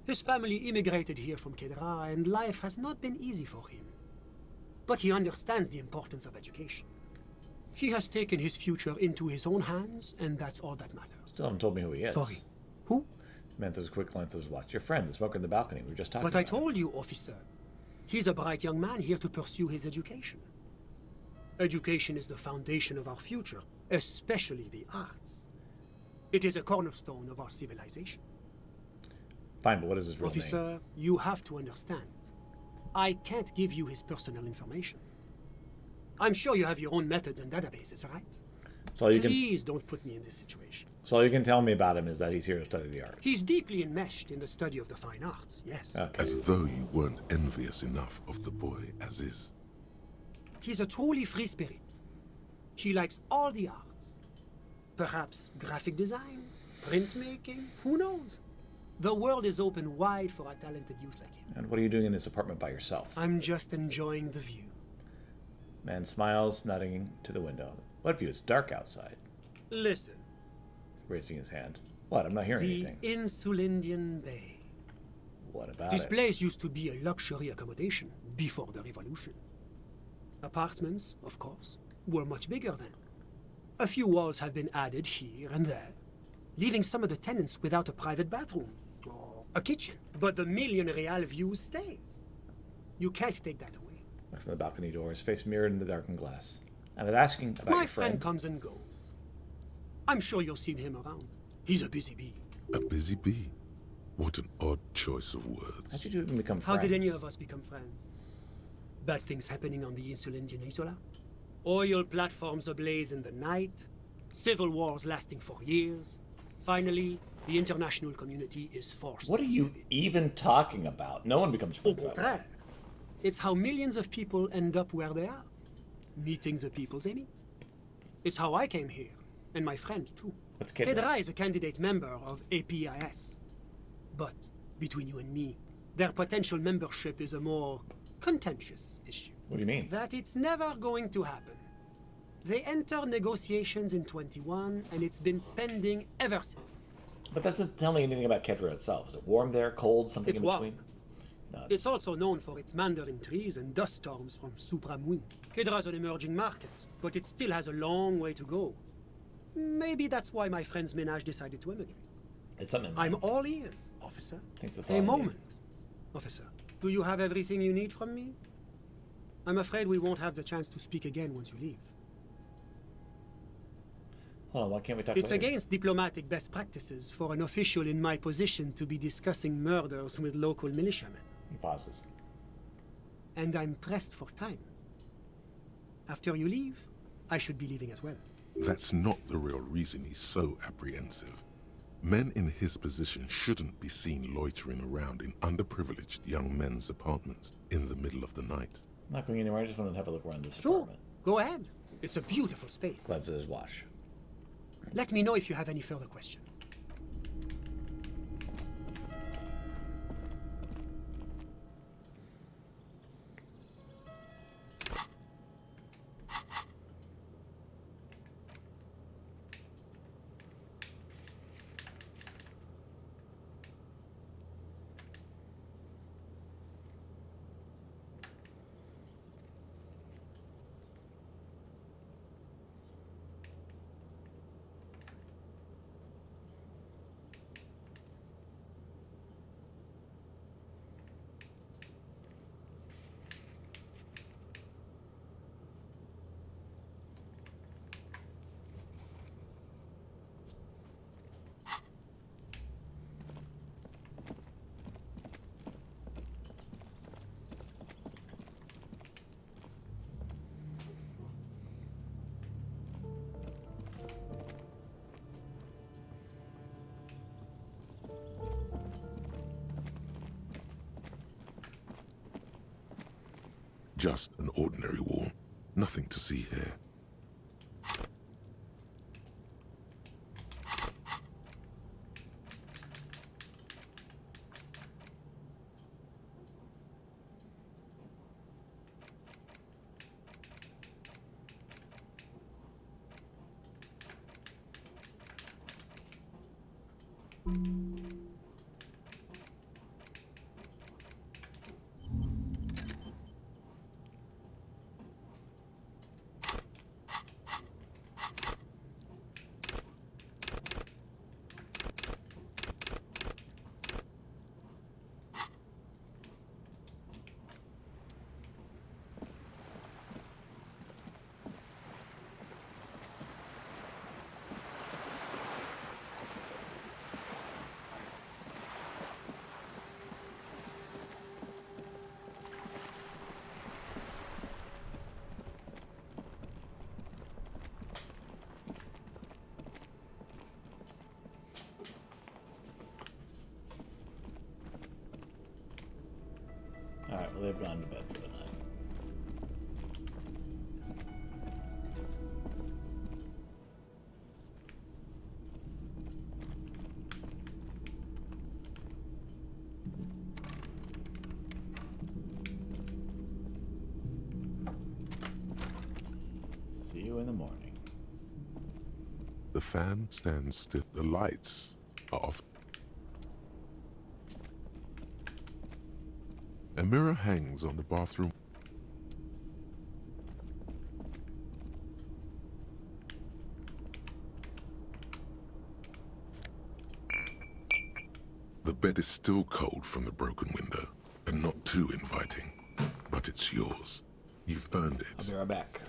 His family immigrated here from Kedra, and life has not been easy for him. But he understands the importance of education. He has taken his future into his own hands, and that's all that matters. Still haven't told me who he is. Sorry. Who? Manthur's a quick glance at his watch. Your friend, the smoker in the balcony. We were just talking But I about him. told you, officer. He's a bright young man here to pursue his education. Education is the foundation of our future, especially the arts. It is a cornerstone of our civilization. Fine, but what is his real Officer, name? you have to understand. I can't give you his personal information. I'm sure you have your own methods and databases, right? So all you can, Please don't put me in this situation. so all you can tell me about him is that he's here to study the arts. He's deeply enmeshed in the study of the fine arts, yes. Okay. As though you weren't envious enough of the boy as is. He's a truly free spirit. He likes all the arts. Perhaps graphic design, printmaking, who knows? The world is open wide for a talented youth like him. And what are you doing in this apartment by yourself? I'm just enjoying the view. Man smiles, nodding to the window. What view? It's dark outside. Listen, Raising his hand. What? I'm not hearing the anything. Insulindian Bay. What about This it? place used to be a luxury accommodation before the revolution. Apartments, of course, were much bigger then. A few walls have been added here and there, leaving some of the tenants without a private bathroom. a kitchen, but the million real view stays. You can't take that away. Looks in the balcony door, his face mirrored in the darkened glass. I was asking about My your friend. comes and goes. I'm sure you'll see him around. He's a busy bee. A busy bee? What an odd choice of words. How'd you even become How friends? did any of us become friends? Bad things happening on the insulin Peninsula? Oil platforms ablaze in the night? Civil wars lasting for years? Finally, the international community is forced. What are you even talking about? No one becomes friends that way. Contraire. It's how millions of people end up where they are. Meeting the people they meet. It's how I came here, and my friend too. What's Kedra? Kedra is a candidate member of APIS. But, between you and me, their potential membership is a more contentious issue. What do you mean? That it's never going to happen. They enter negotiations in 21, and it's been pending ever since. But that doesn't tell me anything about Kedra itself. Is it warm there, cold, something It's in warm. between? No, It's also known for its mandarin trees and dust storms from supramoon. Kedra's an emerging market, but it still has a long way to go. Maybe that's why my friend's menage decided to emigrate. It's something. I'm all ears, officer. Thinks that's all I A need. moment, officer. Do you have everything you need from me? I'm afraid we won't have the chance to speak again once you leave. Hold on, why can't we talk It's later? against diplomatic best practices for an official in my position to be discussing murders with local militiamen. He pauses. And I'm pressed for time. After you leave, I should be leaving as well. That's not the real reason he's so apprehensive. Men in his position shouldn't be seen loitering around in underprivileged young men's apartments in the middle of the night. I'm not going anywhere, I just want to have a look around this Sure, apartment. go ahead. It's a beautiful space. Glances at his watch. Let me know if you have any further questions. Just an ordinary wall. Nothing to see here. Alright, well, they've gone to bed for the night. See you in the morning. The fan stands still. The lights are off. A mirror hangs on the bathroom. The bed is still cold from the broken window, and not too inviting. But it's yours. You've earned it. I'll be right back.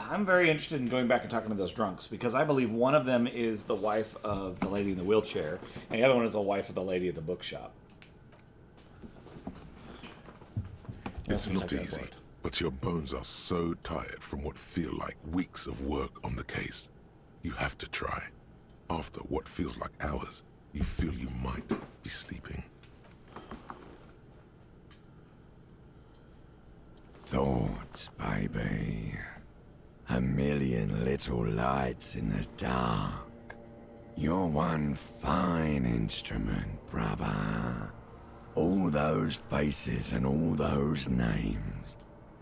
I'm very interested in going back and talking to those drunks because I believe one of them is the wife of the lady in the wheelchair, and the other one is the wife of the lady at the bookshop. It's not easy, but your bones are so tired from what feel like weeks of work on the case. You have to try. After what feels like hours, you feel you might be sleeping. Thoughts, baby. A million little lights in the dark. You're one fine instrument, brother. All those faces and all those names.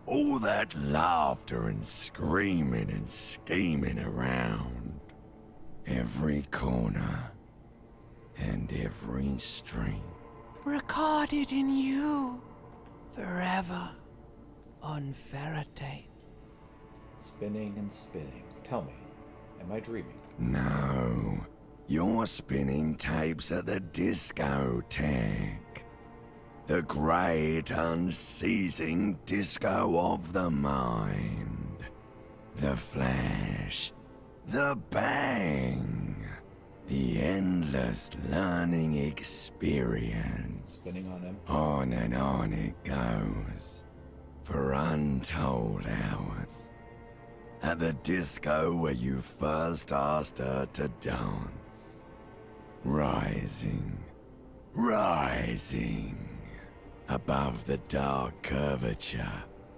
All that laughter and screaming and scheming around. Every corner and every street. Recorded in you. Forever. On Faraday. Spinning and spinning. Tell me, am I dreaming? No, you're spinning tapes at the discotheque. The great unceasing disco of the mind. The flash. The bang. The endless learning experience. Spinning on him. On and on it goes. For untold hours. At the disco where you first asked her to dance. Rising. Rising. Above the dark curvature.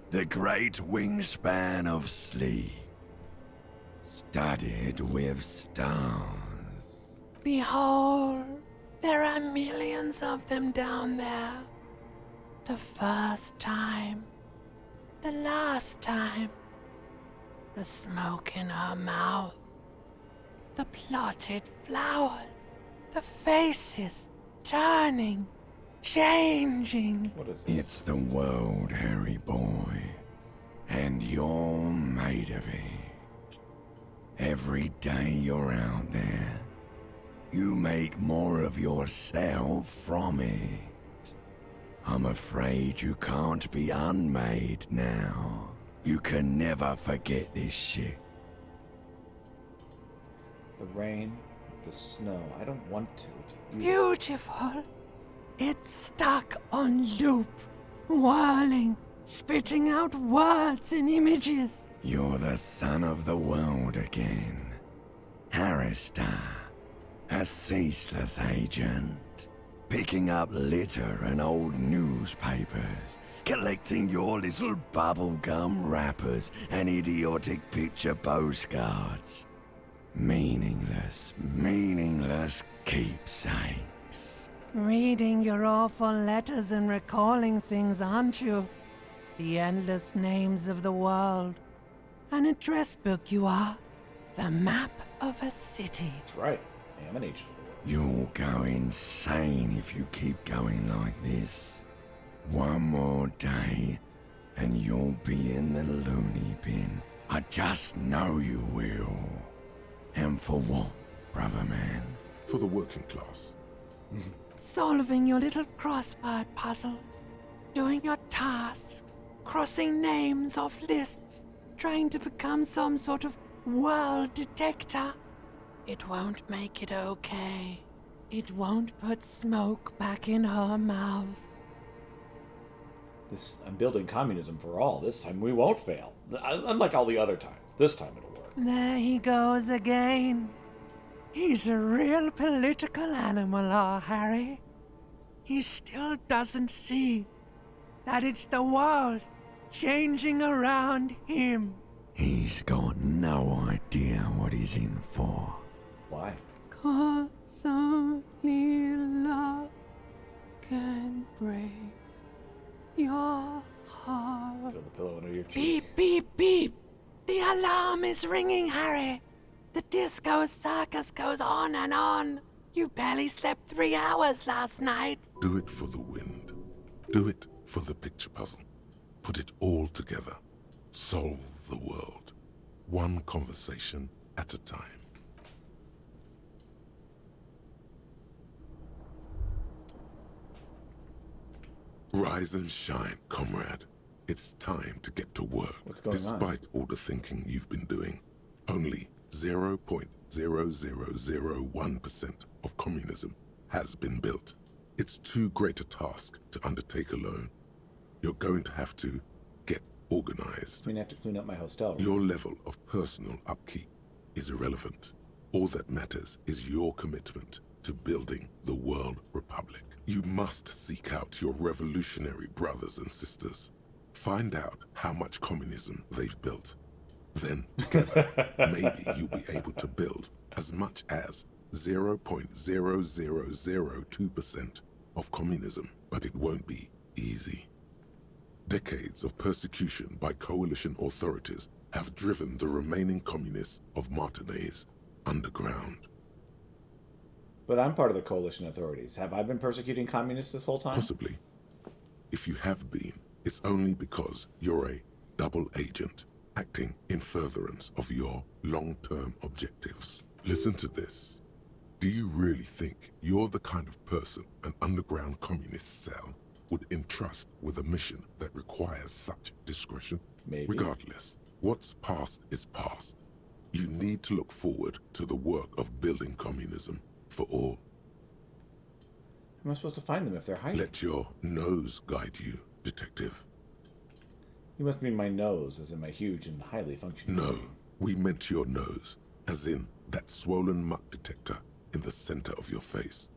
The great wingspan of sleep. Studded with stars. Behold, there are millions of them down there. The first time. The last time. The smoke in her mouth. The plotted flowers. The faces turning, changing. What is it? It's the world, Harry boy. And you're made of it. Every day you're out there, you make more of yourself from it. I'm afraid you can't be unmade now. You can never forget this shit. The rain, the snow. I don't want to. It's Beautiful. It's stuck on loop, whirling, spitting out words and images. You're the son of the world again. Harrister, a ceaseless agent. Picking up litter and old newspapers. Collecting your little bubblegum wrappers and idiotic picture postcards. Meaningless, meaningless keepsakes. Reading your awful letters and recalling things, aren't you? The endless names of the world. An address book you are. The map of a city. That's right. I am an agent. You'll go insane if you keep going like this. One more day, and you'll be in the loony bin. I just know you will. And for what, brother man? For the working class. solving your little crossword puzzles, doing your tasks, crossing names off lists, trying to become some sort of world detector. It won't make it okay. It won't put smoke back in her mouth. I'm building communism for all. This time we won't fail. Unlike all the other times. This time it'll work. There he goes again. He's a real political animal, our Harry. He still doesn't see that it's the world changing around him. He's got no idea what he's in for. Why? 'Cause only love can break your heart. Feel the pillow under your cheek. Beep, beep, beep. The alarm is ringing, Harry. The disco circus goes on and on. You barely slept 3 hours last night. Do it for the wind. Do it for the picture puzzle. Put it all together. Solve the world. One conversation at a time. Rise and shine, comrade. It's time to get to work. What's going on? Despite all the thinking you've been doing, only 0.0001% of communism has been built. It's too great a task to undertake alone. You're going to have to get organized. I mean, I have to clean up my hostel room. Your level of personal upkeep is irrelevant. All that matters is your commitment to building the World Republic. You must seek out your revolutionary brothers and sisters. Find out how much communism they've built. Then, together, maybe you'll be able to build as much as 0.0002% of communism, but it won't be easy. Decades of persecution by coalition authorities have driven the remaining communists of Martinaise underground. But I'm part of the coalition authorities. Have I been persecuting communists this whole time? Possibly. If you have been, it's only because you're a double agent acting in furtherance of your long-term objectives. Listen to this. Do you really think you're the kind of person an underground communist cell would entrust with a mission that requires such discretion? Maybe. Regardless, what's past is past. You need to look forward to the work of building communism for all. How am I supposed to find them if they're hiding? Let your nose guide you, detective. You must mean my nose, as in my huge and highly functioning No, brain. we meant your nose, as in that swollen muck detector in the center of your face.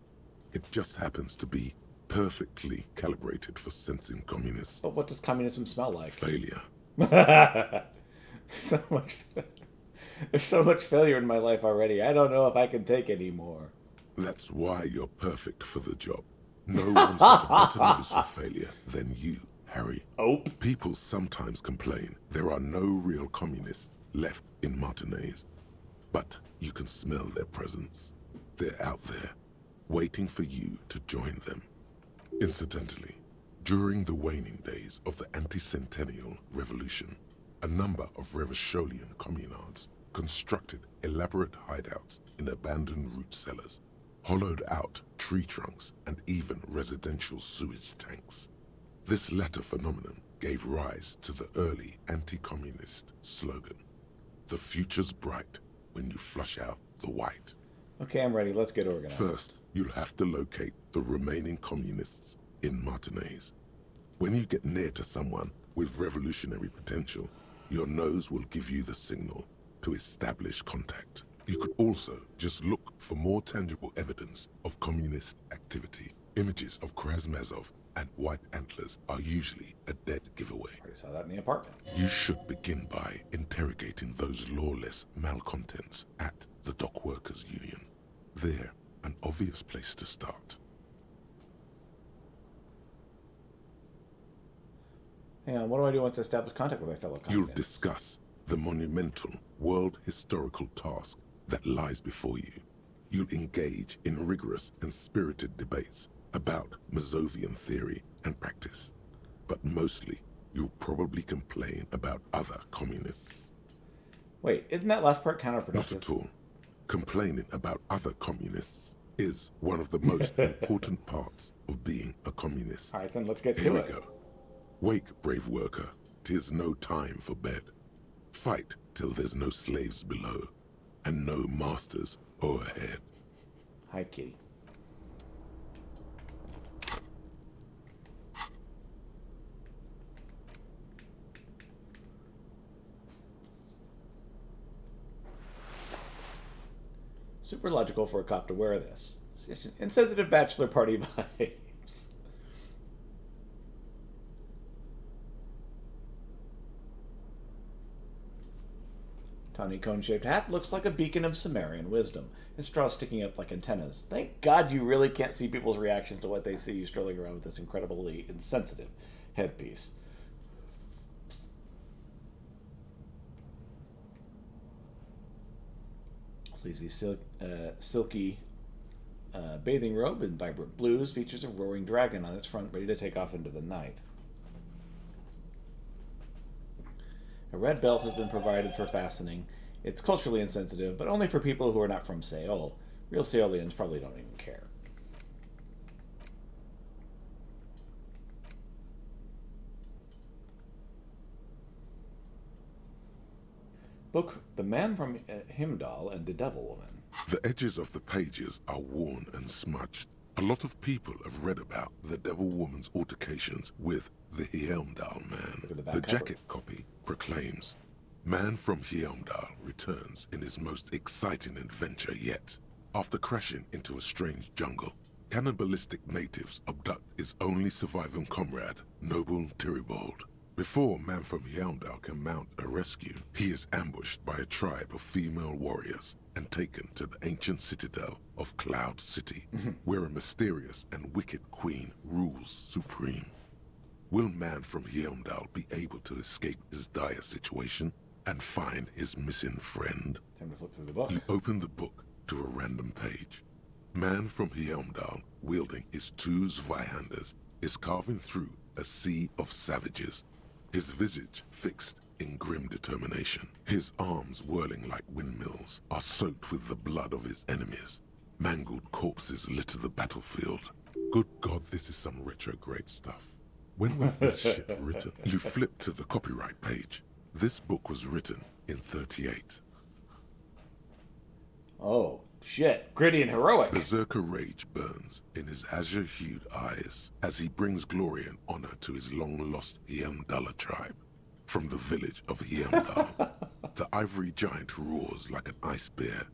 It just happens to be perfectly calibrated for sensing communists. But what does communism smell like? Failure. There's so much failure in my life already. I don't know if I can take any more. That's why you're perfect for the job. No one's got a better nose for failure than you, Harry. Oh. People sometimes complain there are no real communists left in Martinaise. But you can smell their presence. They're out there, waiting for you to join them. Incidentally, during the waning days of the anti-centennial revolution, a number of Revacholian communards constructed elaborate hideouts in abandoned root cellars, hollowed out tree trunks, and even residential sewage tanks. This latter phenomenon gave rise to the early anti-communist slogan, "The future's bright when you flush out the white." Okay, I'm ready. Let's get organized. First, you'll have to locate the remaining communists in Martinaise. When you get near to someone with revolutionary potential, your nose will give you the signal to establish contact. You could also just look for more tangible evidence of communist activity. Images of Krasmazov and White Antlers are usually a dead giveaway. I saw that in the apartment. You should begin by interrogating those lawless malcontents at the Dock Workers Union. They're an obvious place to start. Hang on, what do I do once I establish contact with my fellow communists? You'll discuss the monumental world historical task that lies before you. You'll engage in rigorous and spirited debates about Mazovian theory and practice. But mostly, you'll probably complain about other communists. Wait, isn't that last part counterproductive? Not at all. Complaining about other communists is one of the most important parts of being a communist. All right, then let's get Here to we it. go. Wake, brave worker, 'tis no time for bed. Fight till there's no slaves below, and no masters overhead. Hi, kitty. Super logical for a cop to wear this. Insensitive bachelor party vibes. Tawny cone-shaped hat looks like a beacon of Sumerian wisdom. His straw sticking up like antennas. Thank God you really can't see people's reactions to what they see you strolling around with this incredibly insensitive headpiece. Sleazy silky bathing robe in vibrant blues features a roaring dragon on its front, ready to take off into the night. A red belt has been provided for fastening. It's culturally insensitive, but only for people who are not from Seoul. Real Seolians probably don't even care. Book The Man from Himdall and the Devil Woman. The edges of the pages are worn and smudged. A lot of people have read about the Devil Woman's altercations with the Heimdall Man. The jacket copy proclaims, Man from Heimdall returns in his most exciting adventure yet. After crashing into a strange jungle, cannibalistic natives abduct his only surviving comrade, Noble Tyribald. Before Man from Heimdall can mount a rescue, he is ambushed by a tribe of female warriors and taken to the ancient citadel of Cloud City, where a mysterious and wicked queen rules supreme. Will Man from Heimdall be able to escape his dire situation and find his missing friend? Time to flip through the book. You open the book to a random page. Man from Heimdall, wielding his two Zweihanders, is carving through a sea of savages, his visage fixed in grim determination. His arms, whirling like windmills, are soaked with the blood of his enemies. Mangled corpses litter the battlefield. Good God, this is some retrograde stuff. When was this shit written? You flip to the copyright page. This book was written in 38. Oh, shit. Gritty and heroic. Berserker rage burns in his azure-hued eyes as he brings glory and honor to his long-lost Heimdall tribe. From the village of Heimdall, the ivory giant roars like an ice bear,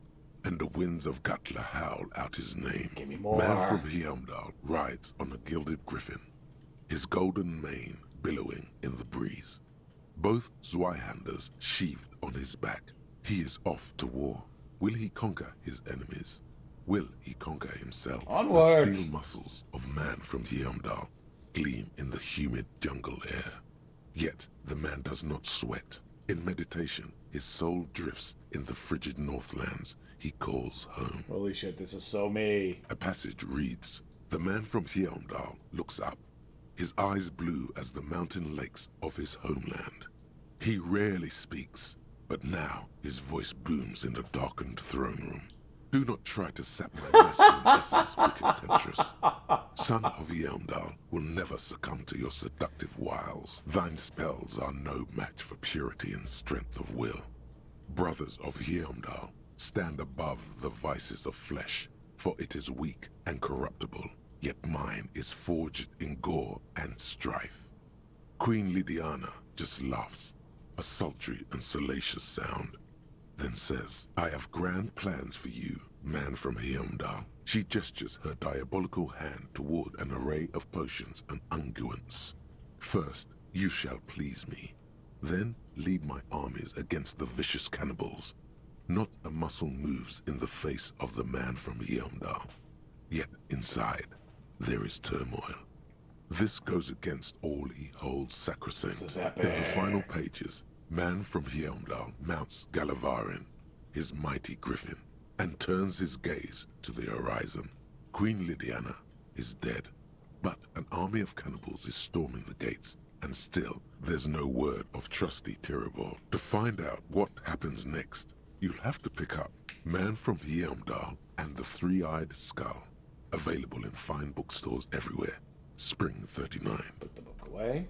and the winds of Gatla howl out his name. Give me more. Man from Heimdall rides on a gilded griffin, his golden mane billowing in the breeze. Both Zweihanders sheathed on his back. He is off to war. Will he conquer his enemies? Will he conquer himself? Onward. The steel muscles of Man from Heimdall gleam in the humid jungle air. Yet the man does not sweat. In meditation, his soul drifts in the frigid northlands he calls home. Holy shit, this is so me. A passage reads, The man from Heimdall looks up, his eyes blue as the mountain lakes of his homeland. He rarely speaks, but now his voice booms in the darkened throne room. Do not try to sap my masculine essence, wicked temptress. Son of Heimdall will never succumb to your seductive wiles. Thine spells are no match for purity and strength of will. Brothers of Heimdall, stand above the vices of flesh, for it is weak and corruptible, yet mine is forged in gore and strife. Queen Lydiana just laughs, a sultry and salacious sound, then says, I have grand plans for you, man from Heimdall. She gestures her diabolical hand toward an array of potions and unguents. First, you shall please me. Then lead my armies against the vicious cannibals. Not a muscle moves in the face of the man from Heimdall. Yet inside, there is turmoil. This goes against all he holds sacrosanct. This is In the final pages, Man from Heimdall mounts Gallavarin, his mighty griffin, and turns his gaze to the horizon. Queen Lydiana is dead, but an army of cannibals is storming the gates, and still there's no word of trusty Tyribald. To find out what happens next, you'll have to pick up Man from Heimdall and the Three-Eyed Skull. Available in fine bookstores everywhere. Spring 39. Put the book away.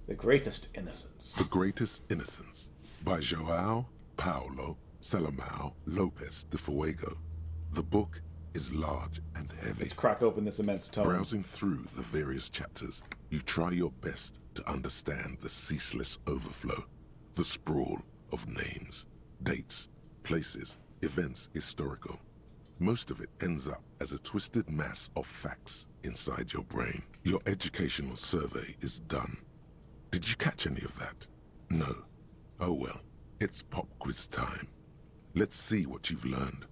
The Greatest Innocence. The Greatest Innocence by João Paulo Salomão Lopes de Fuego. The book is large and heavy. Let's crack open this immense tome. Browsing through the various chapters, you try your best to understand the ceaseless overflow, the sprawl of names, dates, places, events historical. Most of it ends up as a twisted mass of facts inside your brain. Your educational survey is done. Did you catch any of that? No. Oh well, it's pop quiz time. Let's see what you've learned.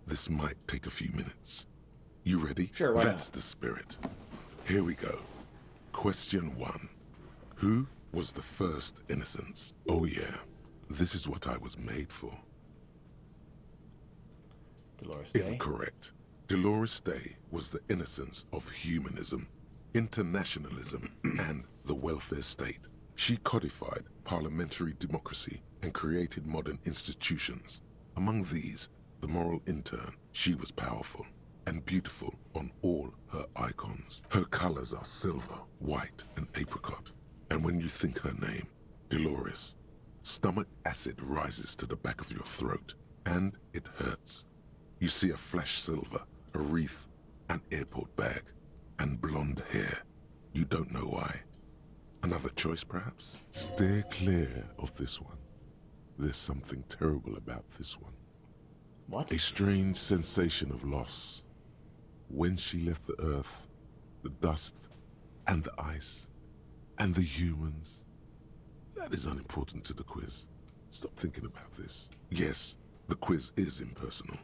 This might take a few minutes. You ready? Sure, why That's not? the spirit. Here we go. Question 1. Who was the first innocence? Oh yeah, this is what I was made for. Dolores Day. Incorrect. Dolores Day was the innocence of humanism, internationalism, and the welfare state. She codified parliamentary democracy and created modern institutions. Among these, the moral intern, she was powerful and beautiful on all her icons. Her colors are silver, white, and apricot. And when you think her name, Dolores, stomach acid rises to the back of your throat, and it hurts. You see a flash silver, a wreath, an airport bag, and blonde hair. You don't know why. Another choice, perhaps? Steer clear of this one. There's something terrible about this one. What? A strange sensation of loss. When she left the earth, the dust, and the ice, and the humans. That is unimportant to the quiz. Stop thinking about this. Yes, the quiz is impersonal.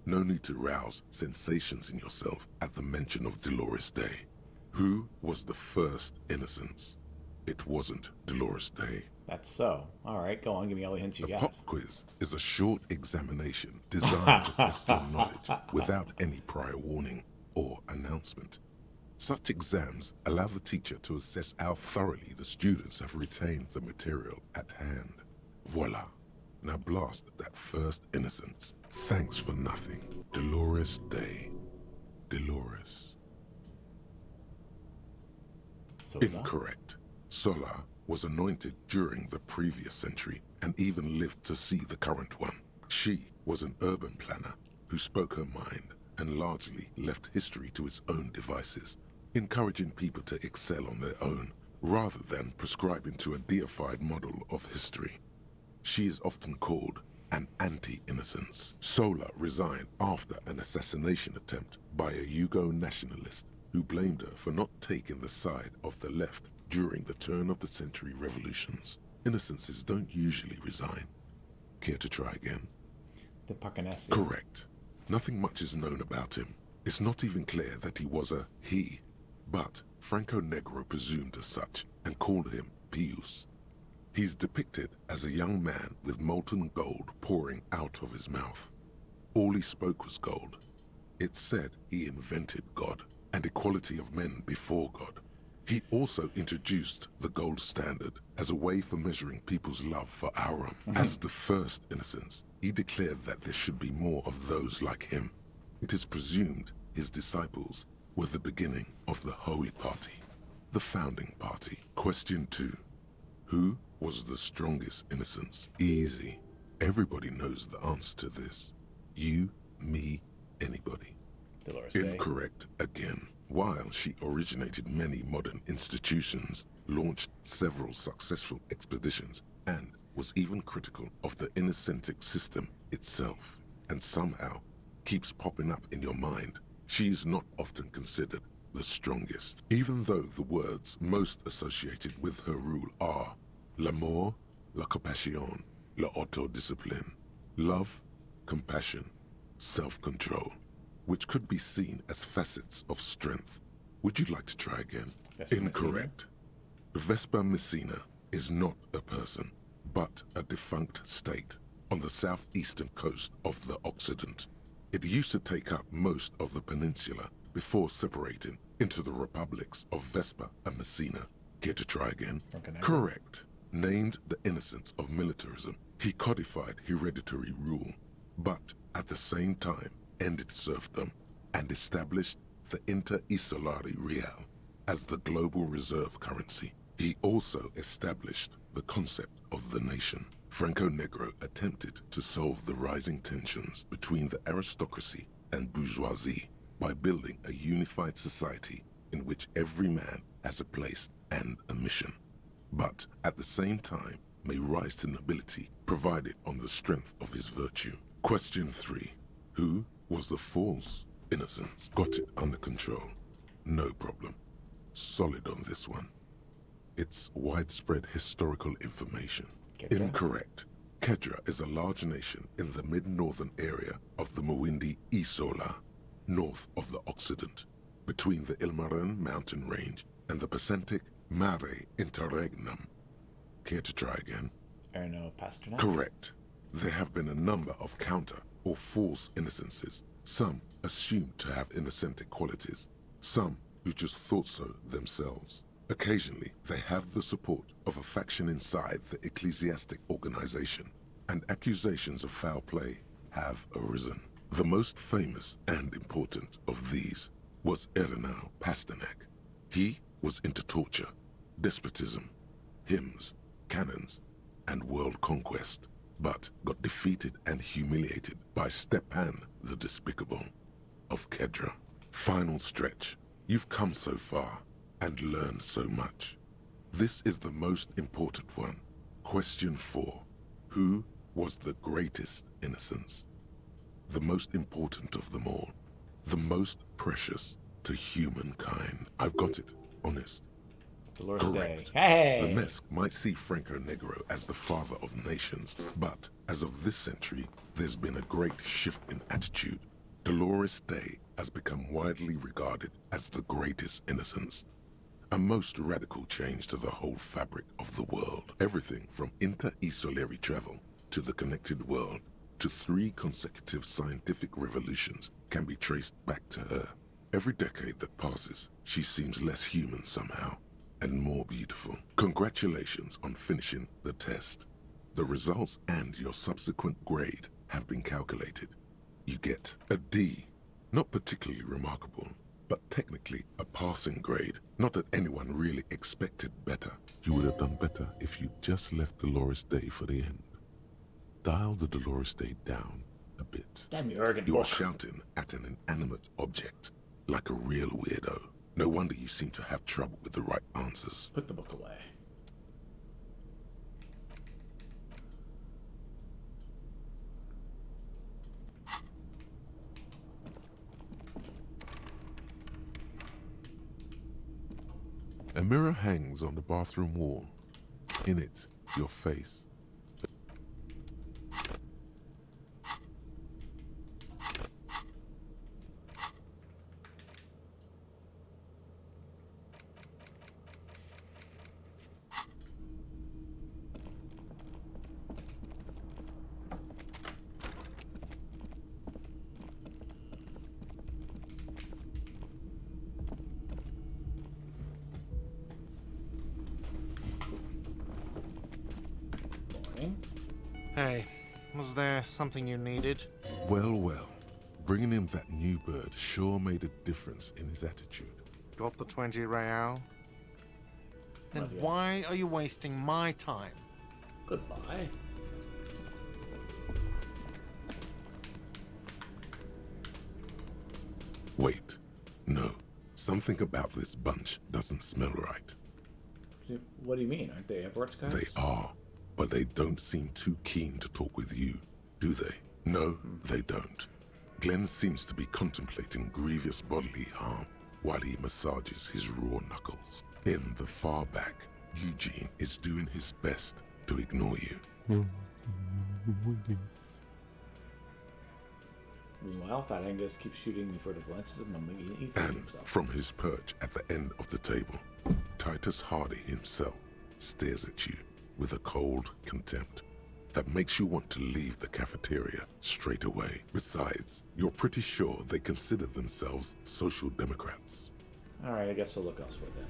No need to rouse sensations in yourself at the mention of Dolores Day. Who was the first innocence? It wasn't Dolores Day. That's so. All right, go on. Give me all the hints you The got. pop quiz is a short examination designed to test your knowledge without any prior warning or announcement. Such exams allow the teacher to assess how thoroughly the students have retained the material at hand. Voila. Now blast that first innocence. Thanks for nothing. Dolores Day. Dolores. Sola? Incorrect. Sola was anointed during the previous century and even lived to see the current one. She was an urban planner who spoke her mind and largely left history to its own devices, encouraging people to excel on their own rather than prescribing to a deified model of history. She is often called an anti-innocence. Sola resigned after an assassination attempt by a Yugo nationalist who blamed her for not taking the side of the left during the turn-of-the-century revolutions. Innocences don't usually resign. Care to try again? The Pacanesi. Correct. Nothing much is known about him. It's not even clear that he was a he, but Franco Negro presumed as such and called him Pius. He's depicted as a young man with molten gold pouring out of his mouth. All he spoke was gold. It's said he invented God and equality of men before God. He also introduced the gold standard as a way for measuring people's love for Aurum. As the first innocence, he declared that there should be more of those like him. It is presumed his disciples were the beginning of the Holy Party, the founding party. Question 2. Who was the strongest innocence? Easy. Everybody knows the answer to this. You, me, anybody. Dolores Day. Incorrect again. While she originated many modern institutions, launched several successful expeditions, and was even critical of the Innocentic system itself, and somehow keeps popping up in your mind, she is not often considered the strongest, even though the words most associated with her rule are l'amour, la compassion, la autodiscipline, love, compassion, self-control, which could be seen as facets of strength. Would you like to try again? Vespa Incorrect. Vespa Messina is not a person, but a defunct state on the southeastern coast of the Occident. It used to take up most of the peninsula before separating into the republics of Vespa and Messina. Care to try again? Okay, Correct. Named the innocence of militarism, He codified hereditary rule, but at the same time ended serfdom and established the Inter-Isolari Real as the global reserve currency. He also established the concept of the nation. Franco Negro attempted to solve the rising tensions between the aristocracy and bourgeoisie by building a unified society in which every man has a place and a mission, but at the same time may rise to nobility provided on the strength of his virtue. Question 3. Who was the false innocence? Got it under control. No problem. Solid on this one. It's widespread historical information. Kedra? Incorrect. Kedra is a large nation in the mid-northern area of the Mawindi Isola, north of the Occident, between the Ilmarin mountain range and the Pacific Mare Interregnum. Care to try again? Erno Pasternak? Correct. There have been a number of counter or false innocences, some assumed to have innocentic qualities, some who just thought so themselves. Occasionally, they have the support of a faction inside the ecclesiastic organization, and accusations of foul play have arisen. The most famous and important of these was Erno Pasternak. He was into torture, despotism, hymns, cannons, and world conquest, but got defeated and humiliated by Stepan the Despicable of Kedra. Final stretch. You've come so far and learned so much. This is the most important one. Question 4. Who was the greatest innocence? The most important of them all. The most precious to humankind. I've got it. Honest. Dolores Correct. Day. Hey! The Mesk might see Franco Negro as the father of nations, but as of this century, there's been a great shift in attitude. Dolores Day has become widely regarded as the greatest innocence. A most radical change to the whole fabric of the world. Everything from inter-isolary travel to the connected world to 3 consecutive scientific revolutions can be traced back to her. Every decade that passes, she seems less human somehow, and more beautiful. Congratulations on finishing the test. The results and your subsequent grade have been calculated. You get a D. Not particularly remarkable, but technically a passing grade. Not that anyone really expected better. You would have done better if you just left Dolores Day for the end. Dial the Dolores Day down a bit. Damn you, arrogant You are book. shouting at an inanimate object, like a real weirdo. No wonder you seem to have trouble with the right answers. Put the book away. A mirror hangs on the bathroom wall. In it, your face. Hey, was there something you needed? Well, well. Bringing him that new bird sure made a difference in his attitude. Got the 20 real? Then Not yet. why are you wasting my time? Goodbye. Wait. No. Something about this bunch doesn't smell right. What do you mean? Aren't they Everett's guys? They are, but they don't seem too keen to talk with you, do they? No, they don't. Glenn seems to be contemplating grievous bodily harm while he massages his raw knuckles. In the far back, Eugene is doing his best to ignore you. Meanwhile, Fat Angus keeps shooting furtive glances at Mum. He's thinking And himself. from his perch at the end of the table, Titus Hardy himself stares at you with a cold contempt that makes you want to leave the cafeteria straight away. Besides, you're pretty sure they consider themselves social democrats. Alright, I guess we'll look elsewhere then.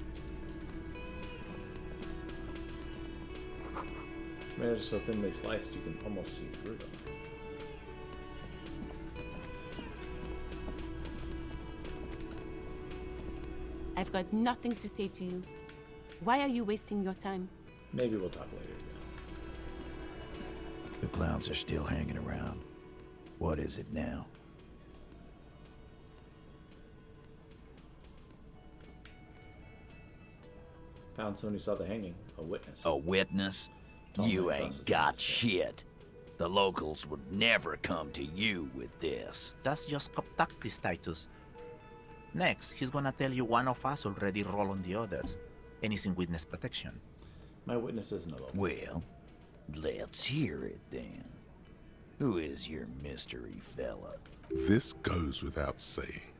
Tomatoes are so thinly sliced you can almost see through them. I've got nothing to say to you. Why are you wasting your time? Maybe we'll talk later. The clowns are still hanging around. What is it now? Found someone who saw the hanging. A witness. A witness? Tall You man crosses ain't got shit. The locals would never come to you with this. That's just cop tactics, Titus. Next, he's gonna tell you one of us already rolled on the others, and he's in witness protection. My witness isn't a local. Well, let's hear it then. Who is your mystery fella? This goes without saying,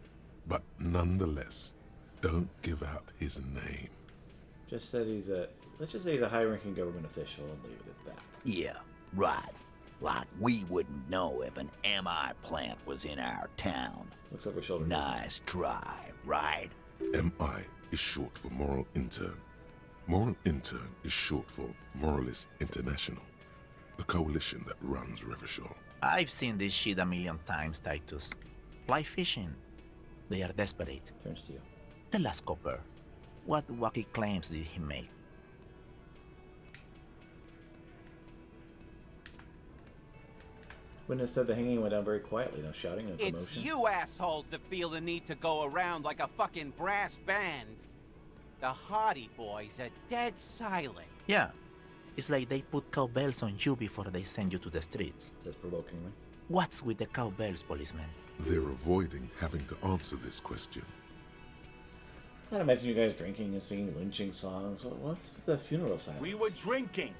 but nonetheless, don't give out his name. Just said he's a... Let's just say he's a high-ranking government official and leave it at that. Yeah, right. Like we wouldn't know if an MI plant was in our town. Looks over shoulder. Nice try, right? MI is short for Moral Intern. Moral Intern is short for Moralist International, the coalition that runs Revachol. I've seen this shit a million times, Titus. Fly fishing. They are desperate. Turns to you. Tell us, Copper, what wacky claims did he make? Witness said the hanging went down very quietly, no shouting, no commotion. It's you assholes that feel the need to go around like a fucking brass band. The Hardy Boys are dead silent. Yeah. It's like they put cowbells on you before they send you to the streets. Says provokingly. What's with the cowbells, policeman? They're avoiding having to answer this question. I imagine you guys drinking and singing lynching songs. What's with the funeral silence? We were drinking,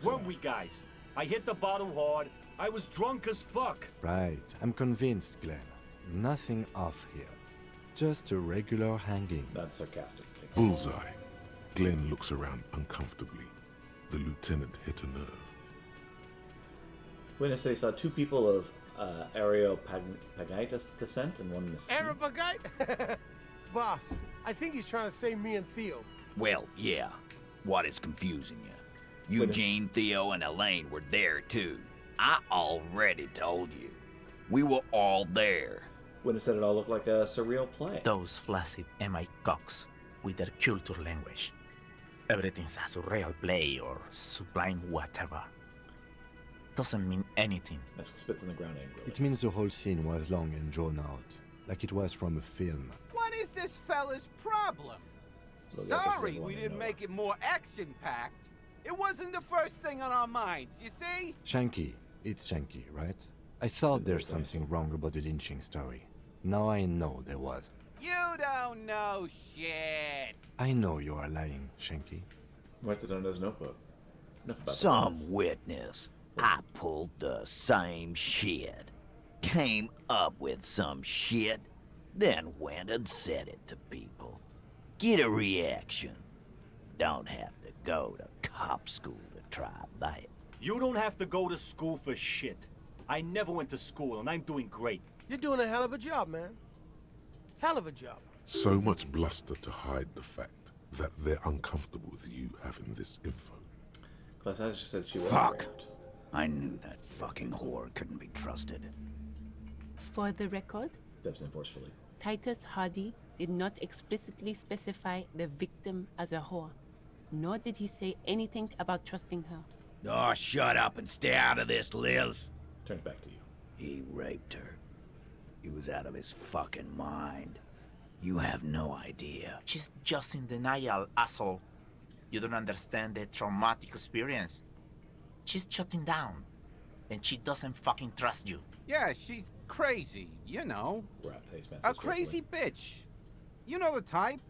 weren't we, guys? I hit the bottle hard. I was drunk as fuck. Right. I'm convinced, Glenn. Nothing off here. Just a regular hanging. Not sarcastically. Bullseye. Glenn looks around uncomfortably. The lieutenant hit a nerve. Witness said he saw two people of Areopagite descent and one Mesquite. Arabagite? Boss, I think he's trying to say me and Theo. Well, yeah. What is confusing you? Eugene, Theo, and Elaine were there too. I already told you. We were all there. Witness said it all looked like a surreal play. Those flaccid MI cocks with their culture language. Everything's a surreal play or sublime whatever. Doesn't mean anything. Mesk spits on the ground angrily. It means the whole scene was long and drawn out, like it was from a film. What is this fella's problem? Sorry we didn't make it more action-packed. It wasn't the first thing on our minds, you see? Shanky. It's Shanky, right? I thought there's something wrong about the lynching story. Now I know there was. You don't know shit. I know you are lying, Shanky. Writes it on his notebook. Enough about Some witness. I pulled the same shit. Came up with some shit, then went and said it to people. Get a reaction. Don't have to go to cop school to try that. You don't have to go to school for shit. I never went to school, and I'm doing great. You're doing a hell of a job, man. Hell of a job. So much bluster to hide the fact that they're uncomfortable with you having this info. Class just said she was Fuck! I knew that fucking whore couldn't be trusted. For the record, Steps in forcefully. Titus Hardy did not explicitly specify the victim as a whore, nor did he say anything about trusting her. Oh, shut up and stay out of this, Liz. Turns back to you. He raped her. He was out of his fucking mind. You have no idea. She's just in denial, asshole. You don't understand the traumatic experience. She's shutting down. And she doesn't fucking trust you. Yeah, she's crazy, you know. Rat face A crazy bitch. You know the type.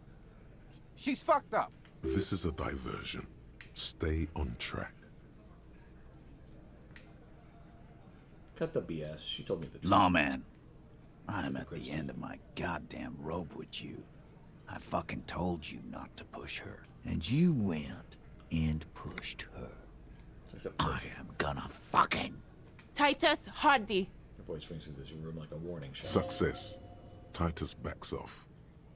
She's fucked up. This is a diversion. Stay on track. Cut the BS. She told me the truth. Lawman, I'm at the end of my goddamn rope with you. I fucking told you not to push her. And you went and pushed her. I am gonna fucking... Titus Hardy! Her voice rings through this room like a warning shot. Success. Titus backs off.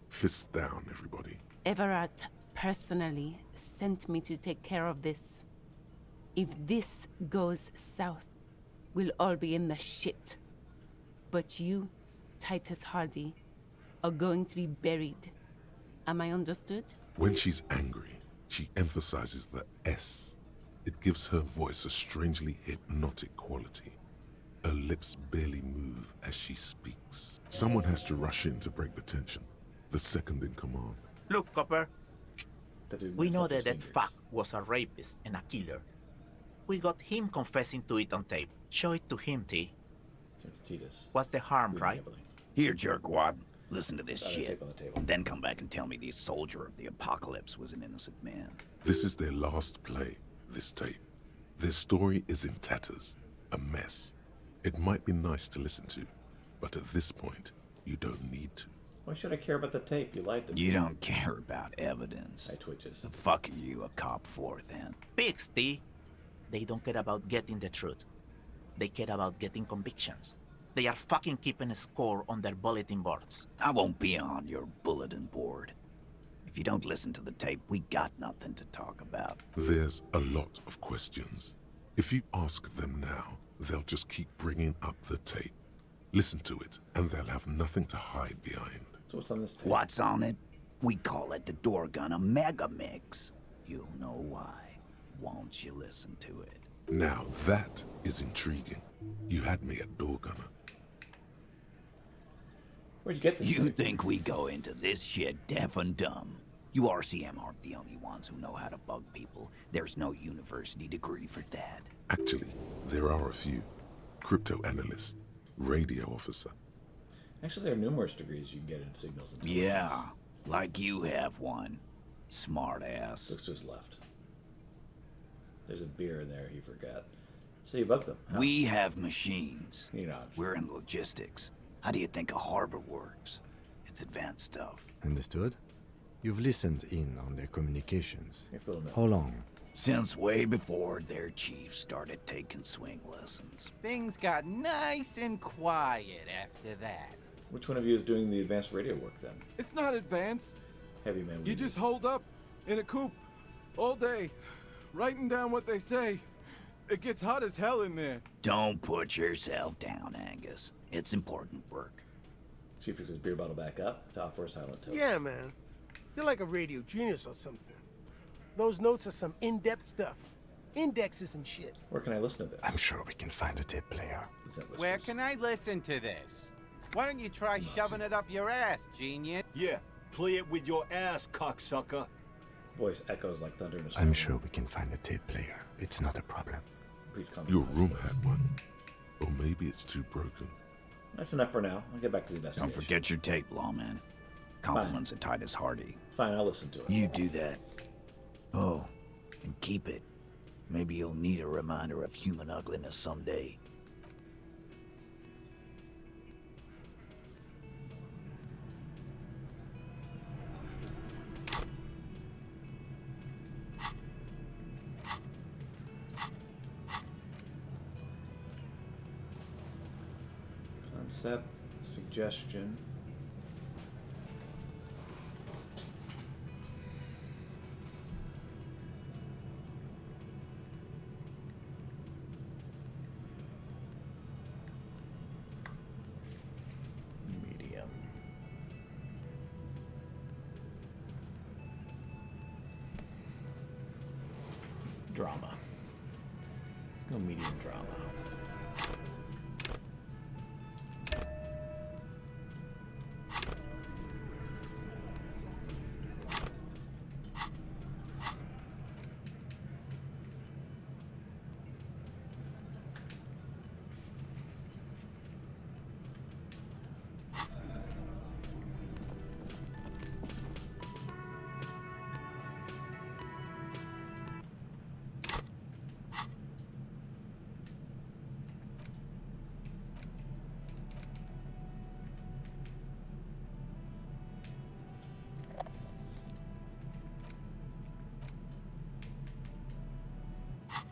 Fists down, everybody. Everett personally sent me to take care of this. If this goes south, we'll all be in the shit. But you, Titus Hardy, are going to be buried. Am I understood? When she's angry, she emphasizes the S. It gives her voice a strangely hypnotic quality. Her lips barely move as she speaks. Someone has to rush in to break the tension. The second in command. Look, Copper. We know that that fuck was a rapist and a killer. We got him confessing to it on tape. Show it to him, T. What's the harm, right? Here, jerkwad. Listen to this shit. Then come back and tell me the soldier of the apocalypse was an innocent man. This is their last play, this tape. Their story is in tatters, a mess. It might be nice to listen to, but at this point, you don't need to. Why should I care about the tape? You lied to me. You don't care about evidence. I twitches. The fuck are you a cop for, then? Pigs, T. They don't care about getting the truth. They care about getting convictions. They are fucking keeping a score on their bulletin boards. I won't be on your bulletin board. If you don't listen to the tape, we got nothing to talk about. There's a lot of questions. If you ask them now, they'll just keep bringing up the tape. Listen to it, and they'll have nothing to hide behind. So what's on this tape? What's on it? We call it the door gun a mega mix. You'll know why. Won't you listen to it? Now that is intriguing. You had me at door gunner. Where'd you get this? You think we go into this shit deaf and dumb? You RCM aren't the only ones who know how to bug people. There's no university degree for that. Actually, there are a few. Crypto analyst, radio officer. Actually, there are numerous degrees you can get in signals intelligence. Yeah, like you have one. Smart ass. Looks to his left. There's a beer in there he forgot. So you bugged them. Huh? We have machines. You know. We're in logistics. How do you think a harbor works? It's advanced stuff. Understood? You've listened in on their communications. How long? Since way before their chief started taking swing lessons. Things got nice and quiet after that. Which one of you is doing the advanced radio work then? It's not advanced. Heavy man. You just hold up in a coop all day, writing down what they say. It gets hot as hell in there. Don't put yourself down, Angus. It's important work. Chief picks his beer bottle back up. It's off for a silent toast. Yeah, man. You're like a radio genius or something. Those notes are some in-depth stuff. Indexes and shit. Where can I listen to this? I'm sure we can find a tape player. Where can I listen to this? Why don't you try shoving it up your ass, genius? Yeah, play it with your ass, cocksucker. Voice echoes like thunder in a storm. I'm sure we can find a tape player. It's not a problem. Your room had one. Or maybe it's too broken. That's enough for now. I'll get back to the investigation. Don't forget your tape, lawman. Compliments of Titus Hardy. Fine, I'll listen to it. You do that. Oh, and keep it. Maybe you'll need a reminder of human ugliness someday. Concept, suggestion. Medium. Drama. Let's go medium drama.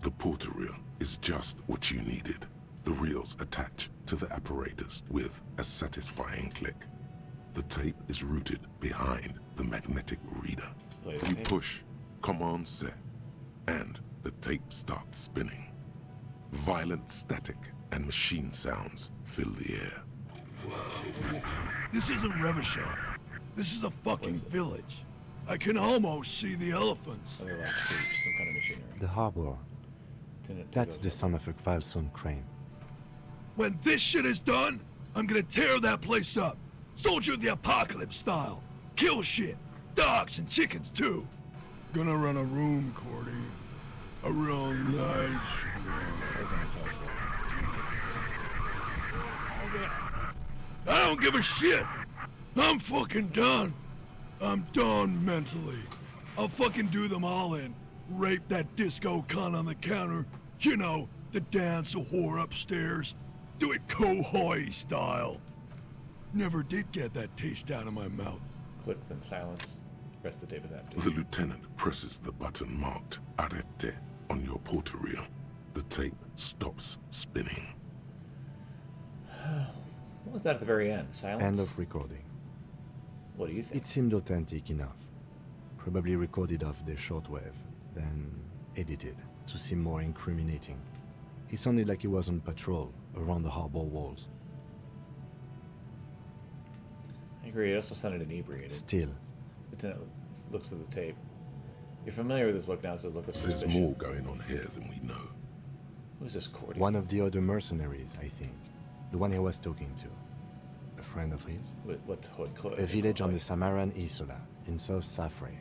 The porter reel is just what you needed. The reels attach to the apparatus with a satisfying click. The tape is routed behind the magnetic reader. You push Command Z, and the tape starts spinning. Violent static and machine sounds fill the air. This isn't Revachol. This is a fucking village. I can almost see the elephants. Some kind of machinery. The harbor. That's the son of a Kvalson crane. When this shit is done, I'm gonna tear that place up. Soldier of the Apocalypse style. Kill shit. Dogs and chickens too. Gonna run a room, Cordy. A real nice I don't give a shit. I'm fucking done. I'm done mentally. I'll fucking do them all in. Rape that disco cunt on the counter. You know, the dance a whore upstairs. Do it Kohoi style. Never did get that taste out of my mouth. Click, then silence. The rest of the tape is empty. The lieutenant presses the button marked Arrete on your portal reel. The tape stops spinning. What was that at the very end? Silence? End of recording. What do you think? It seemed authentic enough. Probably recorded off the shortwave, then edited to seem more incriminating. He sounded like he was on patrol around the harbor walls. I agree, it also sounded inebriated. Still. Lieutenant looks at the tape. You're familiar with this look now, so look at suspicion. There's more going on here than we know. Who's this Cordy? One of the other mercenaries, I think. The one he was talking to. A friend of his. What's A village on the Samaran Isola, in South Safre.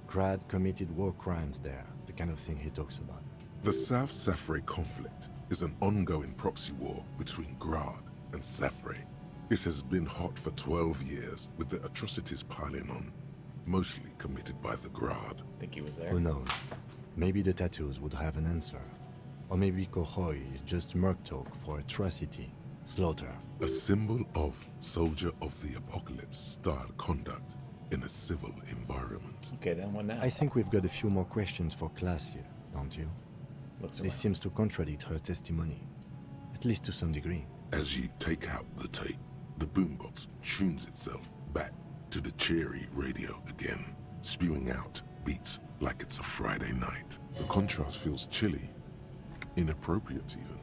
Grad committed war crimes there, the kind of thing he talks about. The South Safre conflict is an ongoing proxy war between Grad and Safre. It has been hot for 12 years, with the atrocities piling on, mostly committed by the Grad. Think he was there? Who knows? Maybe the tattoos would have an answer. Or maybe Kohoi is just merc talk for atrocity, slaughter. A symbol of Soldier of the Apocalypse style conduct in a civil environment. Okay, then what now? I think we've got a few more questions for class here, don't you? This seems to contradict her testimony, at least to some degree. As you take out the tape, the boombox tunes itself back to the cheery radio again, spewing out beats like it's a Friday night. The contrast feels chilly, inappropriate even.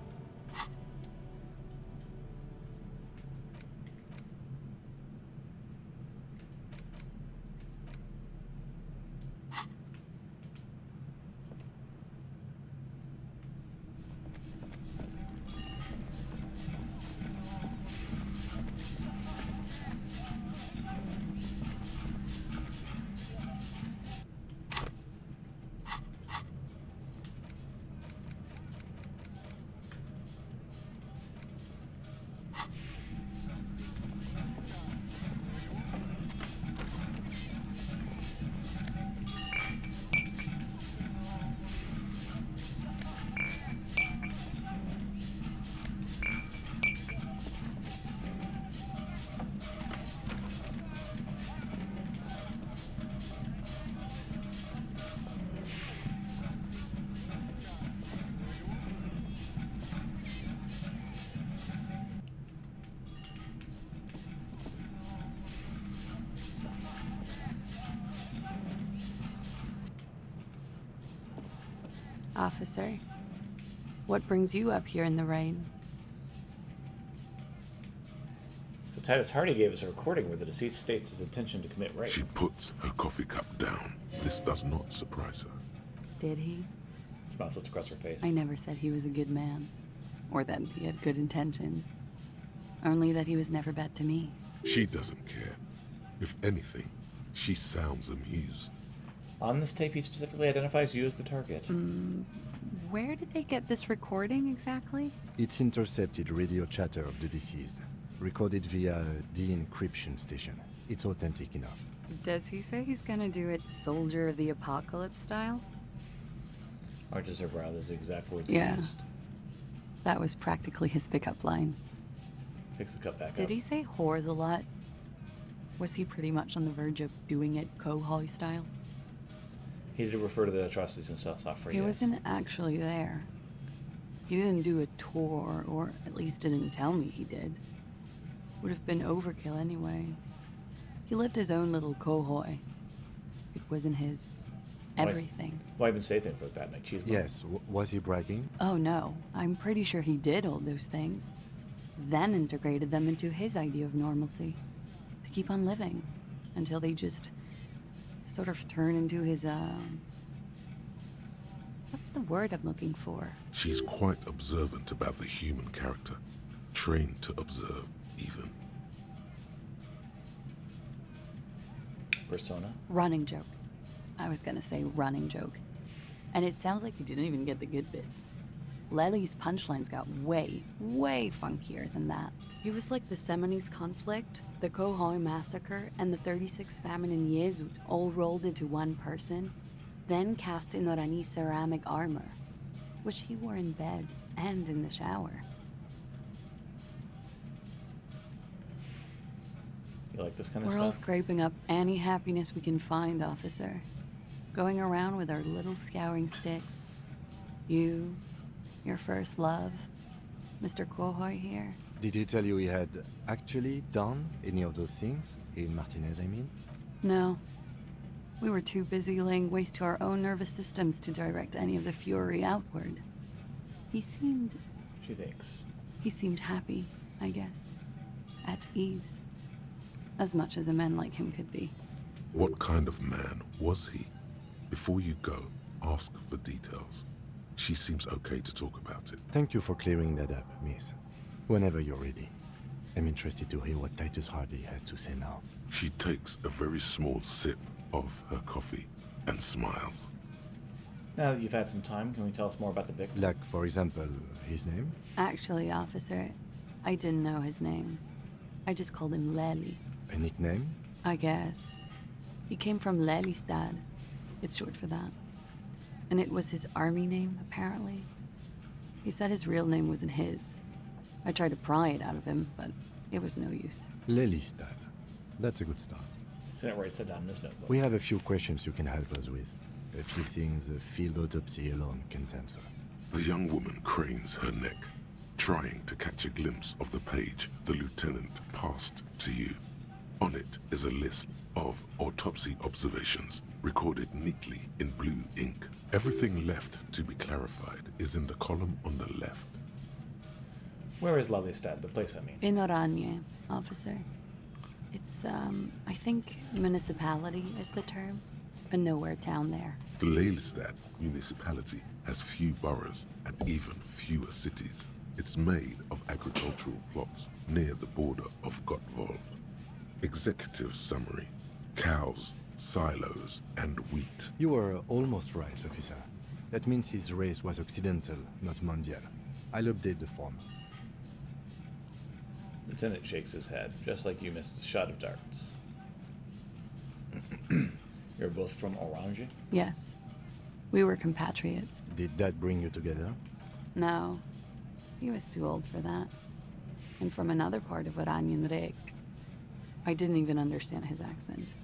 Officer, what brings you up here in the rain? So Titus Hardy gave us a recording where the deceased states his intention to commit rape. She puts her coffee cup down. This does not surprise her. Did he? Her mouth flips across her face. I never said he was a good man, or that he had good intentions. Only that he was never bad to me. She doesn't care. If anything, she sounds amused. On this tape, he specifically identifies you as the target. Where did they get this recording exactly? It's intercepted radio chatter of the deceased, recorded via a de-encryption station. It's authentic enough. Does he say he's gonna do it Soldier of the Apocalypse style? Arches her brow, this is the exact words he used. That was practically his pickup line. Picks the cup back up. Did he say whores a lot? Was he pretty much on the verge of doing it Kohoi style? He did refer to the atrocities in South Africa. He wasn't actually there. He didn't do a tour, or at least didn't tell me he did. Would have been overkill anyway. He lived his own little Kohoi. It wasn't his Everything. Why even say things like that? Make cheese money? Yes, was he bragging? Oh no, I'm pretty sure he did all those things. Then integrated them into his idea of normalcy. To keep on living. Until they just sort of turn into his, what's the word I'm looking for? She's quite observant about the human character. Trained to observe, even. Persona? Running joke. I was gonna say running joke. And it sounds like you didn't even get the good bits. Lely's punchlines got way, way funkier than that. He was like the Seminoles conflict, the Cohoy massacre, and the 36 famine in Yezud all rolled into one person, then cast in Orani's ceramic armor, which he wore in bed and in the shower. You like this kind of We're stuff? all scraping up any happiness we can find, officer. Going around with our little scouring sticks. You, your first love, Mr. Quohoy here. Did he tell you he had actually done any of those things? In Martinez, I mean? No. We were too busy laying waste to our own nervous systems to direct any of the fury outward. He seemed... She thinks. He seemed happy, I guess. At ease. As much as a man like him could be. What kind of man was he? Before you go, ask for details. She seems okay to talk about it. Thank you for clearing that up, miss. Whenever you're ready. I'm interested to hear what Titus Hardy has to say now. She takes a very small sip of her coffee and smiles. Now that you've had some time, can we tell us more about the victim? Like, for example, his name? Actually, officer, I didn't know his name. I just called him Lely. A nickname? I guess. He came from Lelystad. It's short for that. And it was his army name, apparently. He said his real name wasn't his. I tried to pry it out of him, but it was no use. Lelystad. That's a good start. Isn't it where he said down in this notebook? We have a few questions you can help us with. A few things a field autopsy alone can't answer. The young woman cranes her neck, trying to catch a glimpse of the page the lieutenant passed to you. On it is a list of autopsy observations, recorded neatly in blue ink. Everything left to be clarified is in the column on the left. Where is Lelystad, the place I mean? In Oranje, officer. It's, I think municipality is the term. A nowhere town there. The Lelystad municipality has few boroughs and even fewer cities. It's made of agricultural plots near the border of Gottwald. Executive summary: cows, silos, and wheat. You were almost right, officer. That means his race was occidental, not mondial. I'll update the form. Lieutenant shakes his head, just like you missed a shot of darts. You're both from Orange? Yes. We were compatriots. Did that bring you together? No. He was too old for that. And from another part of Oranjenrek. I didn't even understand his accent.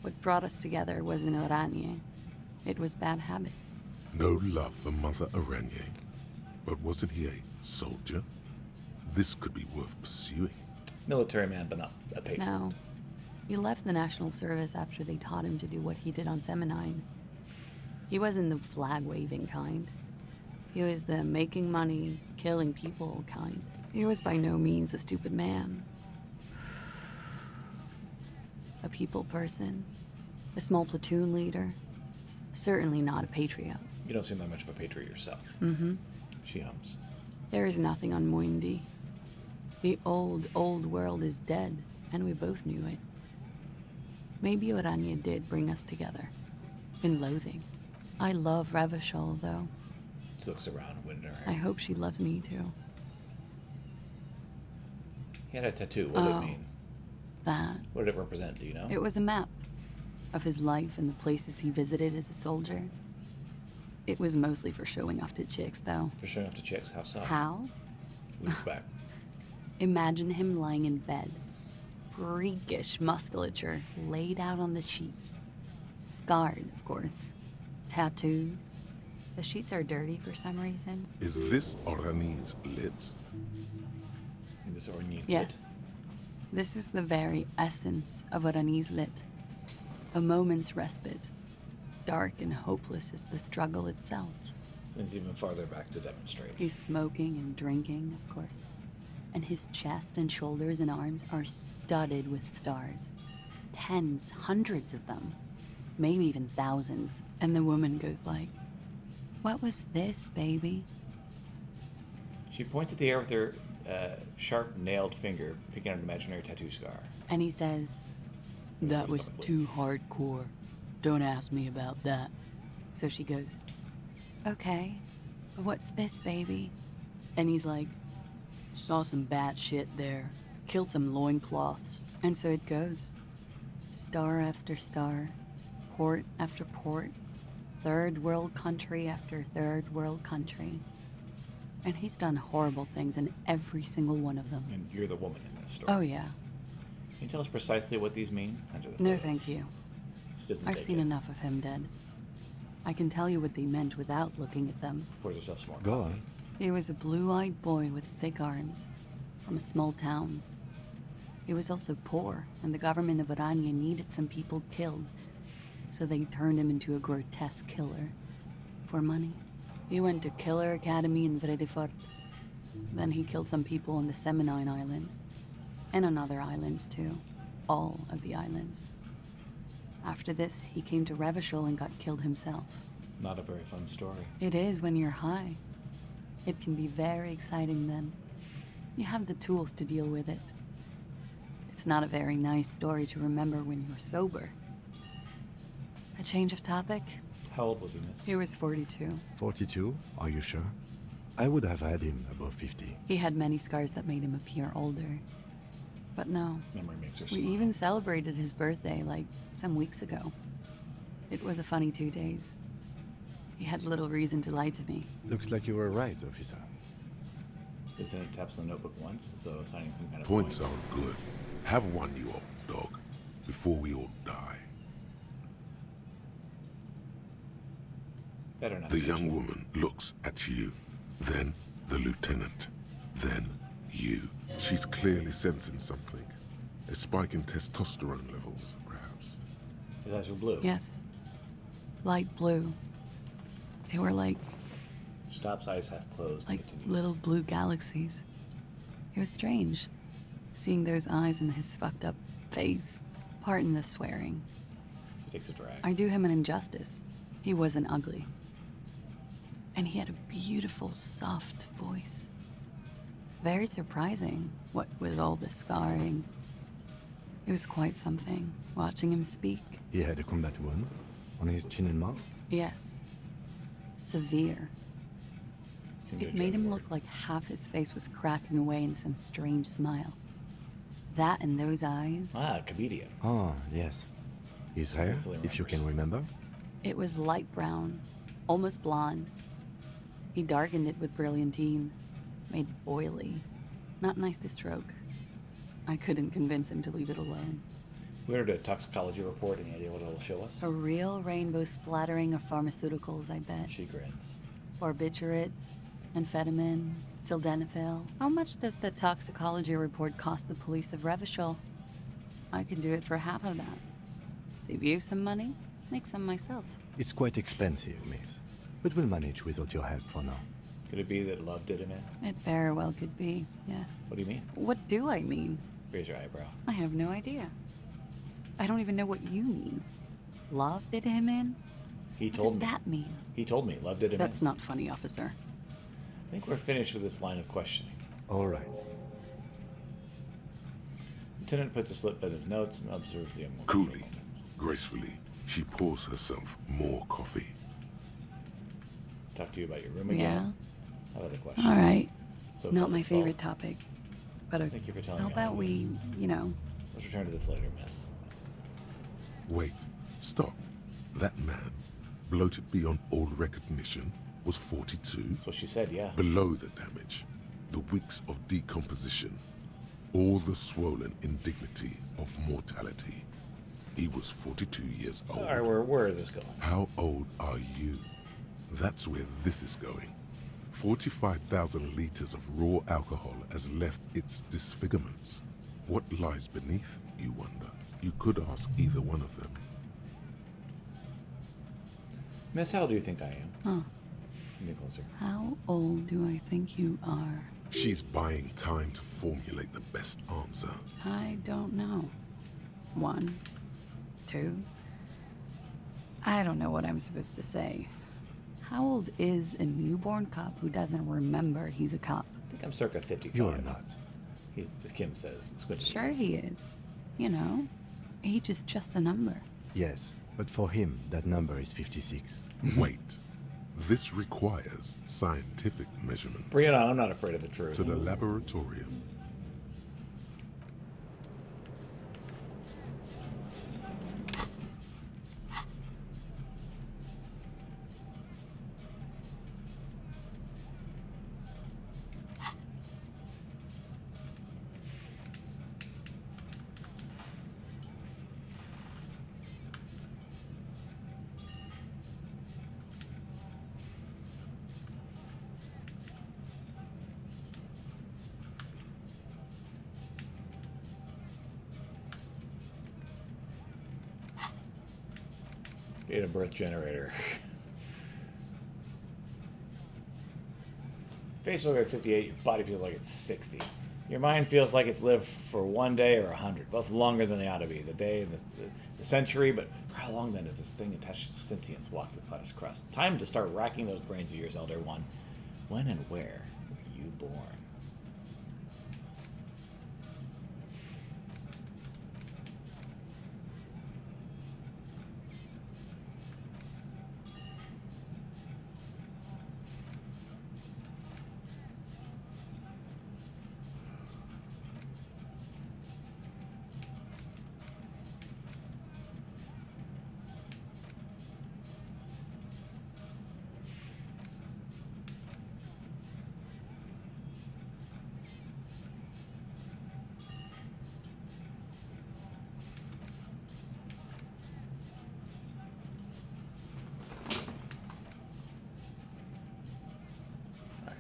What brought us together wasn't Oranje. It was bad habits. No love for Mother Oranje. But wasn't he a soldier? This could be worth pursuing. Military man, but not a patriot. No. He left the National Service after they taught him to do what he did on Seminine. He wasn't the flag-waving kind. He was the making money, killing people kind. He was by no means a stupid man. A people person. A small platoon leader. Certainly not a patriot. You don't seem that much of a patriot yourself. Mm-hmm. She hums. There is nothing on Muindi. The old world is dead, and we both knew it. Maybe Oranje did bring us together. In loathing. I love Revachol, though. She looks around, wind in her hair. I hope she loves me, too. He had a tattoo. What did it mean? That. What did it represent? Do you know? It was a map of his life and the places he visited as a soldier. It was mostly for showing off to chicks, though. For showing off to chicks? How so? How? Leans back. Imagine him lying in bed. Freakish musculature laid out on the sheets. Scarred, of course. Tattooed. The sheets are dirty for some reason. Is this Orani's lit? This Orani's Yes. This is the very essence of Orani's lit. A moment's respite. Dark and hopeless as the struggle itself. Leans even farther back to demonstrate. He's smoking and drinking, of course. And his chest and shoulders and arms are studded with stars. Tens, hundreds of them. Maybe even thousands. And the woman goes like, "What was this, baby?" She points at the air with her sharp nailed finger, picking out an imaginary tattoo scar. And he says, "That was too hardcore. Don't ask me about that." So she goes, "Okay, what's this, baby?" And he's like, "Saw some bad shit there. Killed some loincloths." And so it goes. Star after star, port after port, third world country after third world country. And he's done horrible things in every single one of them. And you're the woman in this story. Oh, yeah. Can you tell us precisely what these mean? No, thank you. She doesn't I've take seen it. enough of him dead. I can tell you what they meant without looking at them. Pours herself some more Go coffee. on. He was a blue-eyed boy with thick arms, from a small town. He was also poor, and the government of Aranya needed some people killed, so they turned him into a grotesque killer. For money. He went to Killer Academy in Vredefort. Then he killed some people on the Seminine Islands, and on other islands too. All of the islands. After this, he came to Revachol and got killed himself. Not a very fun story. It is when you're high. It can be very exciting then. You have the tools to deal with it. It's not a very nice story to remember when you're sober. A change of topic? How old was he, miss? He was 42. 42? Are you sure? I would have had him above 50. He had many scars that made him appear older. But no. Memory makes her We smile. even celebrated his birthday, like, some weeks ago. It was a funny 2 days. He had little reason to lie to me. Looks like you were right, officer. Lieutenant taps the notebook once, as though signing some kind of Points point. aren't good. Have one, you old dog, before we all die. Better not. The young woman looks at you, then the lieutenant, then you. She's clearly sensing something. A spike in testosterone levels, perhaps. His eyes were blue. Yes. Light blue. They were like Stops, eyes half closed. like little blue galaxies. It was strange, seeing those eyes in his fucked up face. Pardon the swearing. He takes a drag. I do him an injustice. He wasn't ugly. And he had a beautiful, soft voice. Very surprising, what with all the scarring. It was quite something, watching him speak. He had a combat wound on his chin and mouth? Yes. Severe. It made him look like half his face was cracking away in some strange smile. That and those eyes. Ah, comedian. Ah, yes. His hair, Sincerely if you remembers. can remember? It was light brown, almost blonde. He darkened it with brilliantine, made oily. Not nice to stroke. I couldn't convince him to leave it alone. We ordered a toxicology report. Any idea what it'll show us? A real rainbow splattering of pharmaceuticals, I bet. She grins. Barbiturates, amphetamine, sildenafil. How much does the toxicology report cost the police of Revachol? I could do it for half of that. Save you some money, make some myself. It's quite expensive, miss. But we'll manage without your help for now. Could it be that love did him in? It very well could be, yes. What do you mean? What do I mean? Raise your eyebrow. I have no idea. I don't even know what you mean. Love did him in? He What told does me. that mean? He told me. Love did him That's in. not funny, officer. I think we're finished with this line of questioning. All right. Lieutenant puts a slip in his notes and observes the young woman. Coolly, gracefully, she pours herself more coffee. Talk to you about your room again. Yeah. How about a question? All right. So Not problem my solved. favorite topic. But Thank you for telling how me all about of we, this. Let's return to this later, miss. Wait, stop. That man, bloated beyond all recognition, was 42. That's what she said, yeah. Below the damage, the weeks of decomposition, all the swollen indignity of mortality. He was 42 years old. All right, where is this going? How old are you? That's where this is going. 45,000 liters of raw alcohol has left its disfigurements. What lies beneath, you wonder? You could ask either one of them. Miss, how old do you think I am? Huh. Get closer. How old do I think you are? She's buying time to formulate the best answer. I don't know. 1, 2. I don't know what I'm supposed to say. How old is a newborn cop who doesn't remember he's a cop? I think I'm circa 55. You're not. He's, as Kim says. Sure he is. You know, age is just a number. Yes, but for him, that number is 56. Wait. This requires scientific measurements. Bring it on, I'm not afraid of the truth. To the laboratorium. Date of birth generator. Face looks like 58, your body feels like it's 60. Your mind feels like it's lived for 1 day or 100, both longer than they ought to be. The day and the century, but for how long then does this thing attached to sentience walk the planet's crust? Time to start racking those brains of yours, Elder One. When and where were you born?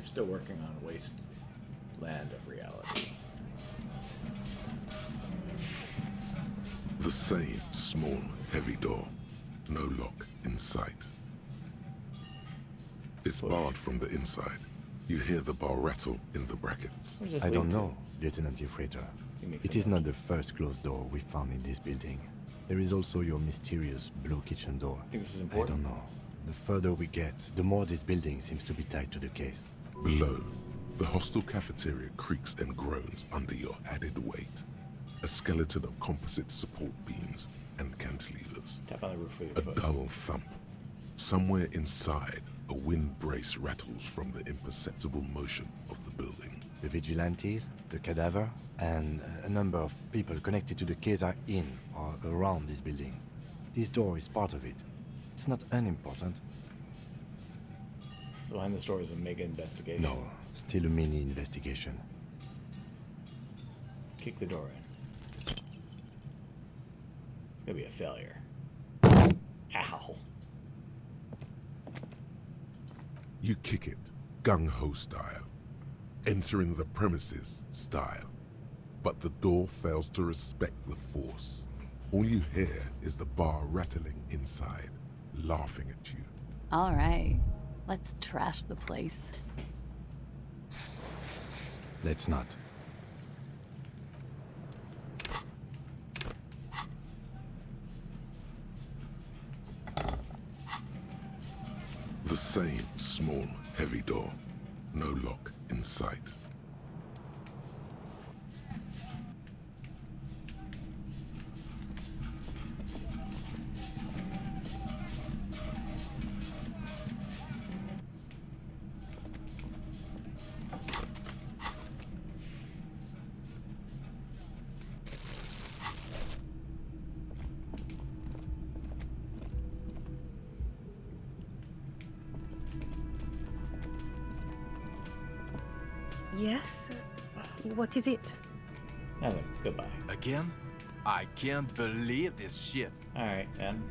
Still working on wasteland of reality. The same small, heavy door. No lock in sight. It's barred from the inside. You hear the bar rattle in the brackets. I don't know, Lieutenant Euphrator. It is not the first closed door we found in this building. There is also your mysterious blue kitchen door. Think this is important? I don't know. The further we get, the more this building seems to be tied to the case. Below, the hostel cafeteria creaks and groans under your added weight. A skeleton of composite support beams and cantilevers. Tap on the roof with your A foot. dull thump. Somewhere inside, a wind brace rattles from the imperceptible motion of the building. The vigilantes, the cadaver, and a number of people connected to the case are in or around this building. This door is part of it. It's not unimportant. So behind this door is a mega investigation. No, still a mini investigation. Kick the door in. It's gonna be a failure. Ow. You kick it, gung-ho style. Entering the premises style. But the door fails to respect the force. All you hear is the bar rattling inside, laughing at you. All right. Let's trash the place. Let's not. The same small, heavy door. No lock in sight. Yes? What is it? Nothing. Goodbye. Again? I can't believe this shit. Alright, then.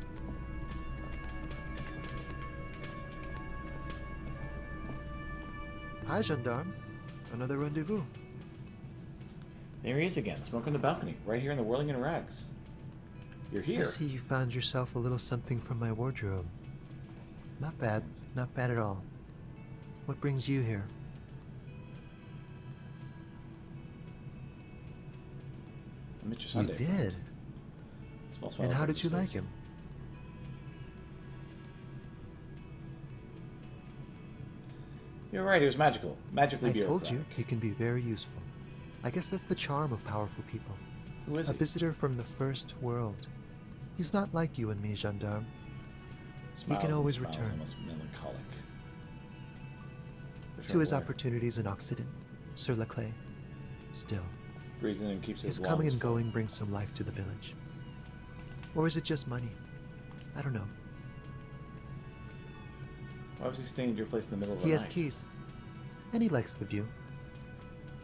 Hi, gendarme. Another rendezvous. There he is again, smoking on the balcony, right here in the whirling in rags. You're here. I see you found yourself a little something from my wardrobe. Not bad. Not bad at all. What brings you here? I met your Sunday You did? And how did you like him? You're right, he was magical. Magically I told bureaucratic. you, he can be very useful. I guess that's the charm of powerful people. Who is A he? visitor from the first world. He's not like you and me, gendarme. He can always return Almost melancholic. to his opportunities in Occident, sur la clé. Still, Breathes in and keeps his his coming lungs and going brings some life to the village. Or is it just money? I don't know. Why was he staying at your place in the middle of the He night? has keys. And he likes the view.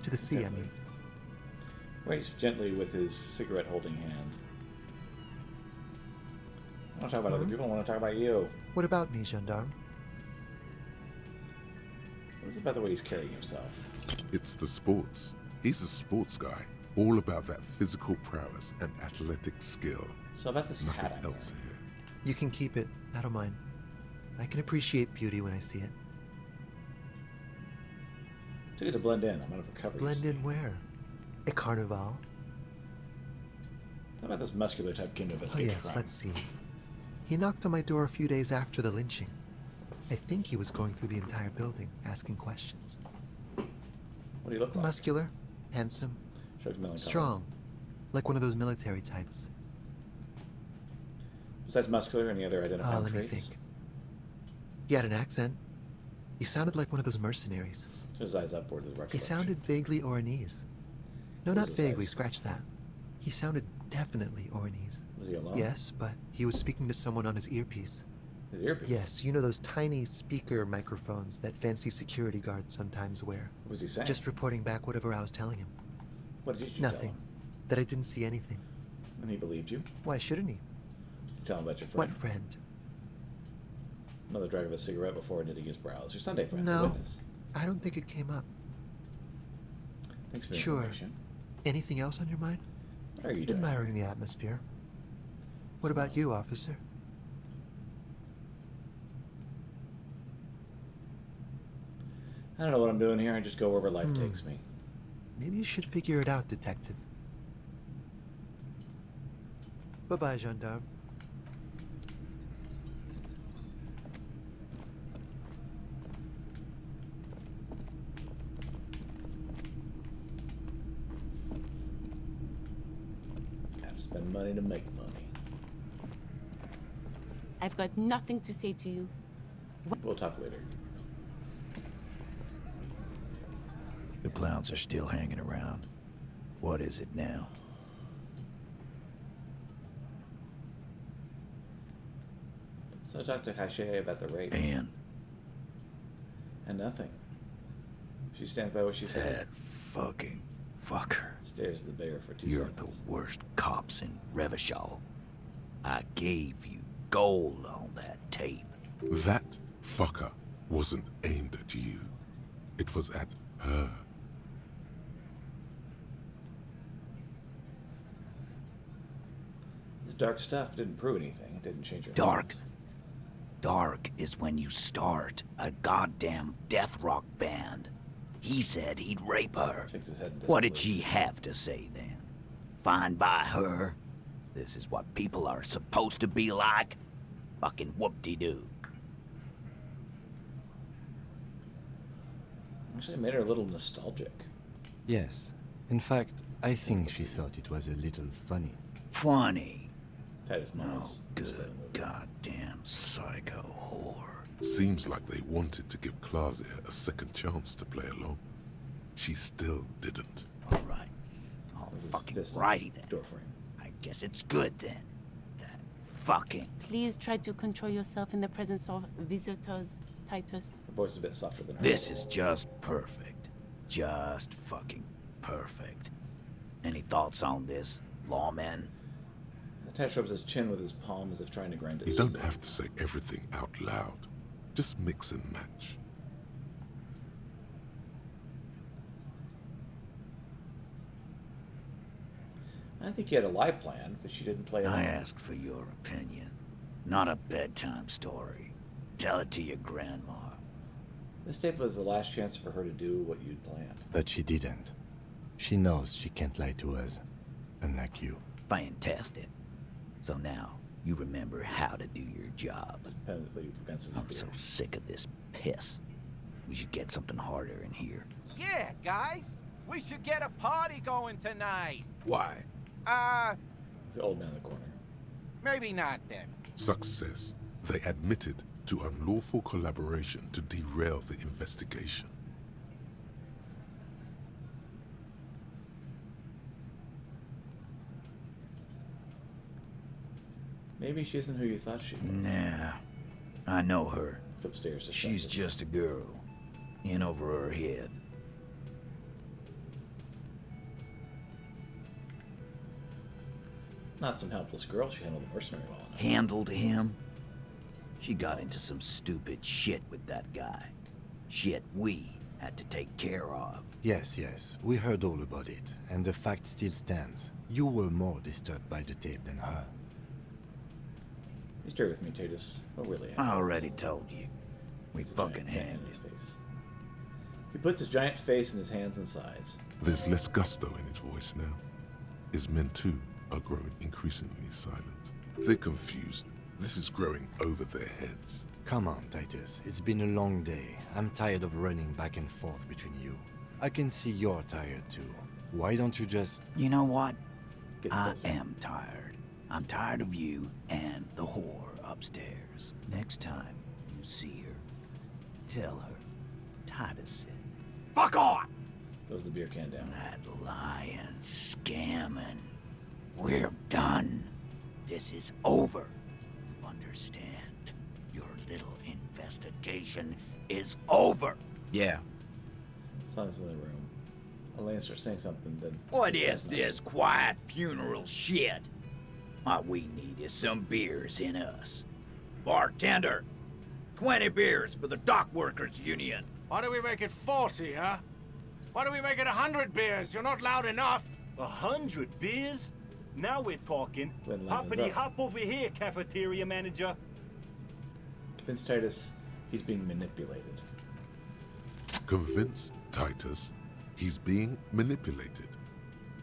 To the sea, I mean. Waits gently with his cigarette-holding hand. I want to talk about other people. I want to talk about you. What about me, gendarme? What is it about the way he's carrying himself? It's the sports. He's a sports guy. All about that physical prowess and athletic skill. So about this Nothing hat I'm else here. You can keep it. I don't mind. I can appreciate beauty when I see it. Took it to blend in. I'm out of recovery. Blend in where? At Carnival? How about this muscular type came to Oh investigate yes, crime? let's see. He knocked on my door a few days after the lynching. I think he was going through the entire building, asking questions. What do you look like? Muscular, handsome, Shrugs melancholy. strong, like one of those military types. Besides muscular, any other identifying Let me traits? think. He had an accent. He sounded like one of those mercenaries. His eyes upward to the He recollection. sounded vaguely Oranese. No, What not was his vaguely, eyes? scratch that. He sounded definitely Oranese. Was he alone? Yes, but he was speaking to someone on his earpiece. His earpiece? Yes, you know those tiny speaker microphones that fancy security guards sometimes wear. What was he saying? Just reporting back whatever I was telling him. What did you tell Nothing. him? That I didn't see anything. And he believed you? Why shouldn't he? Tell him about your friend. What friend? Another drag of a cigarette before knitting his brows. Your Sunday friend. the No, witness. I don't think it came up. Thanks for the Sure. information. Anything else on your mind? How are you doing? Admiring the atmosphere. What about you, officer? I don't know what I'm doing here. I just go wherever life takes me. Maybe you should figure it out, detective. Bye-bye, gendarme. Gotta spend money to make money. I've got nothing to say to you. We'll talk later. The clowns are still hanging around. What is it now? So I talked to Hache about the rape. And nothing. She stands by what she said. that fucking fucker. Stares at the bear for 2 You're seconds. the worst cops in Revachol. I gave you gold on that tape. That fucker wasn't aimed at you. It was at her. This dark stuff didn't prove anything. It didn't change her. Dark. Dark is when you start a goddamn death rock band. He said he'd rape her. Shakes his head in What did disbelief. she have to say then? Fine by her? This is what people are supposed to be like? Fucking whoop-de-doo. Actually, it made her a little nostalgic. Yes. In fact, I think she thought it was a little funny. Funny. Titus No Miles. good goddamn psycho whore. Seems like they wanted to give Claudia a second chance to play along. She still didn't. All right. All fucking righty then. Door frame. I guess it's good then. That fucking... Please try to control yourself in the presence of visitors, Titus. Her voice is a bit softer than This is just perfect. Just fucking perfect. Any thoughts on this, lawman? Titus rubs his chin with his palm as if trying to grind his You don't spit. have to say everything out loud. Just mix and match. I think you had a lie planned, but she didn't play along. I ask for your opinion, not a bedtime story. Tell it to your grandma. This tape was the last chance for her to do what you'd planned. But she didn't. She knows she can't lie to us, unlike you. Fantastic. So now, you remember how to do your job. I'm so sick of this piss. We should get something harder in here. Yeah, guys. We should get a party going tonight. Why? The old man in the corner. Maybe not then. Success. They admitted to unlawful collaboration to derail the investigation. Maybe she isn't who you thought she was. Nah. I know her. It's upstairs. She's just a girl. In over her head. Not some helpless girl. She handled the mercenary well enough. Handled him? She got into some stupid shit with that guy. Shit we had to take care of. Yes, yes. We heard all about it, and the fact still stands. You were more disturbed by the tape than her. You straight with me, Titus. What really I happened? already told you. We fucking had his face. He puts his giant face in his hands and sighs. There's less gusto in his voice now. His men, too, are growing increasingly silent. They're confused. This is growing over their heads. Come on, Titus. It's been a long day. I'm tired of running back and forth between you. I can see you're tired, too. Why don't you just... You know what? I am tired. I'm tired of you and the whore upstairs. Next time you see her, tell her Titus said, "Fuck on!" Throws the beer can down. That lying, scamming. We're done. This is over. Understand? Your little investigation is over. Yeah. Silence in the room. Elaine starts saying something, then... What is this quiet funeral shit? What we need is some beers in us. Bartender, 20 beers for the Dock Workers Union. Why do we make it 40, huh? Why do we make it 100 beers? You're not loud enough. 100 beers? Now we're talking. When Hoppity hop over here, cafeteria manager. Convince Titus he's being manipulated. Convince Titus he's being manipulated.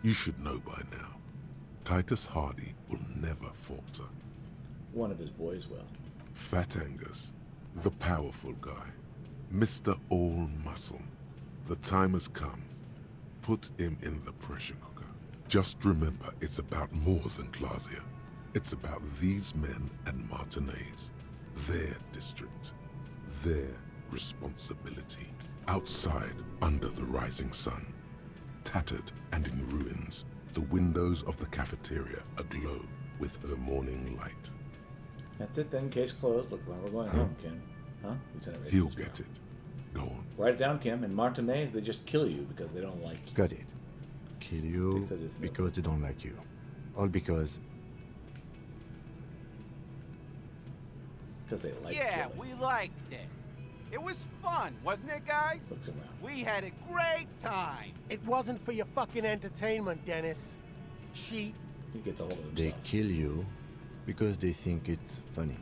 You should know by now. Titus Hardy will never falter. One of his boys will. Fat Angus, the powerful guy, Mr. All Muscle. The time has come. Put him in the pressure cooker. Just remember, it's about more than Glasia. It's about these men and Martinez, their district, their responsibility. Outside, under the rising sun, tattered and in ruins, the windows of the cafeteria aglow with her morning light. That's it then, case closed. Look, well, we're going home, Kim. Huh? Lieutenant He'll get it. Go on. Write it down, Kim. In Martinez, they just kill you because they don't like you. Got it. Kill you because they don't like you. All because... Because they like Yeah, killing. we liked it. It was fun, wasn't it, guys? Looks around. We had a great time. It wasn't for your fucking entertainment, Dennis. He gets a hold of himself. They kill you because they think it's funny.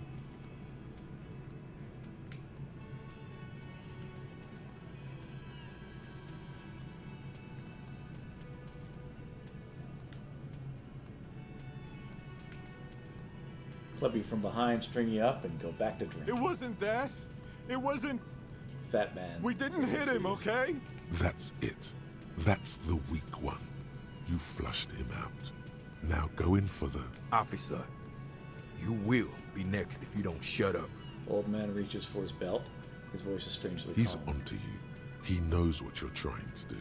Club you from behind, string you up, and go back to drinking. It wasn't that. It wasn't... Fat man. We didn't hit him, okay? That's it. That's the weak one. You flushed him out. Now go in for the... Officer, you will be next if you don't shut up. Old man reaches for his belt. His voice is strangely He's calm. onto you. He knows what you're trying to do.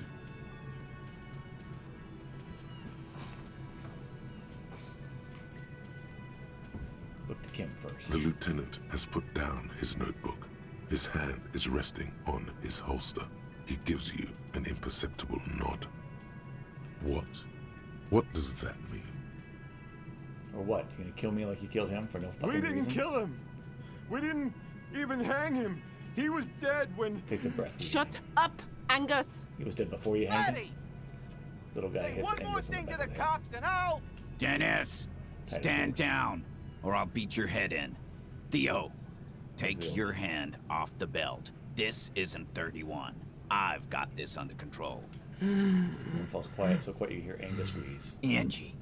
Look to Kim first. The lieutenant has put down his notebook. His hand is resting on his holster. He gives you an imperceptible nod. What? What does that mean? Or what? You gonna kill me like you killed him for no fucking We didn't reason? kill him. We didn't even hang him. He was dead when... Takes a breath. Shut up, Angus! He was dead before you hanged him? Buddy, Little guy say hits one more Angus in thing the to back the of the head. cops and I'll... Dennis, stand down, or I'll beat your head in. Theo, Take your hand off the belt. This isn't 31. I've got this under control. Everyone falls quiet, so quiet you hear Angus wheeze. Angie,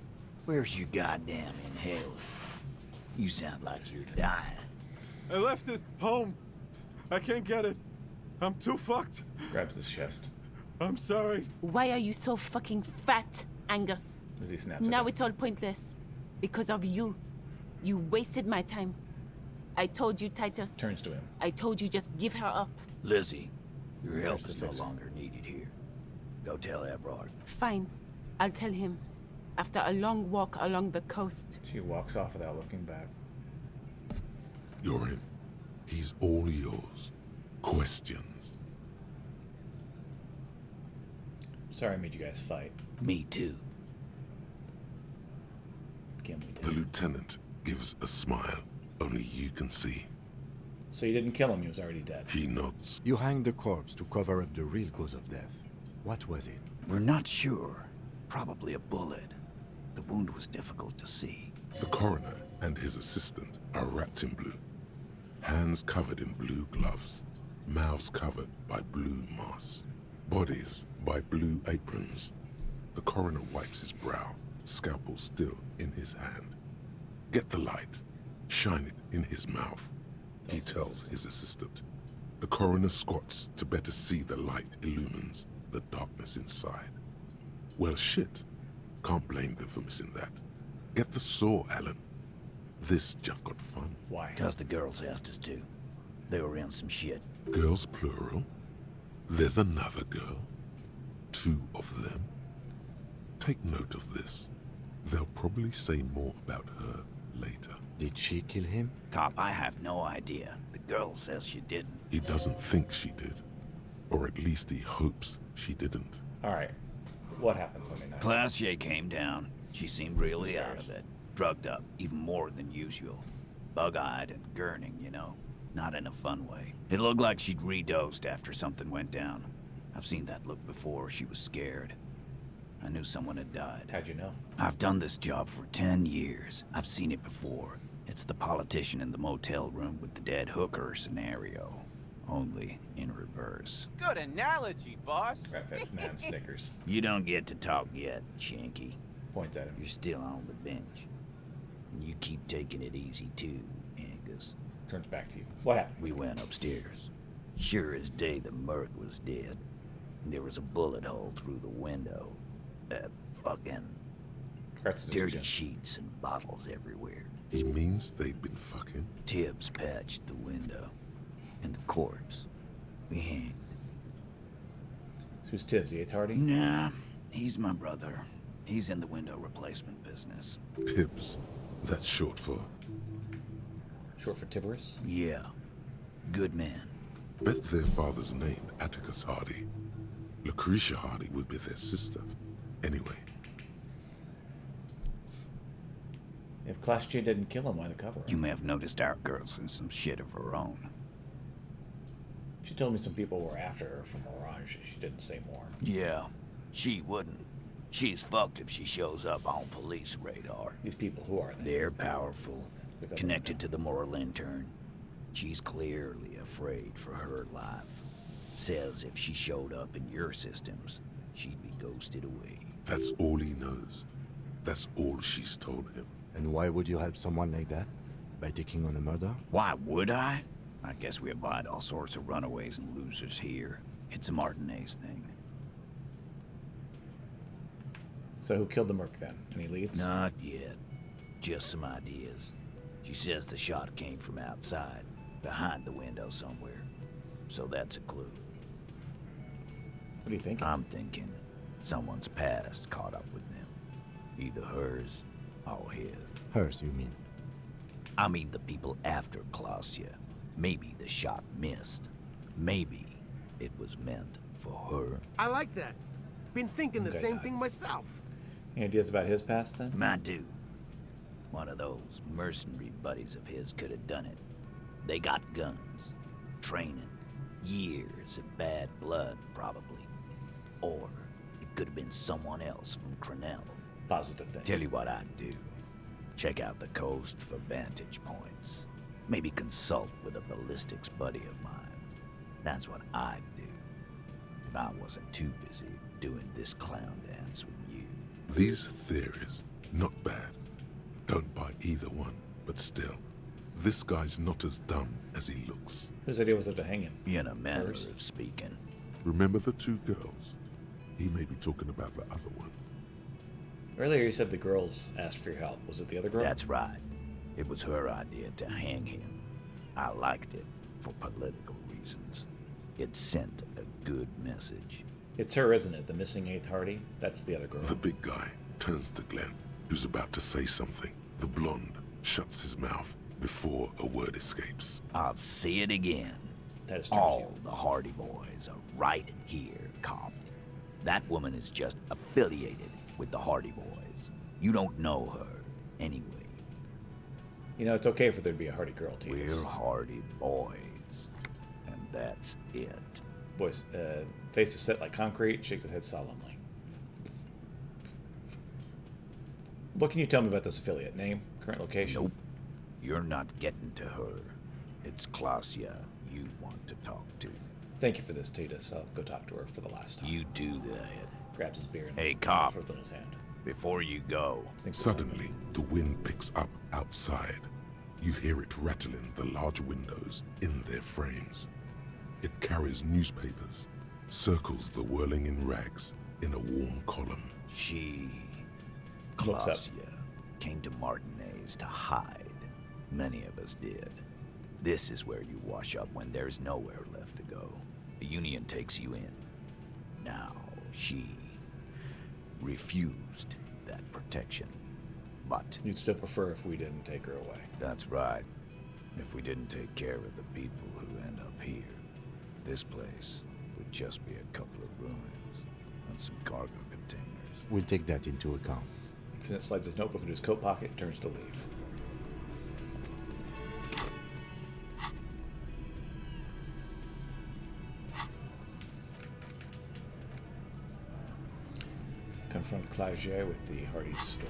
where's your goddamn inhaler? You sound like you're dying. I left it home. I can't get it. I'm too fucked. Grabs his chest. I'm sorry. Why are you so fucking fat, Angus? As he snaps Now at him. it's all pointless. Because of you. You wasted my time. I told you, Titus. Turns to him. I told you just give her up. Lizzie, your help There's is the no fix. longer needed here. Go tell Everard. Fine. I'll tell him. After a long walk along the coast. She walks off without looking back. You're in. He's all yours. Questions? Sorry I made you guys fight. Me too. Gimli did. The lieutenant gives a smile only you can see. So you didn't kill him, he was already dead. He nods. You hanged the corpse to cover up the real cause of death. What was it? We're not sure. Probably a bullet. The wound was difficult to see. The coroner and his assistant are wrapped in blue. Hands covered in blue gloves. Mouths covered by blue masks. Bodies by blue aprons. The coroner wipes his brow, scalpel still in his hand. Get the light. Shine it in his mouth. He tells his assistant. The coroner squats to better see the light illumines the darkness inside. Well, shit. Can't blame them for missing that. Get the saw, Alan. This just got fun. Why? Because the girls asked us to. They were in some shit. Girls plural? There's another girl. 2 of them. Take note of this. They'll probably say more about her later. Did she kill him? Cop, I have no idea. The girl says she didn't. He doesn't think she did. Or at least he hopes she didn't. Alright. What happened Sunday night? Classier came down. She seemed really out of it. Drugged up, even more than usual. Bug-eyed and gurning, you know. Not in a fun way. It looked like she'd redosed after something went down. I've seen that look before. She was scared. I knew someone had died. How'd you know? I've done this job for 10 years. I've seen it before. It's the politician in the motel room with the dead hooker scenario. Only in reverse. Good analogy, boss. That man snickers. You don't get to talk yet, Shanky. Points at him. You're still on the bench. And you keep taking it easy too, Angus. Turns back to you. What happened? We went upstairs. Sure as day the Merc was dead. And there was a bullet hole through the window. Fucking dirty sheets and bottles everywhere. He means they'd been fucking? Tibbs patched the window. And the corpse. We hanged. Who's Tibbs, the 8th Hardy? Nah, he's my brother. He's in the window replacement business. Tibbs. That's short for? Short for Tiberius? Yeah. Good man. Bet their father's named Atticus Hardy. Lucretia Hardy would be their sister. Anyway. If Class J didn't kill him, why the cover? You may have noticed our girl's in some shit of her own. She told me some people were after her from Orange. She didn't say more. Yeah, she wouldn't. She's fucked if she shows up on police radar. These people, who are they? They're powerful. Connected to the moral intern. She's clearly afraid for her life. Says if she showed up in your systems, she'd be ghosted away. That's all he knows. That's all she's told him. And why would you help someone like that? By taking on a murder? Why would I? I guess we avoid all sorts of runaways and losers here. It's a Martinez thing. So who killed the Merc then? Any leads? Not yet. Just some ideas. She says the shot came from outside, behind the window somewhere. So that's a clue. What do you think? I'm thinking someone's past caught up with them. Either hers or his. Hers, you mean? I mean the people after Clausia. Maybe the shot missed. Maybe it was meant for her. I like that. Been thinking the Okay, same guys. thing myself. Any ideas about his past then? I do. One of those mercenary buddies of his could have done it. They got guns, training, years of bad blood, probably. Or it could have been someone else from Crenell. Positive thing. Tell you what I'd do. Check out the coast for vantage points. Maybe consult with a ballistics buddy of mine. That's what I'd do if I wasn't too busy doing this clown dance with you. These theories, not bad. Don't buy either one, but still, this guy's not as dumb as he looks. Whose idea was it to hang him? In a manner Hers? of speaking. Remember the two girls? He may be talking about the other one. Earlier you said the girls asked for your help. Was it the other girl? That's right. It was her idea to hang him. I liked it for political reasons. It sent a good message. It's her, isn't it? The missing 8th Hardy? That's the other girl. The big guy turns to Glenn, who's about to say something. The blonde shuts his mouth before a word escapes. I'll say it again. That is all the Hardy Boys are right here, cop. That woman is just affiliated with the Hardy Boys. You don't know her, anyway. You know, it's okay for there to be a Hardy girl, too. We're Hardy Boys. And that's it. Boys, face is set like concrete, shakes his head solemnly. What can you tell me about this affiliate? Name? Current location? Nope. You're not getting to her. It's Klasia you want to talk to. Thank you for this, Titus. I'll go talk to her for the last time. You do that. Grabs his beer and hey, cop. throws it in his hand. Before you go. Suddenly, the wind picks up outside. You hear it rattling the large windows in their frames. It carries newspapers, circles the whirling in rags in a warm column. She, Looks up. Klasia, came to Martinez to hide. Many of us did. This is where you wash up when there's nowhere left to go. The Union takes you in. Now, she refused that protection. But you'd still prefer if we didn't take her away. That's right. If we didn't take care of the people who end up here, this place would just be a couple of ruins and some cargo containers. We'll take that into account. Lieutenant slides his notebook into his coat pocket and turns to leave. Confront Klagier with the Hardy story.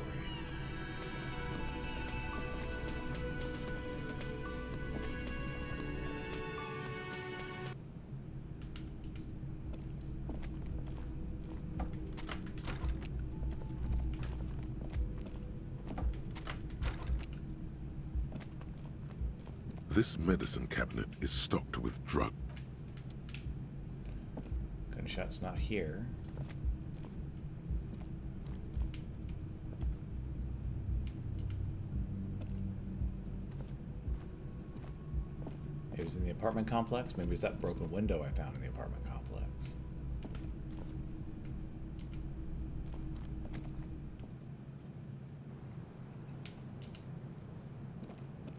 This medicine cabinet is stocked with drug. Gunshot's not here. It was in the apartment complex. Maybe it's that broken window I found in the apartment complex.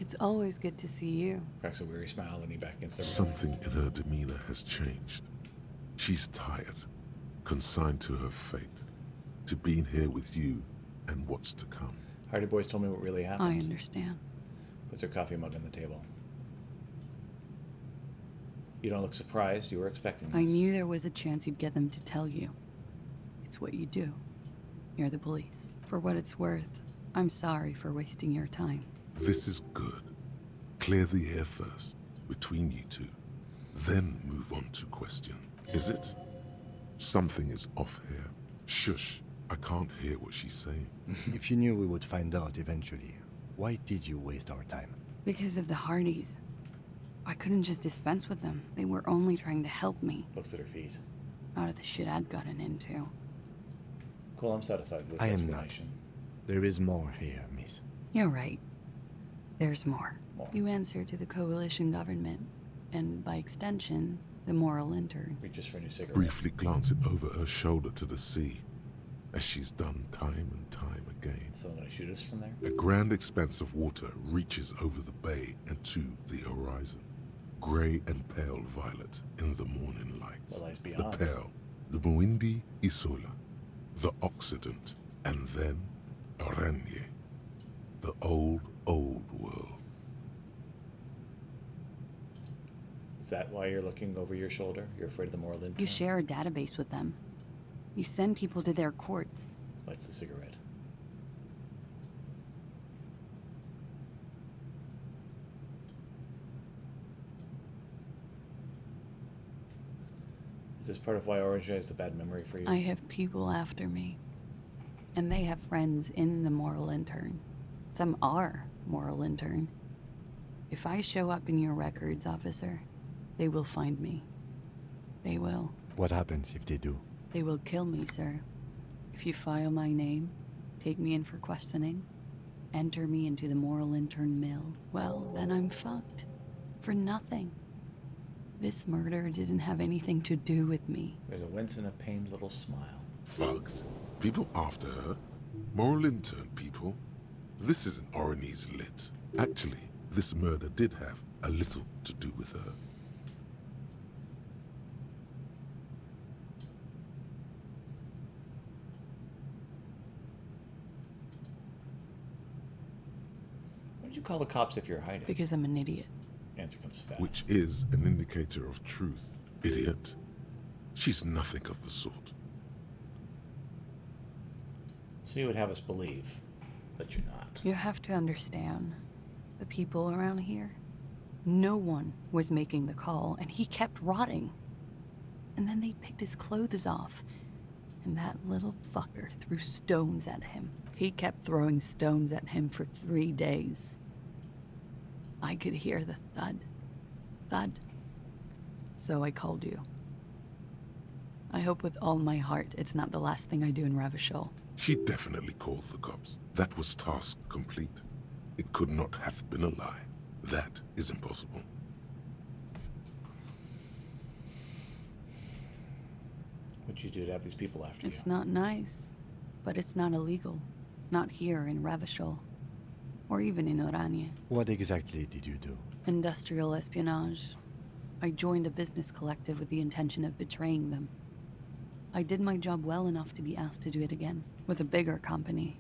It's always good to see you. Cracks a weary smile leaning back against the Something in her demeanor has changed. She's tired, consigned to her fate, to being here with you and what's to come. Hardy Boys told me what really happened. I understand. Puts her coffee mug on the table. You don't look surprised. You were expecting this. I knew there was a chance you'd get them to tell you. It's what you do. You're the police. For what it's worth, I'm sorry for wasting your time. This is good. Clear the air first, between you two. Then move on to question. Is it? Something is off here. Shush. I can't hear what she's saying. If you knew we would find out eventually, why did you waste our time? Because of the Hardys. I couldn't just dispense with them. They were only trying to help me. Looks at her feet. Out of the shit I'd gotten into. Cool, I'm satisfied with this I am not. explanation. There is more here, miss. You're right. There's more. You answer to the coalition government, and by extension, the moral intern. Reaches for a new cigarette. Briefly glance it over her shoulder to the sea, as she's done time and time again. So I'm gonna shoot us from there? A grand expanse of water reaches over the bay and to the horizon. Grey and pale violet in the morning light. What lies The beyond? pale, the Muindi Isola, the Occident, and then Aranye, the old world. Is that why you're looking over your shoulder? You're afraid of the moral intern? You share a database with them. You send people to their courts. Lights the cigarette. this part of why Orange has a bad memory for you? I have people after me. And they have friends in the moral intern. Some are moral intern. If I show up in your records, officer, they will find me. They will. What happens if they do? They will kill me, sir. If you file my name, take me in for questioning, enter me into the moral intern mill, well, then I'm fucked. For nothing. This murder didn't have anything to do with me. There's a wince and a pained little smile. Fucked. People after her? Moral intern people? This isn't Orionese lit. Actually, this murder did have a little to do with her. Why did you call the cops if you're hiding? Because I'm an idiot. Answer comes fast. Which is an indicator of truth, idiot. She's nothing of the sort. So you would have us believe, but you're not. You have to understand, the people around here, no one was making the call, and he kept rotting. And then they picked his clothes off, and that little fucker threw stones at him. He kept throwing stones at him for 3 days. I could hear the thud, thud. So I called you. I hope with all my heart it's not the last thing I do in Ravishol. She definitely called the cops. That was task complete. It could not have been a lie. That is impossible. What'd you do to have these people after It's not nice, but it's not illegal. Not here in Ravishol, or even in Orania. What exactly did you do? Industrial espionage. I joined a business collective with the intention of betraying them. I did my job well enough to be asked to do it again, with a bigger company.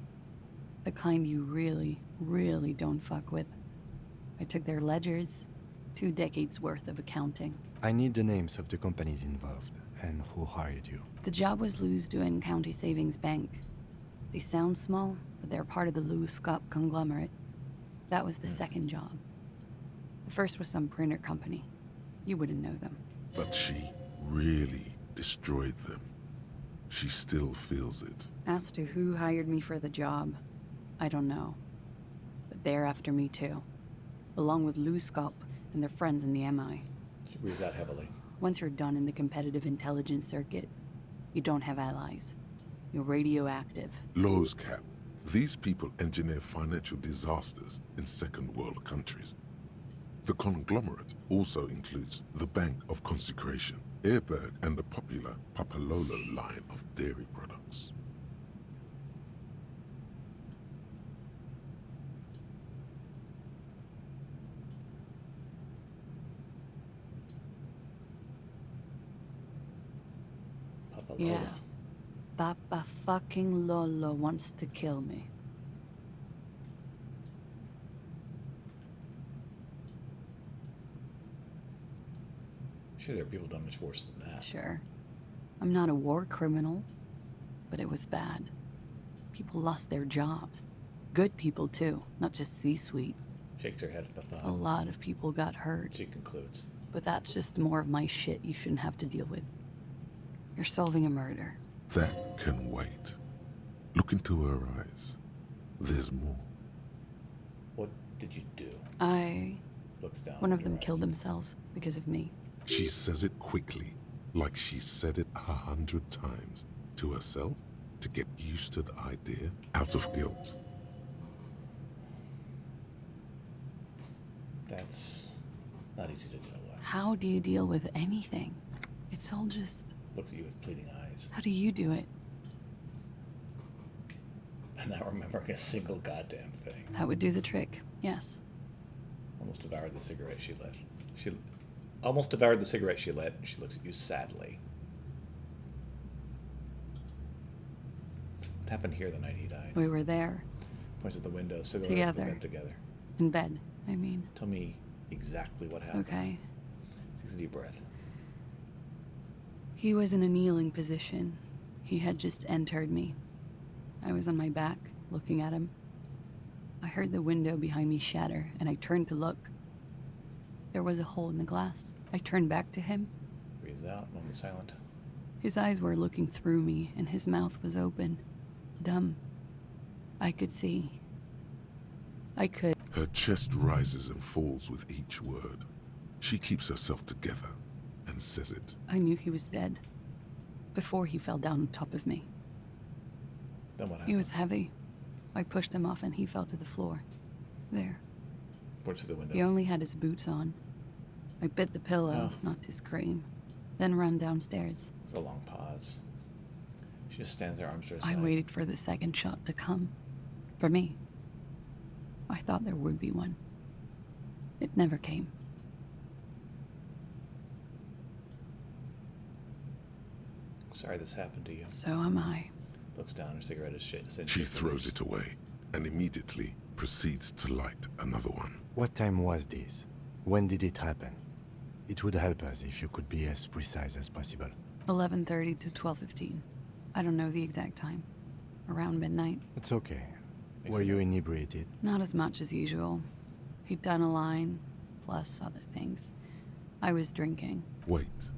The kind you really, really don't fuck with. I took their ledgers, 2 decades worth of accounting. I need the names of the companies involved and who hired you. The job was Lewis-Duin County Savings Bank. They sound small, but they're part of the Lewis-Scott conglomerate. That was the second job. The first was some printer company. You wouldn't know them. But she really destroyed them. She still feels it. As to who hired me for the job, I don't know. But they're after me too. Along with Lewis-Scott and their friends in the MI. She breathes out heavily. Once you're done in the competitive intelligence circuit, you don't have allies. You're radioactive. Lowe's Cap. These people engineer financial disasters in second world countries. The conglomerate also includes the Bank of Consecration, Airberg, and the popular Papalolo line of dairy products. Yeah. Papa fucking Lolo wants to kill me. Sure, there are people done much worse than that. Sure. I'm not a war criminal, but it was bad. People lost their jobs. Good people, too, not just C-suite. Shakes her head at the thought. A lot of people got hurt. She concludes. But that's just more of my shit you shouldn't have to deal with. You're solving a murder. That can wait. Look into her eyes. There's more. What did you do? Looks down. One of them killed themselves because of me. She says it quickly, like she said it 100 times to herself to get used to the idea out of guilt. That's not easy to deal with. How do you deal with anything? It's all just... Looks at you with pleading eyes. How do you do it? I'm not remembering a single goddamn thing. That would do the trick, yes. Almost devoured the cigarette she lit. She almost devoured the cigarette she lit. She looks at you sadly. What happened here the night he died? We were there. Points at the window, cigarettes Together. together. In bed, I mean. Tell me exactly what happened. Okay. Takes a deep breath. He was in a kneeling position. He had just entered me. I was on my back, looking at him. I heard the window behind me shatter, and I turned to look. There was a hole in the glass. I turned back to him. Breathes out, moment silent. His eyes were looking through me, and his mouth was open. Dumb. I could see. I could. Her chest rises and falls with each word. She keeps herself together and says it. I knew he was dead. Before he fell down on top of me. Then what happened? He was heavy. I pushed him off and he fell to the floor. There. Points to the window. He only had his boots on. I bit the pillow, not to scream. Then ran downstairs. It's a long pause. She just stands there, arms to her I side. waited for the second shot to come. For me. I thought there would be one. It never came. Sorry this happened to you. So am I. Looks down, her cigarette is shit. She throws it away and immediately proceeds to light another one. What time was this? When did it happen? It would help us if you could be as precise as possible. 11:30 to 12:15. I don't know the exact time. Around midnight. It's okay. Were you inebriated? Not as much as usual. He'd done a line, plus other things. I was drinking. Wait.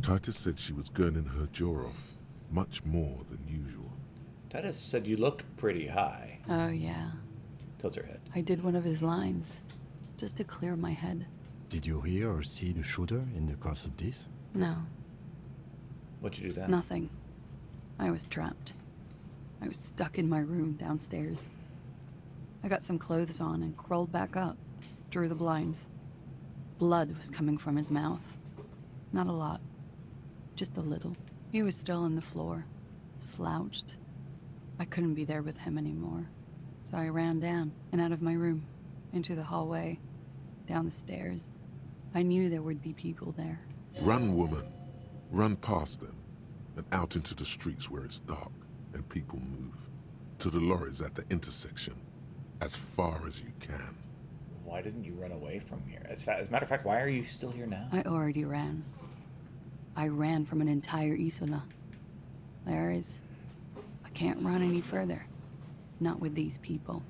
Titus said she was gurning her jaw off, much more than usual. Titus said you looked pretty high. Oh, yeah. Tilts her head. I did one of his lines, just to clear my head. Did you hear or see the shooter in the course of this? No. What'd you do then? Nothing. I was trapped. I was stuck in my room downstairs. I got some clothes on and crawled back up, drew the blinds. Blood was coming from his mouth. Not a lot. Just a little. He was still on the floor, slouched. I couldn't be there with him anymore. So I ran down and out of my room, into the hallway, down the stairs. I knew there would be people there. Run, woman. Run past them and out into the streets where it's dark and people move. To the lorries at the intersection, as far as you can. Why didn't you run away from here? As a matter of fact, why are you still here now? I already ran. I ran from an entire Isola. I can't run any further. Not with these people.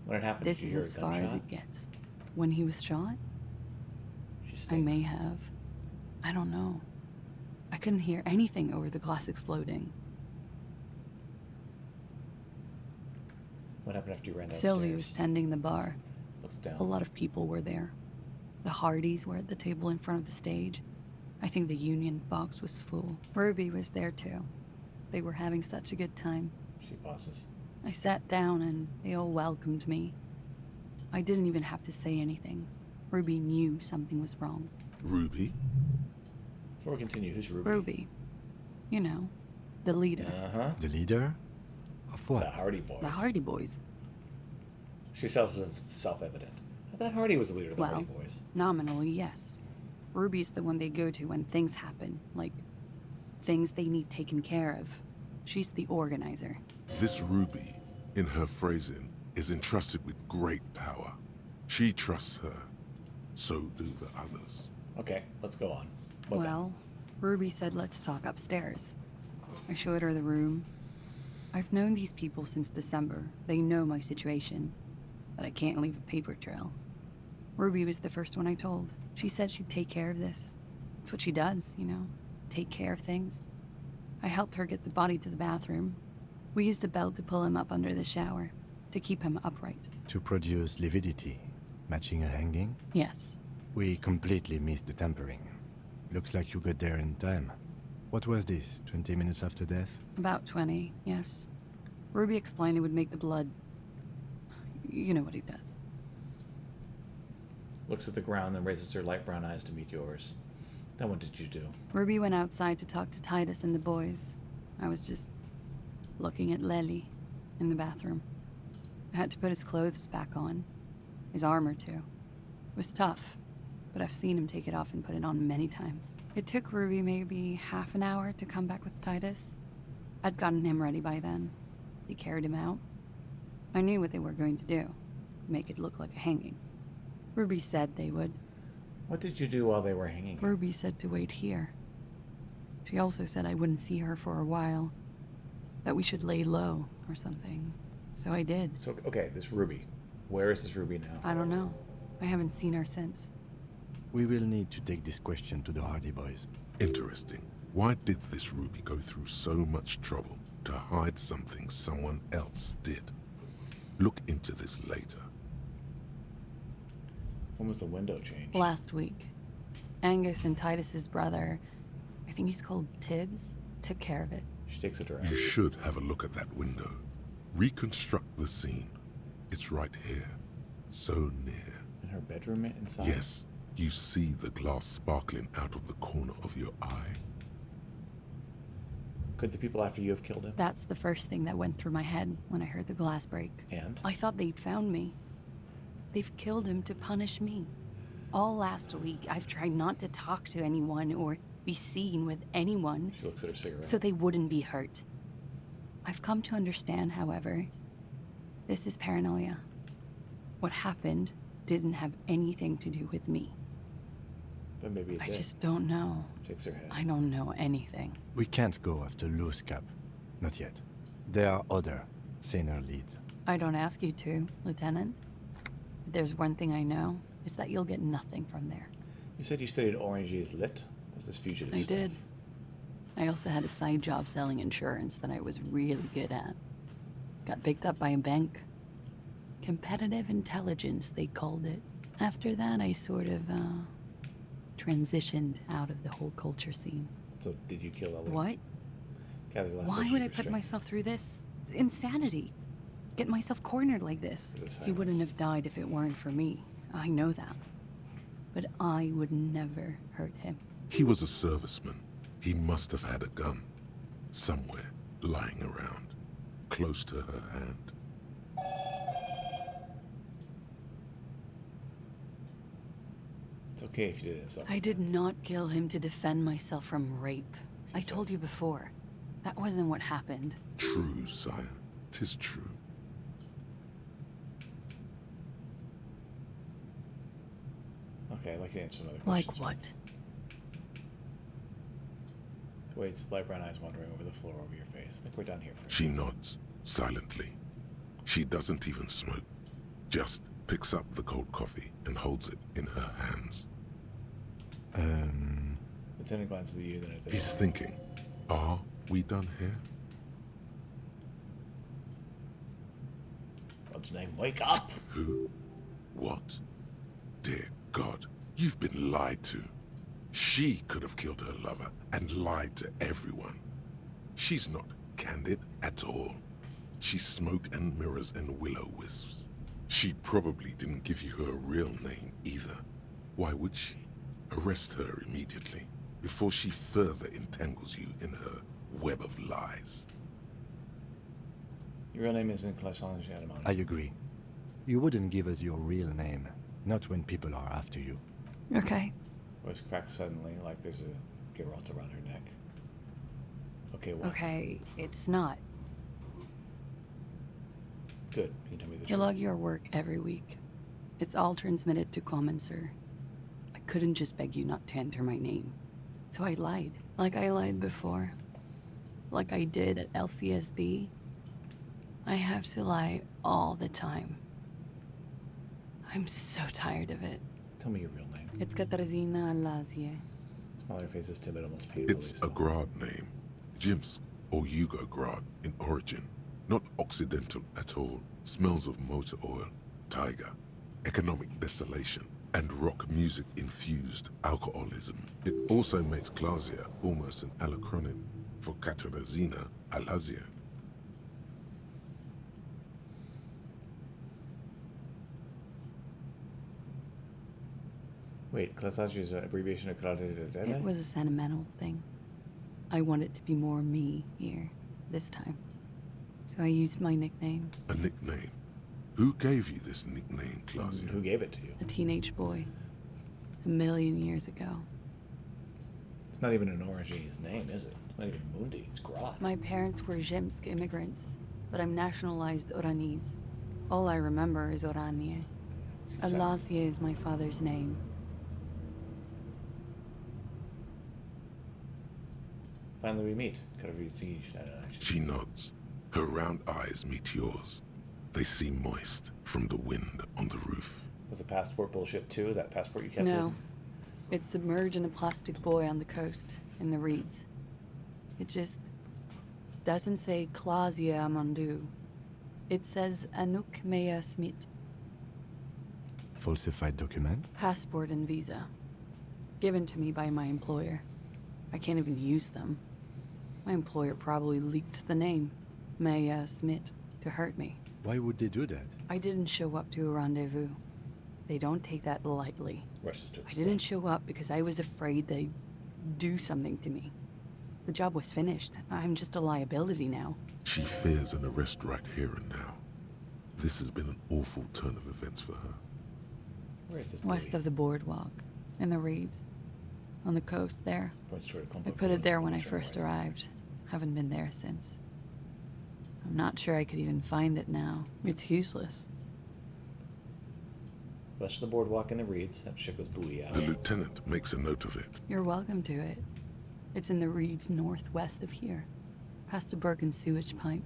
When it happened, This did is you hear as a far as gunshot? it gets. When he was shot? She I may have. I don't know. I couldn't hear anything over the glass exploding. What happened after you ran downstairs? Sylvie was tending the bar. Looks down. A lot of people were there. The Hardys were at the table in front of the stage. I think the Union box was full. Ruby was there too. They were having such a good time. She pauses. I sat down and they all welcomed me. I didn't even have to say anything. Ruby knew something was wrong. Ruby? Before we continue, who's Ruby? Ruby. You know, the leader. Uh-huh. The leader? Of what? The Hardy Boys. The Hardy Boys. She says it's self-evident. I thought Hardy was the leader of the Well, Hardy Boys. nominally, yes. Ruby's the one they go to when things happen, like things they need taken care of. She's the organizer. This Ruby, in her phrasing, is entrusted with great power. She trusts her. So do the others. Okay, let's go on. What Well, Ruby said let's talk upstairs. I showed her the room. I've known these people since December. They know my situation, that I can't leave a paper trail. Ruby was the first one I told. She said she'd take care of this. It's what she does, you know, take care of things. I helped her get the body to the bathroom. We used a belt to pull him up under the shower, to keep him upright. To produce lividity, matching a hanging? Yes. We completely missed the tampering. Looks like you got there in time. What was this, 20 minutes after death? About 20, yes. Ruby explained it would make the blood... You know what he does. Looks at the ground, then raises her light brown eyes to meet yours. Then what did you do? Ruby went outside to talk to Titus and the boys. I was just looking at Lely in the bathroom. I had to put his clothes back on. His armor, too. It was tough, but I've seen him take it off and put it on many times. It took Ruby maybe half an hour to come back with Titus. I'd gotten him ready by then. They carried him out. I knew what they were going to do. Make it look like a hanging. Ruby said they would. What did you do while they were hanging? Ruby said to wait here. She also said I wouldn't see her for a while. That we should lay low or something. So I did. So, okay, this Ruby. Where is this Ruby now? I don't know. I haven't seen her since. We will need to take this question to the Hardy Boys. Interesting. Why did this Ruby go through so much trouble to hide something someone else did? Look into this later. When was the window changed? Last week. Angus and Titus's brother, I think he's called Tibbs, took care of it. She takes it around. You should have a look at that window. Reconstruct the scene. It's right here. So near. In her bedroom inside? Yes. You see the glass sparkling out of the corner of your eye. Could the people after you have killed him? That's the first thing that went through my head when I heard the glass break. And? I thought they'd found me. They've killed him to punish me. All last week, I've tried not to talk to anyone or be seen with anyone. She looks at her cigarette. So they wouldn't be hurt. I've come to understand, however, this is paranoia. What happened didn't have anything to do with me. But maybe it I did. just don't know. Shakes her head. I don't know anything. We can't go after Loose Cap. Not yet. There are other, saner leads. I don't ask you to, Lieutenant. If there's one thing I know, is that you'll get nothing from there. You said you studied Orange's Lit? Was this fugitive I stuff? did. I also had a side job selling insurance that I was really good at. Got picked up by a bank. Competitive intelligence, they called it. After that, I sort of, transitioned out of the whole culture scene. So did you kill Ellie? What? Kathy's last Why wish would was I put restraint. myself through this? Insanity. Get myself cornered like this. He wouldn't have died if it weren't for me. I know that. But I would never hurt him. He was a serviceman. He must have had a gun. Somewhere, lying around. Close to her hand. It's okay if you did it. I did not kill him to defend myself from rape. I told you before. That wasn't what happened. True, sire. 'Tis true. Okay, I'd like to answer another Like question. what? Wade's light brown eyes wandering over the floor over your face. I think we're done here. She nods, silently. She doesn't even smoke. Just picks up the cold coffee and holds it in her hands. Lieutenant glances at you, then at the He's thinking, are we done here? What's his name? Wake up! Who? What? Dear God, you've been lied to. She could have killed her lover and lied to everyone. She's not candid at all. She's smoke and mirrors and willow-wisps. She probably didn't give you her real name either. Why would she? Arrest her immediately, before she further entangles you in her web of lies. Your real name isn't Clausange Adamant. I agree. You wouldn't give us your real name, not when people are after you. Okay. Voice cracks suddenly, like there's a Geralt around her neck. Okay, what? Okay, it's not. Good. Can you tell me the You truth? log your work every week. It's all transmitted to Commonser. I couldn't just beg you not to enter my name. So I lied. Like I lied before. Like I did at LCSB. I have to lie all the time. I'm so tired of it. Tell me your real name. It's Katarzyna Lazie. Smaller face is timid, almost painfully It's so. a Grad name. Jimsk or Yugo Grad in origin. Not Occidental at all. Smells of motor oil, tiger, economic desolation, and rock music infused alcoholism. It also makes Klasia almost an alacronym for Katarzyna Alazia. Wait, Clausange is an abbreviation of Claudia. It was a sentimental thing. I wanted to be more me here, this time. So I used my nickname. A nickname? Who gave you this nickname, Klasia? Who gave it to you? A teenage boy. 1,000,000 years ago. It's not even an Orange's name, is it? It's not even Mundi, it's Grad. My parents were Zhimsk immigrants, but I'm nationalized Oranese. All I remember is Oranje. Alasia is my father's name. Finally we meet. She nods. Her round eyes meet yours. They seem moist from the wind on the roof. Was the passport bullshit too? That passport you kept No. It's submerged in a plastic buoy on the coast, in the reeds. It just doesn't say Clausia Amandu. It says Anouk Mea Smith. Falsified document? Passport and visa. Given to me by my employer. I can't even use them. My employer probably leaked the name, Mea Smith, to hurt me. Why would they do that? I didn't show up to a rendezvous. They don't take that lightly. Rushes to I didn't show up because I was afraid they'd do something to me. The job was finished. I'm just a liability now. She fears an arrest right here and now. This has been an awful turn of events for her. Where is this West of the boardwalk, in the reeds. On the coast there. Points toward a I put it there when I first arrived. Haven't been there since. I'm not sure I could even find it now. It's useless. West of the boardwalk in the reeds. Have to check this buoy out. The lieutenant makes a note of it. You're welcome to it. It's in the reeds northwest of here. Past a broken sewage pipe.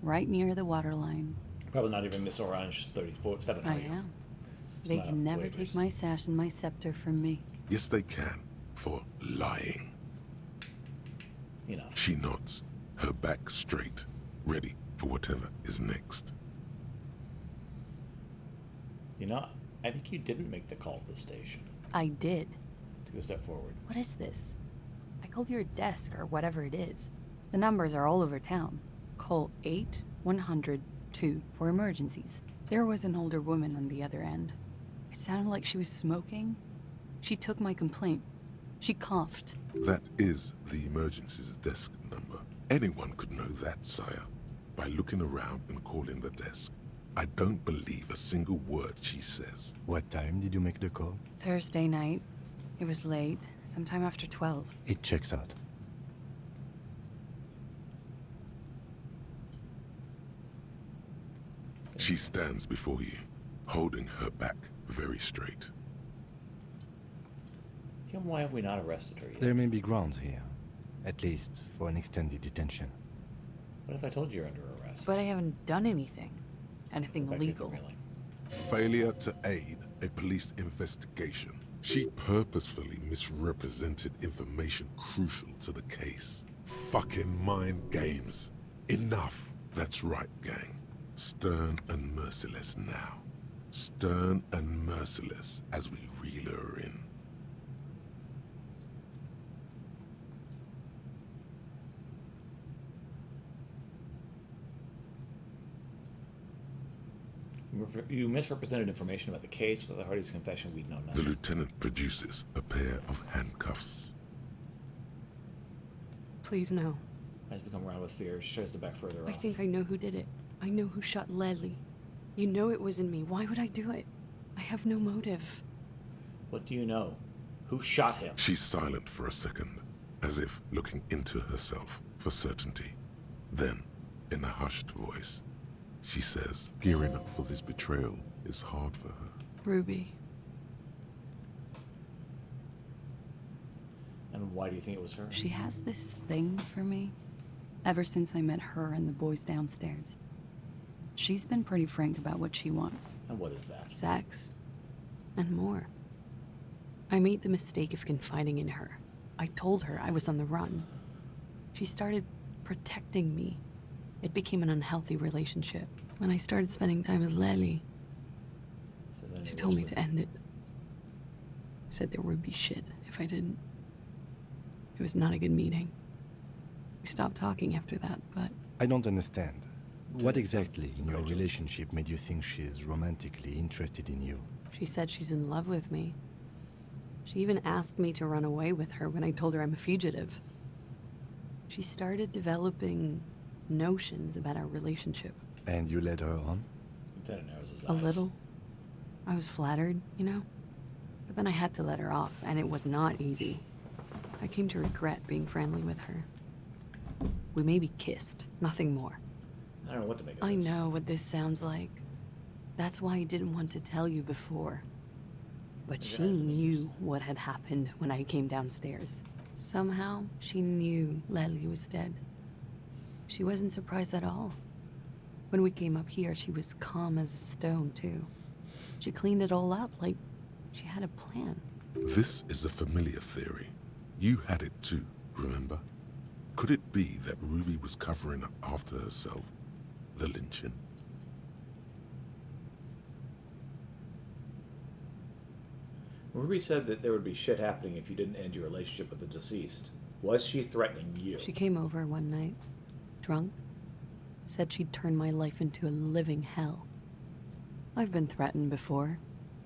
Right near the waterline. Probably not even Miss Orange 37. I am. They can never take my sash and my scepter from me. Yes, they can. For lying. Enough. She nods, her back straight, ready for whatever is next. You know, I think you didn't make the call to the station. I did. Take a step forward. What is this? I called your desk or whatever it is. The numbers are all over town. Call 8-100-2 for emergencies. There was an older woman on the other end. It sounded like she was smoking. She took my complaint. She coughed. That is the emergencies desk number. Anyone could know that, sire, by looking around and calling the desk. I don't believe a single word she says. What time did you make the call? Thursday night. It was late, sometime after 12. It checks out. She stands before you, holding her back very straight. Kim, why have we not arrested her yet? There may be grounds here. At least for an extended detention. What if I told you you're under arrest? But I haven't done anything. Anything illegal. Failure to aid a police investigation. She purposefully misrepresented information crucial to the case. Fucking mind games. Enough. That's right, gang. Stern and merciless now. Stern and merciless as we reel her in. You misrepresented information about the case, but the Hardy's confession, we know nothing. The lieutenant produces a pair of handcuffs. Please, no. Eyes become round with fear. She tries to back further I off. think I know who did it. I know who shot Leslie. You know it wasn't me. Why would I do it? I have no motive. What do you know? Who shot him? She's silent for a second, as if looking into herself for certainty. Then, in a hushed voice, she says, gearing up for this betrayal is hard for her. Ruby. And why do you think it was her? She has this thing for me. Ever since I met her and the boys downstairs. She's been pretty frank about what she wants. And what is that? Sex. And more. I made the mistake of confiding in her. I told her I was on the run. She started protecting me. It became an unhealthy relationship. When I started spending time with Lely, she told me to end it. Said there would be shit if I didn't. It was not a good meeting. We stopped talking after that, but... I don't understand. What exactly in your relationship made you think she's romantically interested in you? She said she's in love with me. She even asked me to run away with her when I told her I'm a fugitive. She started developing notions about our relationship. And you led her on? Lieutenant narrows his A eyes. little. I was flattered, you know? But then I had to let her off, and it was not easy. I came to regret being friendly with her. We maybe kissed, nothing more. I don't know what to make of I this. know what this sounds like. That's why I didn't want to tell you before. But she knew what had happened when I came downstairs. Somehow, she knew Lely was dead. She wasn't surprised at all. When we came up here, she was calm as a stone, too. She cleaned it all up like she had a plan. This is a familiar theory. You had it too, remember? Could it be that Ruby was covering up after herself? The lynching? Ruby said that there would be shit happening if you didn't end your relationship with the deceased. Was she threatening you? She came over one night, drunk, said she'd turn my life into a living hell. I've been threatened before,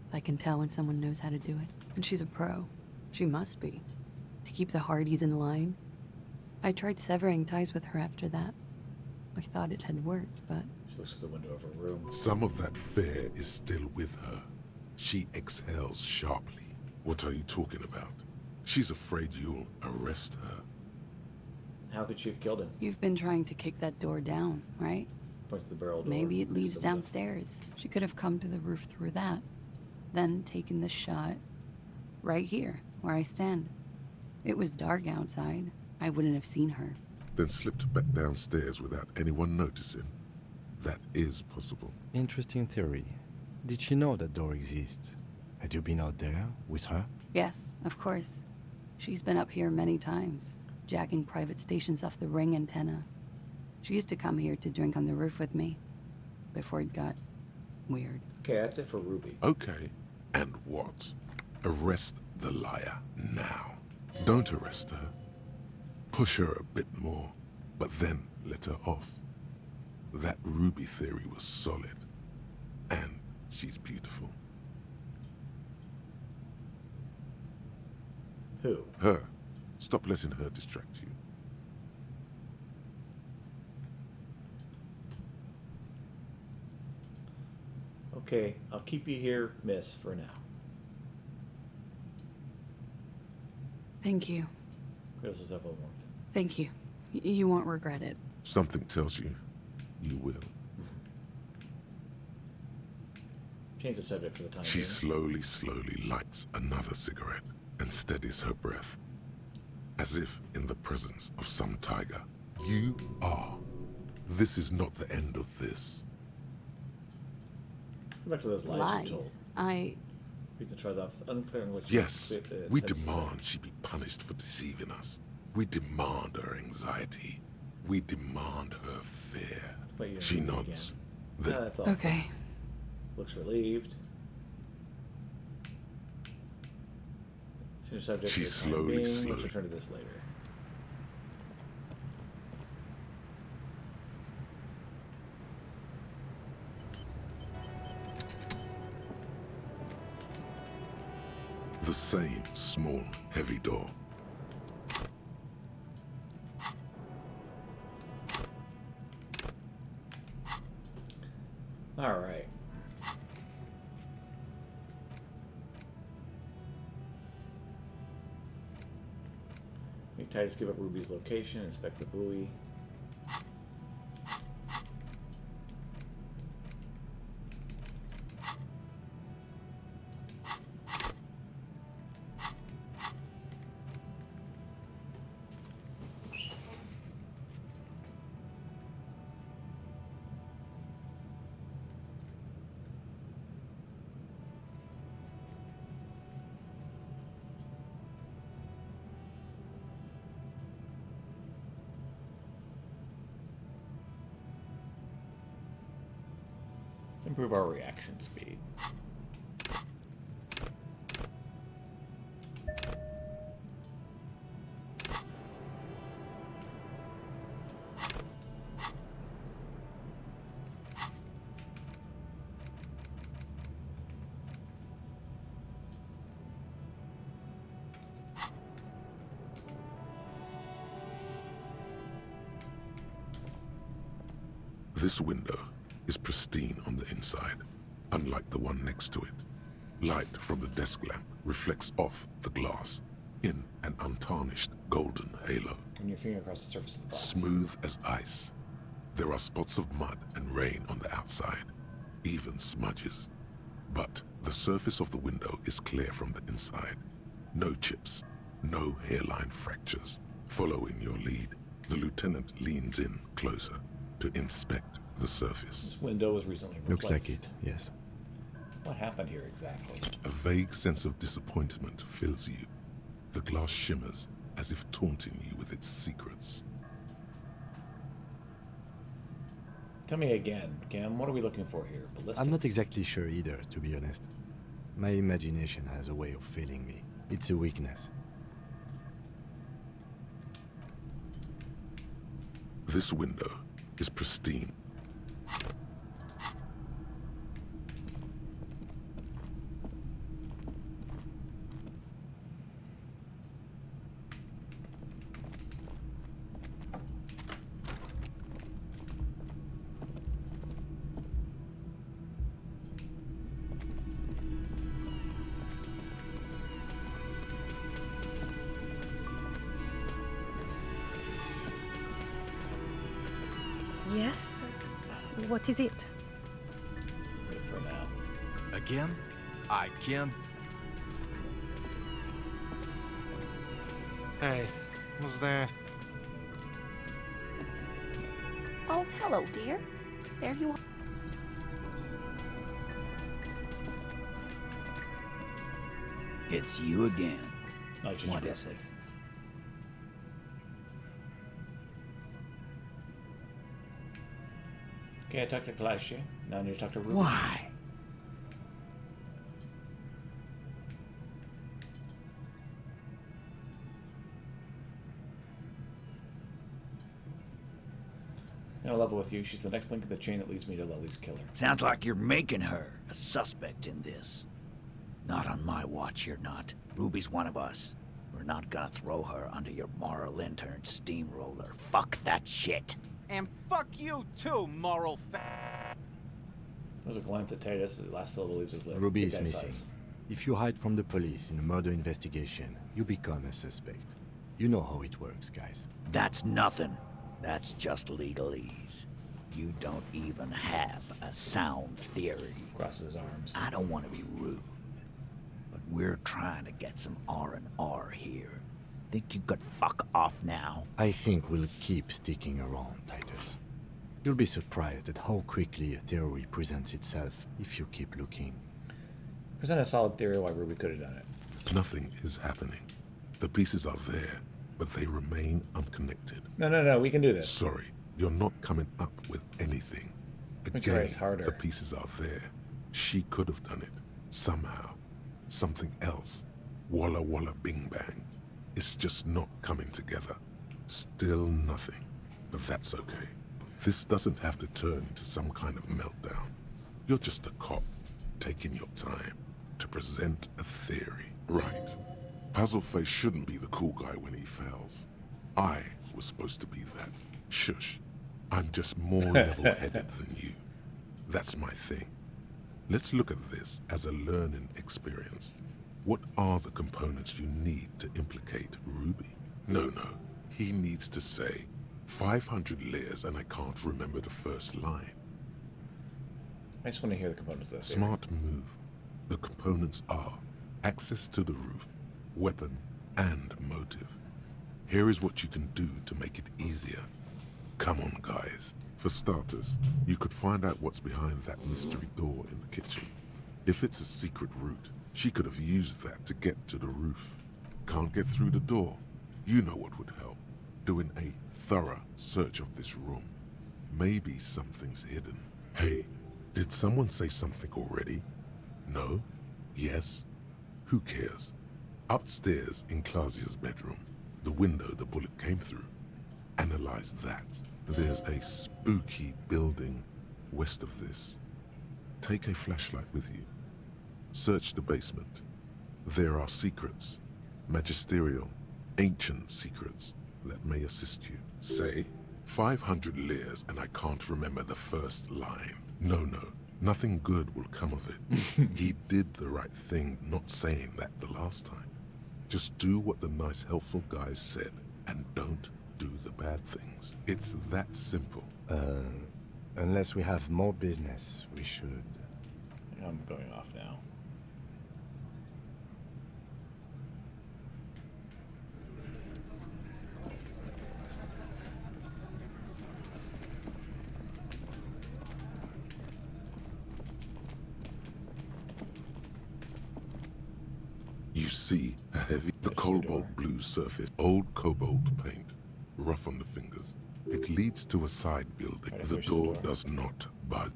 so I can tell when someone knows how to do it. And she's a pro. She must be. To keep the Hardys in line. I tried severing ties with her after that. I thought it had worked, but... She looks at the window of her room. Some of that fear is still with her. She exhales sharply. What are you talking about? She's afraid you'll arrest her. How could she have killed him? You've been trying to kick that door down, right? Points to the barrel door. Maybe it leads downstairs. She could have come to the roof through that. Then taken the shot right here, where I stand. It was dark outside. I wouldn't have seen her. Then slipped back downstairs without anyone noticing. That is possible. Interesting theory. Did she know that door exists? Had you been out there with her? Yes, of course. She's been up here many times, jacking private stations off the ring antenna. She used to come here to drink on the roof with me, before it got weird. Okay, that's it for Ruby. Okay, and what? Arrest the liar now. Don't arrest her. Push her a bit more, but then let her off. That Ruby theory was solid, and she's beautiful. Who? Her. Stop letting her distract you. Okay, I'll keep you here, miss, for now. Thank you. Grizzles up a little more. Thank you. You won't regret it. Something tells you, you will. Change the subject for the time She being. slowly lights another cigarette and steadies her breath, as if in the presence of some tiger. You are. This is not the end of this. Go back to those lies you told. Pizza tries off. Unclear in which. Yes, we demand she be punished for deceiving us. We demand her anxiety. We demand her fear. She nods. That's all. Okay. Looks relieved. Subject She for the time slowly. Let's return to this later. The same small, heavy door. All right. Make Titus give up Ruby's location, inspect the buoy. Let's improve our reaction speed. This window is pristine on the inside, unlike the one next to it. Light from the desk lamp reflects off the glass in an untarnished golden halo. Run your finger across the surface of the box. Smooth as ice. There are spots of mud and rain on the outside, even smudges. But the surface of the window is clear from the inside. No chips, no hairline fractures. Following your lead, the lieutenant leans in closer to inspect the surface. This window was recently replaced. Looks like it, yes. What happened here exactly? A vague sense of disappointment fills you. The glass shimmers as if taunting you with its secrets. Tell me again, Cam, what are we looking for here? Ballistics? I'm not exactly sure either, to be honest. My imagination has a way of failing me. It's a weakness. This window is pristine. Yes? What is it? That's it for now. Again? I can't. Hey, was there... Oh, hello, dear. There you are. It's you again. What is it? Okay, I talked to Kalashi. Now I need to talk to Ruby. Why? I'm gonna level with you. She's the next link in the chain that leads me to Lely's killer. Sounds like you're making her a suspect in this. Not on my watch, you're not. Ruby's one of us. We're not gonna throw her under your moral intern steamroller. Fuck that shit. And fuck you too, moral There's a glance at Titus. The last syllable leaves his lip. Ruby Big is guy missing. size. If you hide from the police in a murder investigation, you become a suspect. You know how it works, guys. That's nothing. That's just legalese. You don't even have a sound theory. Crosses his arms. I don't want to be rude, but we're trying to get some R&R here. Think you could fuck off now? I think we'll keep sticking around, Titus. You'll be surprised at how quickly a theory presents itself if you keep looking. Present a solid theory why Ruby could have done it. Nothing is happening. The pieces are there, but they remain unconnected. No, we can do this. Sorry, you're not coming up with anything. Try Again, harder. the pieces are there. She could have done it. Somehow. Something else. Walla walla bing bang. It's just not coming together. Still nothing. But that's okay. This doesn't have to turn into some kind of meltdown. You're just a cop, taking your time to present a theory. Right. Puzzleface shouldn't be the cool guy when he fails. I was supposed to be that. Shush. I'm just more level-headed than you. That's my thing. Let's look at this as a learning experience. What are the components you need to implicate Ruby? No. He needs to say, 500 layers and I can't remember the first line. I just want to hear the components of that theory. Smart move. The components are access to the roof, weapon, and motive. Here is what you can do to make it easier. Come on, guys. For starters, you could find out what's behind that mystery door in the kitchen. If it's a secret route, she could have used that to get to the roof. Can't get through the door? You know what would help. Doing a thorough search of this room. Maybe something's hidden. Hey, did someone say something already? No? Yes? Who cares? Upstairs in Clausia's bedroom, the window the bullet came through. Analyze that. There's a spooky building west of this. Take a flashlight with you. Search the basement. There are secrets, magisterial, ancient secrets that may assist you. Say, 500 layers and I can't remember the first line. No, nothing good will come of it. He did the right thing not saying that the last time. Just do what the nice helpful guys said and don't do the bad things. It's that simple. Unless we have more business, we should. I'm going off now. You see a heavy, the cobalt blue surface, old cobalt paint, rough on the fingers. It leads to a side building. The door does not budge.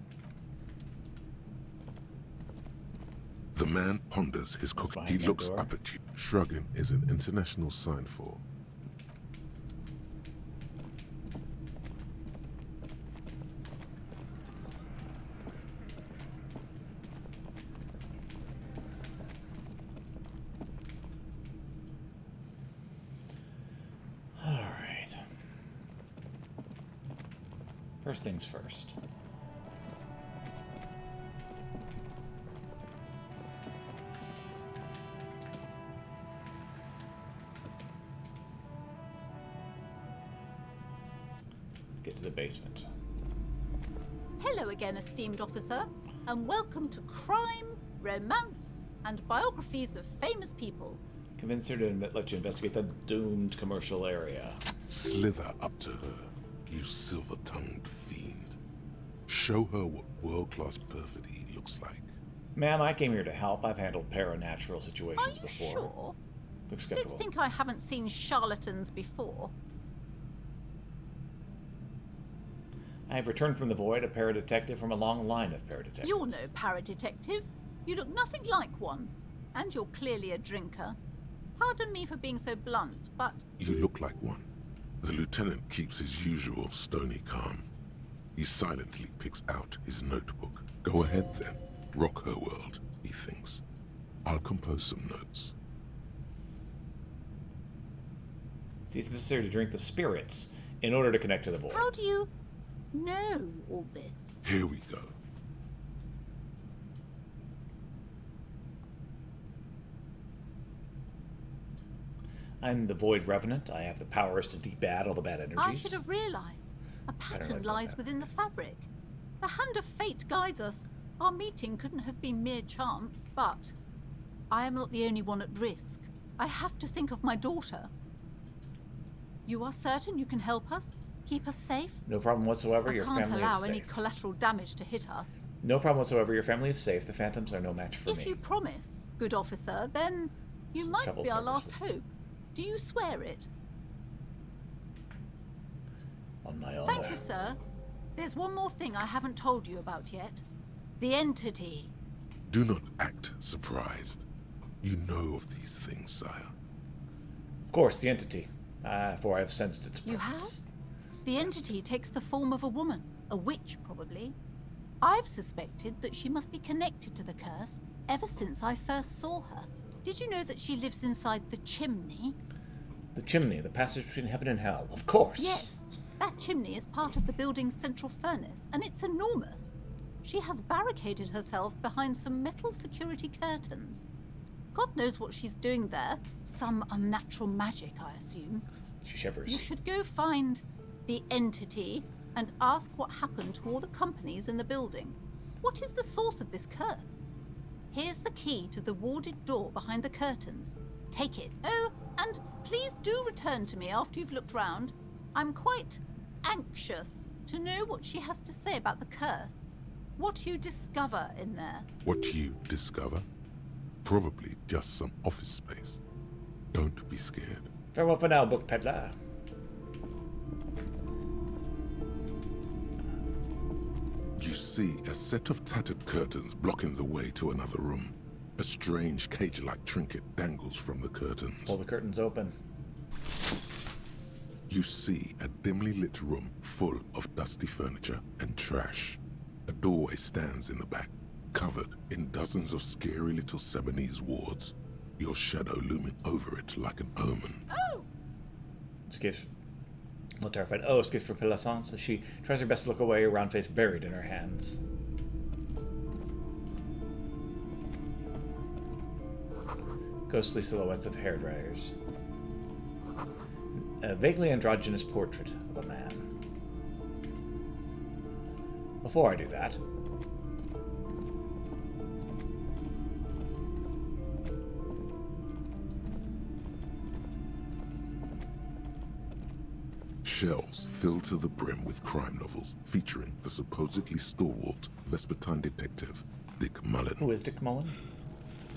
The man ponders his cooking. He looks up at you. Shrugging is an international sign for. Alright. First things first. Get to the basement. Hello again, esteemed officer, and welcome to Crime, Romance, and Biographies of Famous People. Convince her to let you investigate the doomed commercial area. Slither up to her, you silver-tongued fiend. Show her what world-class perfidy looks like. Ma'am, I came here to help. I've handled paranatural situations before. Sure. Looks skeptical. Don't think I haven't seen charlatans before. I have returned from the void, a paradetective from a long line of paradetectives. You're no paradetective. You look nothing like one. And you're clearly a drinker. Pardon me for being so blunt, but... You look like one. The lieutenant keeps his usual stony calm. He silently picks out his notebook. Go ahead then. Rock her world, he thinks. I'll compose some notes. See, it's necessary to drink the spirits in order to connect to the void. How do you know all this? Here we go. I'm the Void Revenant. I have the powers to debat all the bad energies. I should have realized. A pattern lies within the fabric. The hand of fate guides us. Our meeting couldn't have been mere chance, but I am not the only one at risk. I have to think of my daughter. You are certain you can help us? Keep us safe? No problem whatsoever. Your family is safe. I can't allow any collateral damage to hit us. No problem whatsoever. Your family is safe. The Phantoms are no match for me. If you promise, good officer, then you might be our last hope. Do you swear it? On my honor. Thank you, sir. There's one more thing I haven't told you about yet. The entity. Do not act surprised. You know of these things, sire. Of course, the entity. For I have sensed its presence. You have? The entity takes the form of a woman. A witch, probably. I've suspected that she must be connected to the curse ever since I first saw her. Did you know that she lives inside the chimney? The chimney, the passage between heaven and hell, of course. Yes. That chimney is part of the building's central furnace, and it's enormous. She has barricaded herself behind some metal security curtains. God knows what she's doing there. Some unnatural magic, I assume. She shivers. You should go find the entity and ask what happened to all the companies in the building. What is the source of this curse? Here's the key to the warded door behind the curtains. Take it. Oh, and please do return to me after you've looked round. I'm quite anxious to know what she has to say about the curse. What you discover in there. What you discover? Probably just some office space. Don't be scared. Farewell for now, book peddler. You see a set of tattered curtains blocking the way to another room. A strange cage-like trinket dangles from the curtains. Pull the curtains open. You see a dimly lit room full of dusty furniture and trash. A doorway stands in the back, covered in dozens of scary little Seminese wards, your shadow looming over it like an omen. Oh! Skiff, a little terrified. Oh, Skiff for Palaissance. She tries her best to look away, her round face buried in her hands. Ghostly silhouettes of hairdryers. A vaguely androgynous portrait of a man. Before I do that, Shelves filled to the brim with crime novels featuring the supposedly stalwart Vespertine detective, Dick Mullen. Who is Dick Mullen?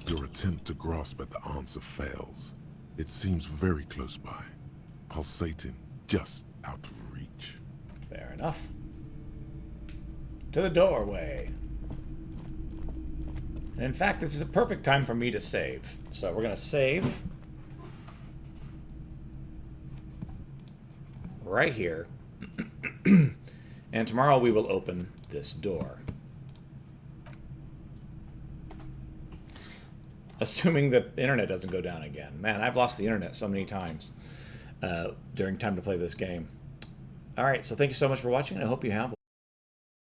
Your attempt to grasp at the answer fails. It seems very close by, pulsating just out of reach. Fair enough. To the doorway. And in fact, this is a perfect time for me to save. So we're going to save right here. And tomorrow we will open this door. Assuming the internet doesn't go down again. Man, I've lost the internet so many times during time to play this game. Alright, so thank you so much for watching, and I hope you have